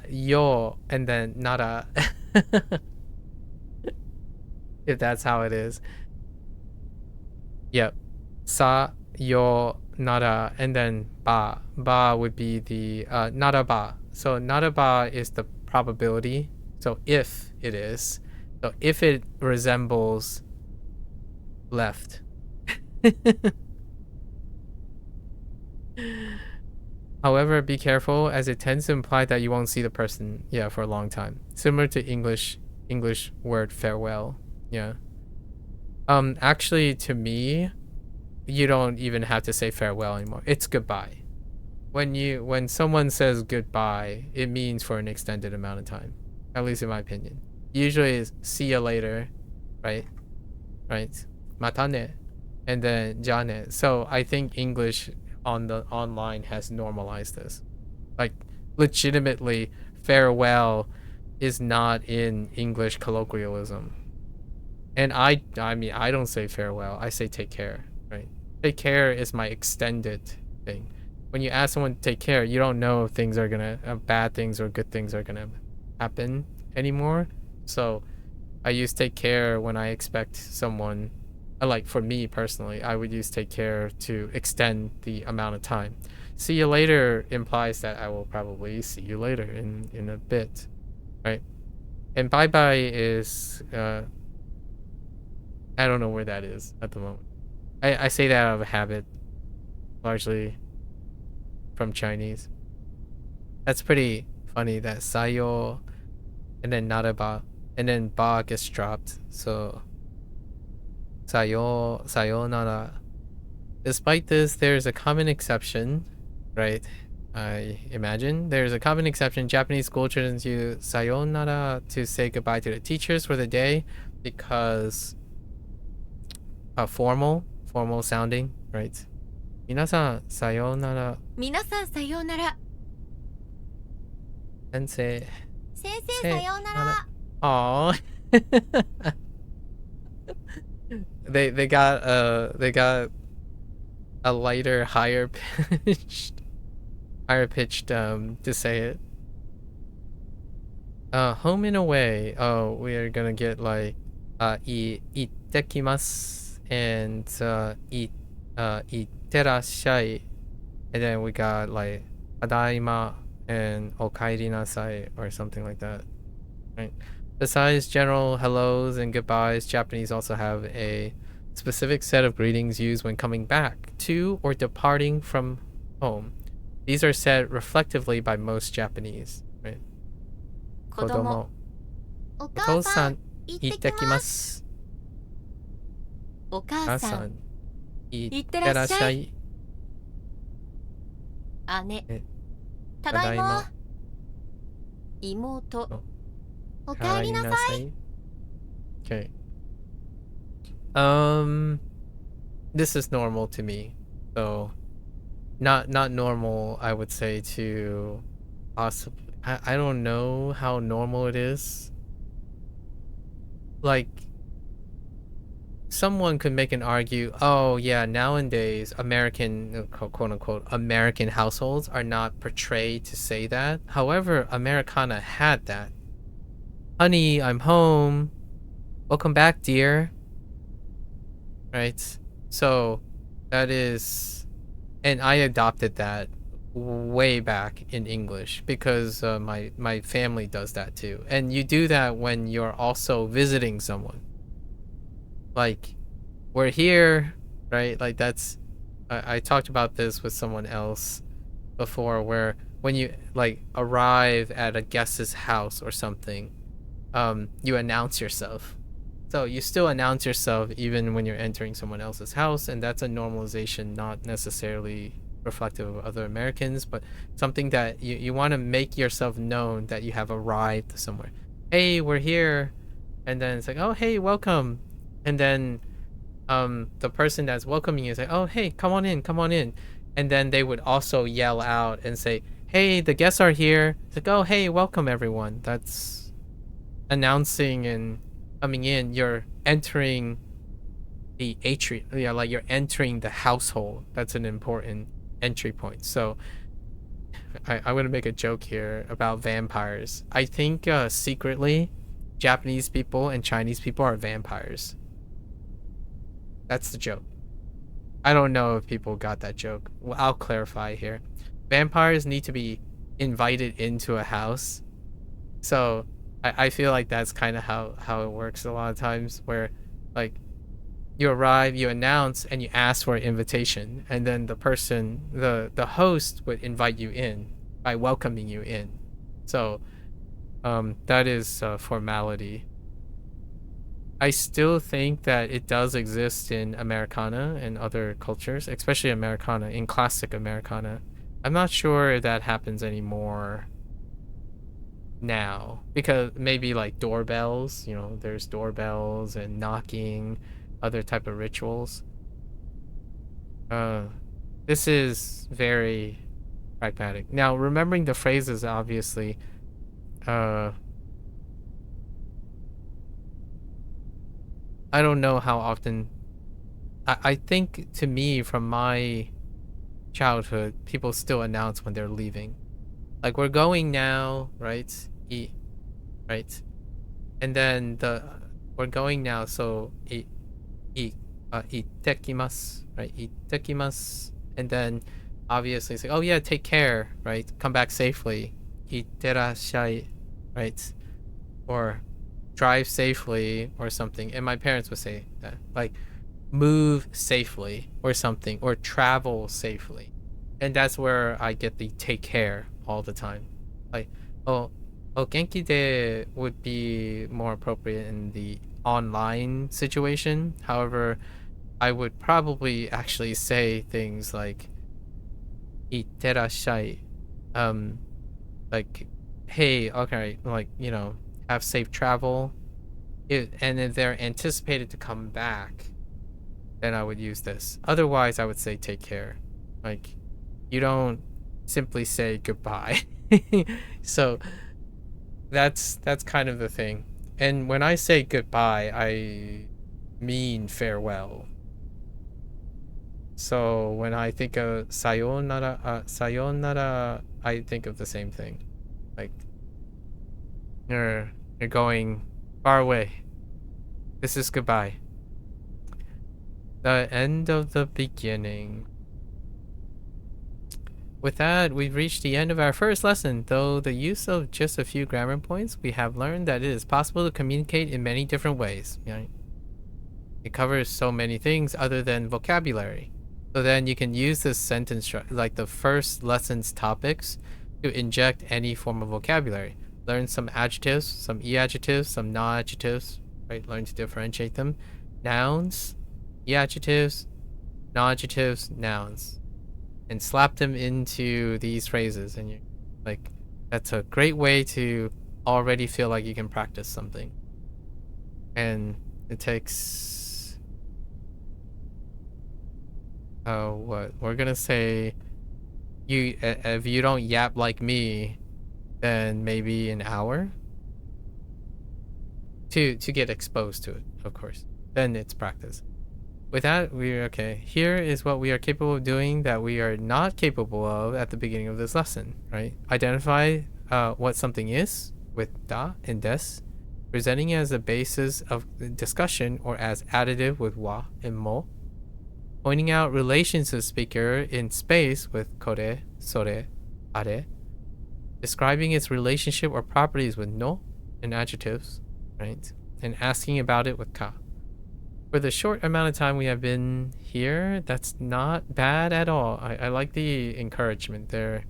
yo and then nara. If that's how it is. Yep. Yo nara and then ba would be the nara ba. So nara ba is the probability. So if it is, so if it resembles left. However, be careful as it tends to imply that you won't see the person for a long time, similar to English word farewell. Actually to me, you don't even have to say farewell anymore. It's goodbye. when someone says goodbye, it means for an extended amount of time, at least in my opinion. Usually it's see you later, right? Right? Matane, and then jane. So I think English on the online has normalized this. Like legitimately, farewell is not in English colloquialism. And I mean, I don't say farewell. I say take care, right? Take care is my extended thing. When you ask someone to take care, you don't know if things are gonna, bad things or good things are gonna happen anymore. So I use take care when I expect someone, like for me personally, I would use take care to extend the amount of time. See you later implies that I will probably see you later in a bit, right? And bye bye is, I don't know where that is at the moment. I say that out of habit, largely from Chinese. That's pretty funny that sayo and then naraba and then ba gets dropped. So sayonara. Despite this, there's a common exception, right? I imagine there's a common exception. Japanese school children use sayonara to say goodbye to the teachers for the day because formal sounding, right? 皆さんさようなら。皆さんさようなら。先生。先生さようなら。Aww. they got a lighter, higher pitched to say it. Home and away. Oh, we are gonna get like ittekimasu and itterashai, and then we got like tadaima and okaeri nasai or something like that, right? Besides general hellos and goodbyes, Japanese also have a specific set of greetings used when coming back to or departing from home. These are said reflectively by most Japanese, right? Kodomo. Otou-san, ittekimasu. お母さん、いってらっしゃい。姉、ただいま。妹、おかえりなさい。Okay. This is normal to me. So not normal, I would say, to possibly, I don't know how normal it is. Like someone could make an argue, oh yeah, nowadays American, quote unquote, American households are not portrayed to say that. However, Americana had that. Honey, I'm home. Welcome back, dear. Right? So that is, and I adopted that way back in English because my family does that too. And you do that when you're also visiting someone. Like, we're here, right? Like that's, I talked about this with someone else before, where when you like arrive at a guest's house or something, you announce yourself. So you still announce yourself even when you're entering someone else's house, and that's a normalization, not necessarily reflective of other Americans, but something that you want to make yourself known that you have arrived somewhere. Hey, we're here. And then it's like, oh, hey, welcome. And then the person that's welcoming you is like, oh, hey, come on in. And then they would also yell out and say, hey, the guests are here. It's like, oh, hey, welcome everyone. That's announcing and coming in. You're entering the atrium. Yeah, like you're entering the household. That's an important entry point. So I'm going to make a joke here about vampires. I think secretly Japanese people and Chinese people are vampires. That's the joke. I don't know if people got that joke. Well, I'll clarify here. Vampires need to be invited into a house. So I feel like that's kind of how it works a lot of times, where like you arrive, you announce, and you ask for an invitation, and then the person, the host would invite you in by welcoming you in. So that is formality. I still think that it does exist in Americana and other cultures, especially Americana, in classic Americana. I'm not sure if that happens anymore now, because maybe like doorbells, there's doorbells and knocking, other type of rituals. This is very pragmatic. Now, remembering the phrases, obviously, I don't know how often. I think, to me, from my childhood, people still announce when they're leaving. Like, we're going now, right? Right? And then we're going now, so itekimasu, right? Itekimasu. And then obviously say, oh yeah, take care, right? Come back safely. Itterashai, right? Or drive safely or something. And my parents would say that, like, move safely or something, or travel safely. And that's where I get the take care all the time. Like, oh, genki de would be more appropriate in the online situation. However, I would probably actually say things like itterashai, like, hey, okay, like, have safe travel. And if they're anticipated to come back, then I would use this. Otherwise, I would say take care. Like, you don't simply say goodbye. So that's kind of the thing. And when I say goodbye, I mean farewell. So when I think of sayonara, I think of the same thing. Like, you're going far away. This is goodbye. The end of the beginning. With that, we've reached the end of our first lesson. Though the use of just a few grammar points, we have learned that it is possible to communicate in many different ways. It covers so many things other than vocabulary. So then you can use this sentence, like the first lesson's topics, to inject any form of vocabulary. Learn some adjectives, some e-adjectives, some non-adjectives, right? Learn to differentiate them. Nouns, e-adjectives, non-adjectives, nouns. And slap them into these phrases. And that's a great way to already feel like you can practice something. And it takes... what? We're gonna say, if you don't yap like me, then maybe an hour to get exposed to it, of course. Then it's practice. With that, we're okay. Here is what we are capable of doing that we are not capable of at the beginning of this lesson, right? Identify what something is with da and des, presenting it as a basis of discussion or as additive with wa and mo, pointing out relations to the speaker in space with kore, sore, are, describing its relationship or properties with no and adjectives, right? And asking about it with ka. For the short amount of time we have been here, that's not bad at all. I like the encouragement there.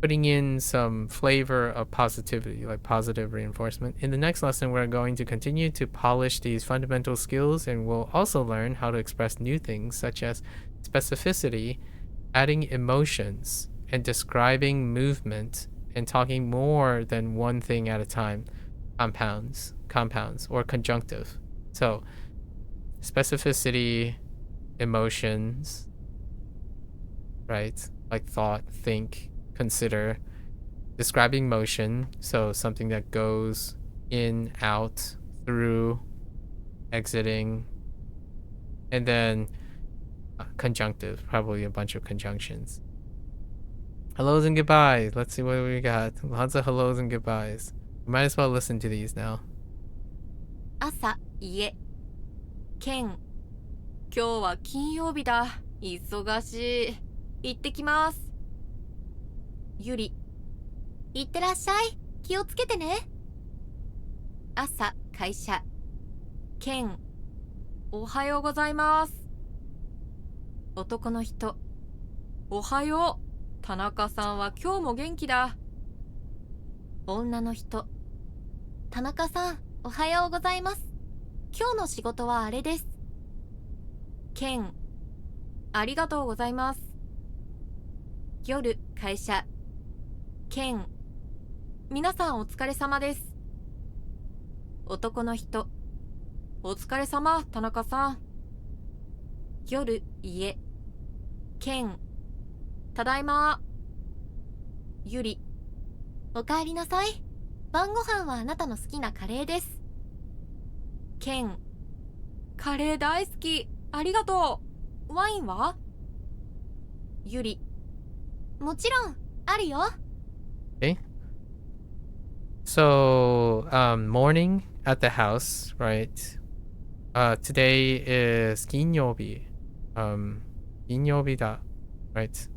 Putting in some flavor of positivity, like positive reinforcement. In the next lesson, we're going to continue to polish these fundamental skills, and we'll also learn how to express new things such as specificity, adding emotions, and describing movement, and talking more than one thing at a time. Compounds, or conjunctive. So, specificity, emotions, right? Like thought, think, consider. Describing motion, so something that goes in, out, through, exiting. And then conjunctive, probably a bunch of conjunctions. Hellos and goodbyes. Let's see what we got. Lots of hellos and goodbyes. We might as well listen to these now. 朝、家。ケン、今日は金曜日だ。忙しい。行ってきます。ゆり、行ってらっしゃい。気をつけてね。朝、会社。ケン、おはようございます。男の人、おはよう。田中さんは今日も元気だ。女の人、田中さん、おはようございます。今日の仕事はあれです。ケン、ありがとうございます。夜会社兼皆さんお疲れ様です。男の人お疲れ様田中さん。夜家兼ただいま。ゆりおかえりなさい。晩ご飯はあなたの好きなカレーです。兼カレー大好きありがとう。ワインは？ゆりもちろんあるよ。Okay. So, morning at the house, right? Today is 金曜日. 金曜日だ, right?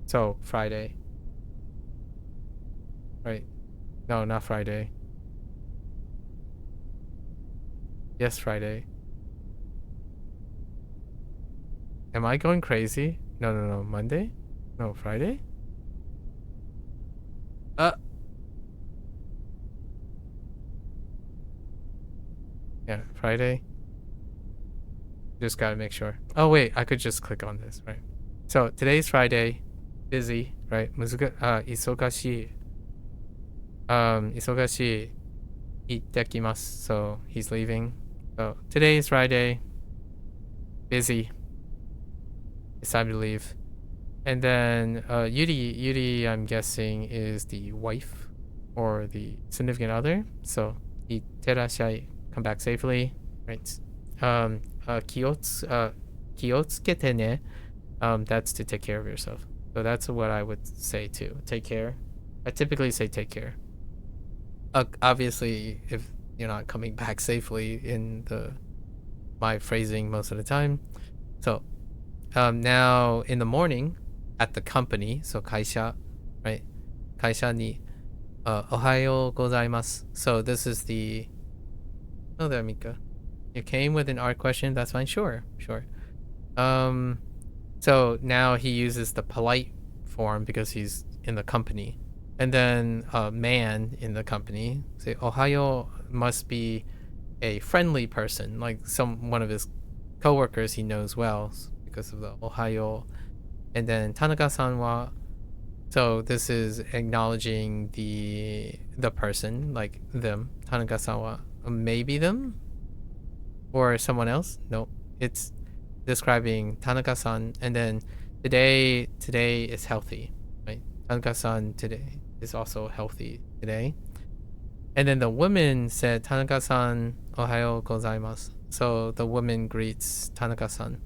So, Friday. Right. No, not Friday. Yes, Friday. Am I going crazy? No. Monday? No, Friday? Yeah, Friday. Just gotta make sure. Oh, wait, I could just click on this, right? So, today's Friday. Busy, right? 忙しい. 忙しい. 行ってきます. So, he's leaving. So, today is Friday. Busy. It's time to leave. And then Yuri, I'm guessing, is the wife or the significant other. So, 行ってらっしゃい. Come back safely, right? 気をつけてね. That's to take care of yourself. So that's what I would say too. Take care. I typically say take care. Obviously, if you're not coming back safely in my phrasing most of the time. So, now in the morning at the company, so 会社, right? 会社に, おはようございます. So this is the... Oh, there, Mika. You came with an art question? That's fine. Sure. So now he uses the polite form because he's in the company. And then man in the company. Say, Ohayo must be a friendly person, like one of his coworkers he knows well because of the Ohayo. And then Tanaka-san wa. So this is acknowledging the person, like them. Tanaka-san wa. Maybe them? Or someone else? No. It's describing Tanaka-san. And then today is healthy, right? Tanaka-san today is also healthy today. And then the woman said, Tanaka-san ohayo gozaimasu. So the woman greets Tanaka-san.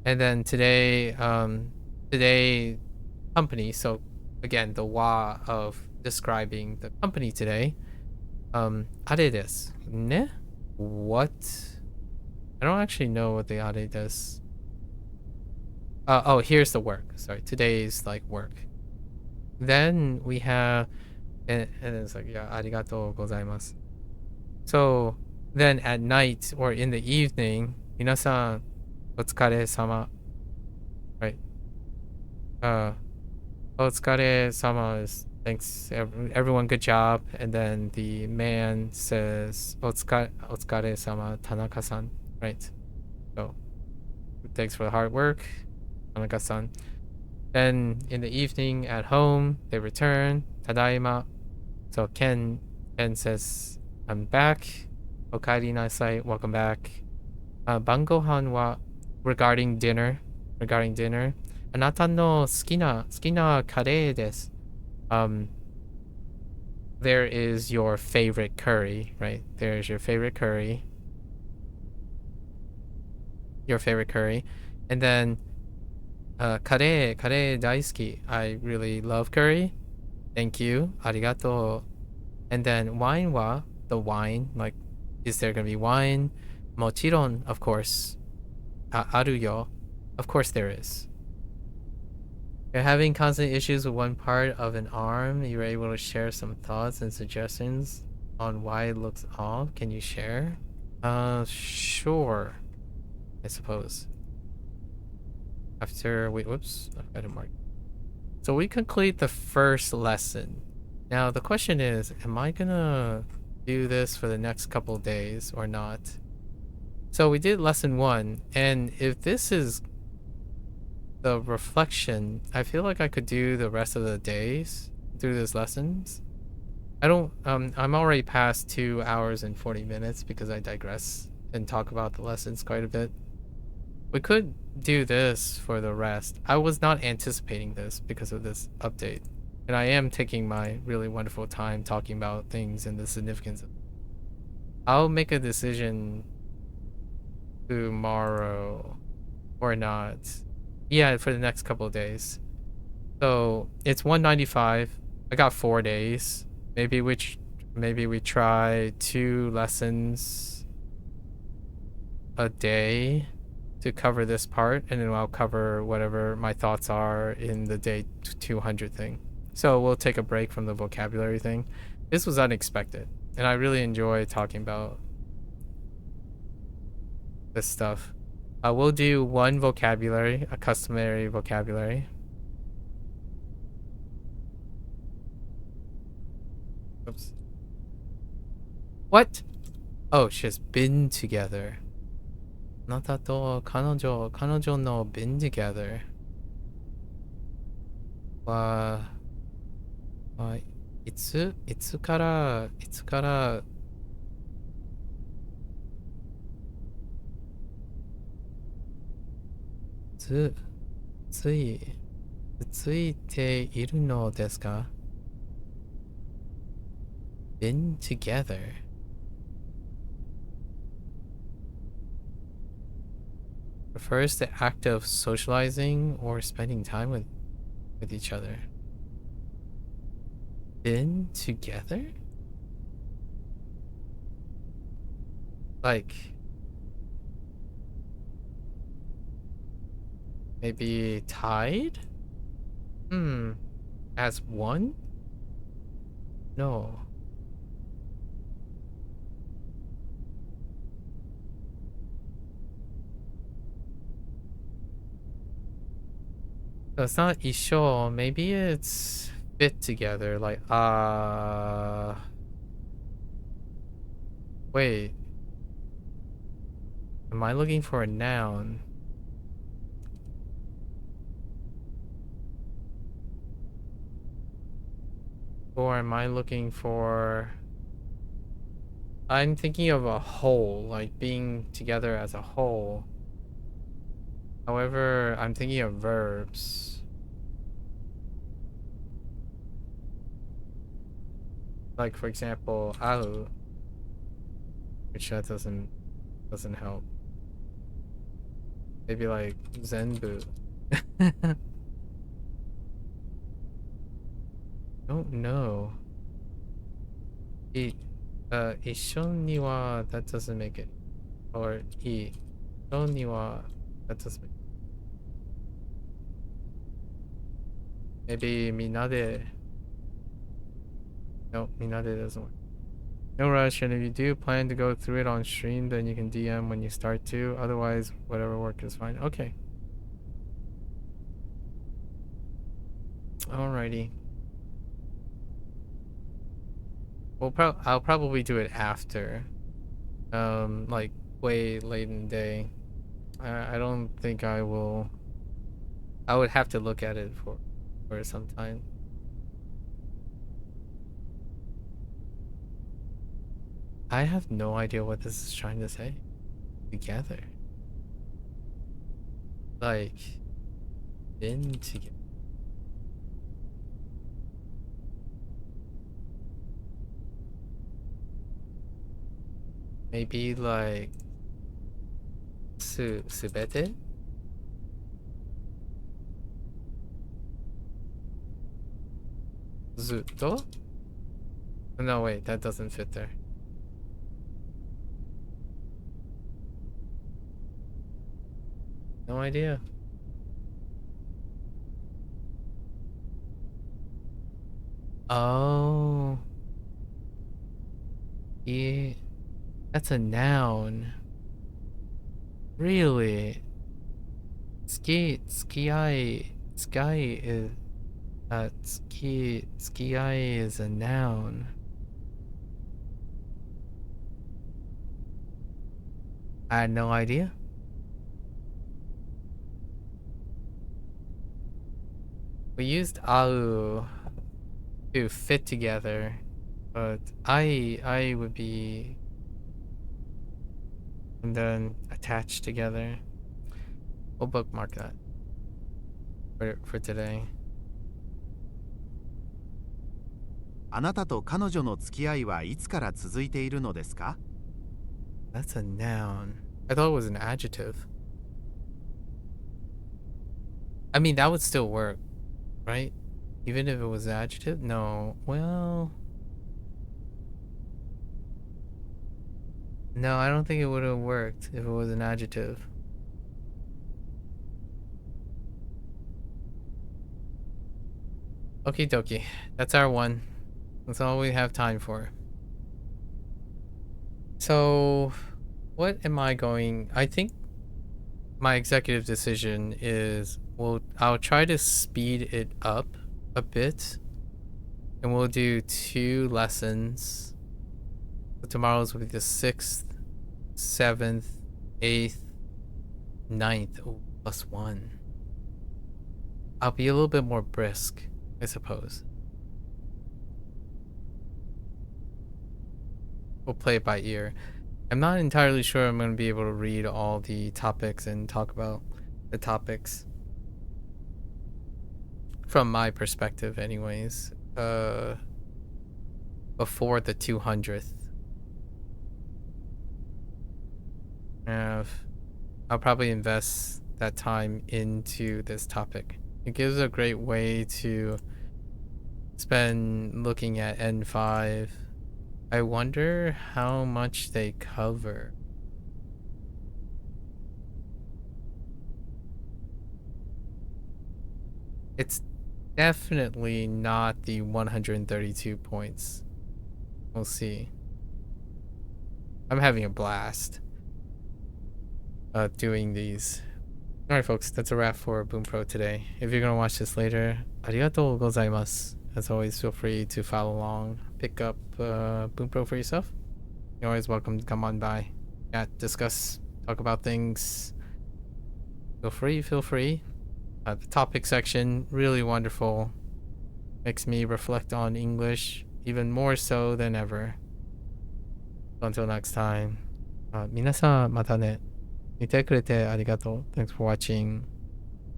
And then today company. So again, the wa of describing the company today. Are desu ne? What? I don't actually know what the are desu. Oh, here's the work. Sorry, today's like work. Then we have, and it's like, yeah, arigatou gozaimasu. So then at night or in the evening, minasan otsukare sama. Right. Otsukare sama is thanks everyone, good job. And then the man says otsukare sama Tanaka-san. Right. So thanks for the hard work, Tanaka-san. Then in the evening at home, they return. Tadaima. So Ken says, I'm back. Okaeri nasai, welcome back. Bangohan wa regarding dinner. Anata no sukina kare desu. There is your favorite curry, right? There's your favorite curry. And then kare daisuki. I really love curry. Thank you. Arigato. And then wine wa, the wine, like, is there gonna be wine? Mochiron, of course. Aru yo. Of course there is. You're having constant issues with one part of an arm. You were able to share some thoughts and suggestions on why it looks off. Can you share? Sure. I suppose. After, wait, whoops, I've got a mark. So we complete the first lesson. Now the question is, am I gonna do this for the next couple days or not? So we did lesson 1, and if this is the reflection, I feel like I could do the rest of the days through these lessons. I don't, I'm already past 2 hours and 40 minutes because I digress and talk about the lessons quite a bit. We could do this for the rest. I was not anticipating this because of this update. And I am taking my really wonderful time talking about things and the significance of it. I'll make a decision tomorrow or not. Yeah, for the next couple of days. So it's 195. I got 4 days. Maybe we try 2 lessons a day to cover this part, and then I'll cover whatever my thoughts are in the day 200 thing. So we'll take a break from the vocabulary thing. This was unexpected, and I really enjoy talking about this stuff. We'll do one vocabulary, a customary vocabulary. Oops. What? Oh, she's been together. あなたと彼女の been together は、いつからつ、つい、ついているのですか been together refers to the act of socializing or spending time with each other. Been together? Like, maybe tied? As one? No. So it's not 一緒. Maybe it's fit together. Like, wait. Am I looking for a noun? Or am I looking for... I'm thinking of a whole, like being together as a whole. However, I'm thinking of verbs. Like, for example, 会う, which that doesn't help. Maybe like 全部. Don't know. 一緒には that doesn't make it. Or 一緒には that doesn't make it. Maybe みんなで. No, みんなで doesn't work. No rush, and if you do plan to go through it on stream, then you can DM when you start to. Otherwise, whatever work is fine. Okay. Alrighty. I'll probably do it after. Like way late in the day. I don't think I will. I would have to look at it for some time. I have no idea what this is trying to say. Together. Like, been together. Maybe like, すべて? Zuto? No, wait, that doesn't fit there. No idea. Oh. Yeah. That's a noun. Really? Ski is a noun. I had no idea. We used au to fit together, but I would be and then attached together. We'll bookmark that for today. あなたと彼女の付き合いはいつから続いているのですか？ That's a noun. I thought it was an adjective. I mean, that would still work, right? Even if it was an adjective? No. Well... No, I don't think it would have worked if it was an adjective. Okie dokie. That's our one. That's all we have time for. So, what am I going... I think my executive decision is... Well, I'll try to speed it up a bit. And we'll do 2 lessons. So tomorrow's will be the 6th, 7th, 8th, 9th. Oh, +1. I'll be a little bit more brisk, I suppose. We'll play it by ear. I'm not entirely sure I'm going to be able to read all the topics and talk about the topics. From my perspective, anyways. Before the 200th. I'll probably invest that time into this topic. It gives a great way to spend looking at N5. I wonder how much they cover. It's definitely not the 132 points. We'll see. I'm having a blast doing these. Alright folks, that's a wrap for Bunpro today. If you're gonna watch this later, arigatou gozaimasu. As always, feel free to follow along, pick up Bunpro for yourself. You're always welcome to come on by, chat, discuss, talk about things. Feel free. The topic section, really wonderful. Makes me reflect on English even more so than ever. So until next time, 皆さんまたね。見てくれてありがとう. Thanks for watching.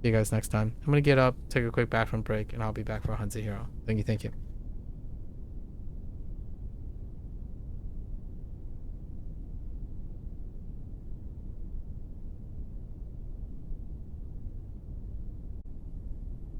See you guys next time. I'm gonna get up, take a quick bathroom break, and I'll be back for Hanzi Hero. Thank you.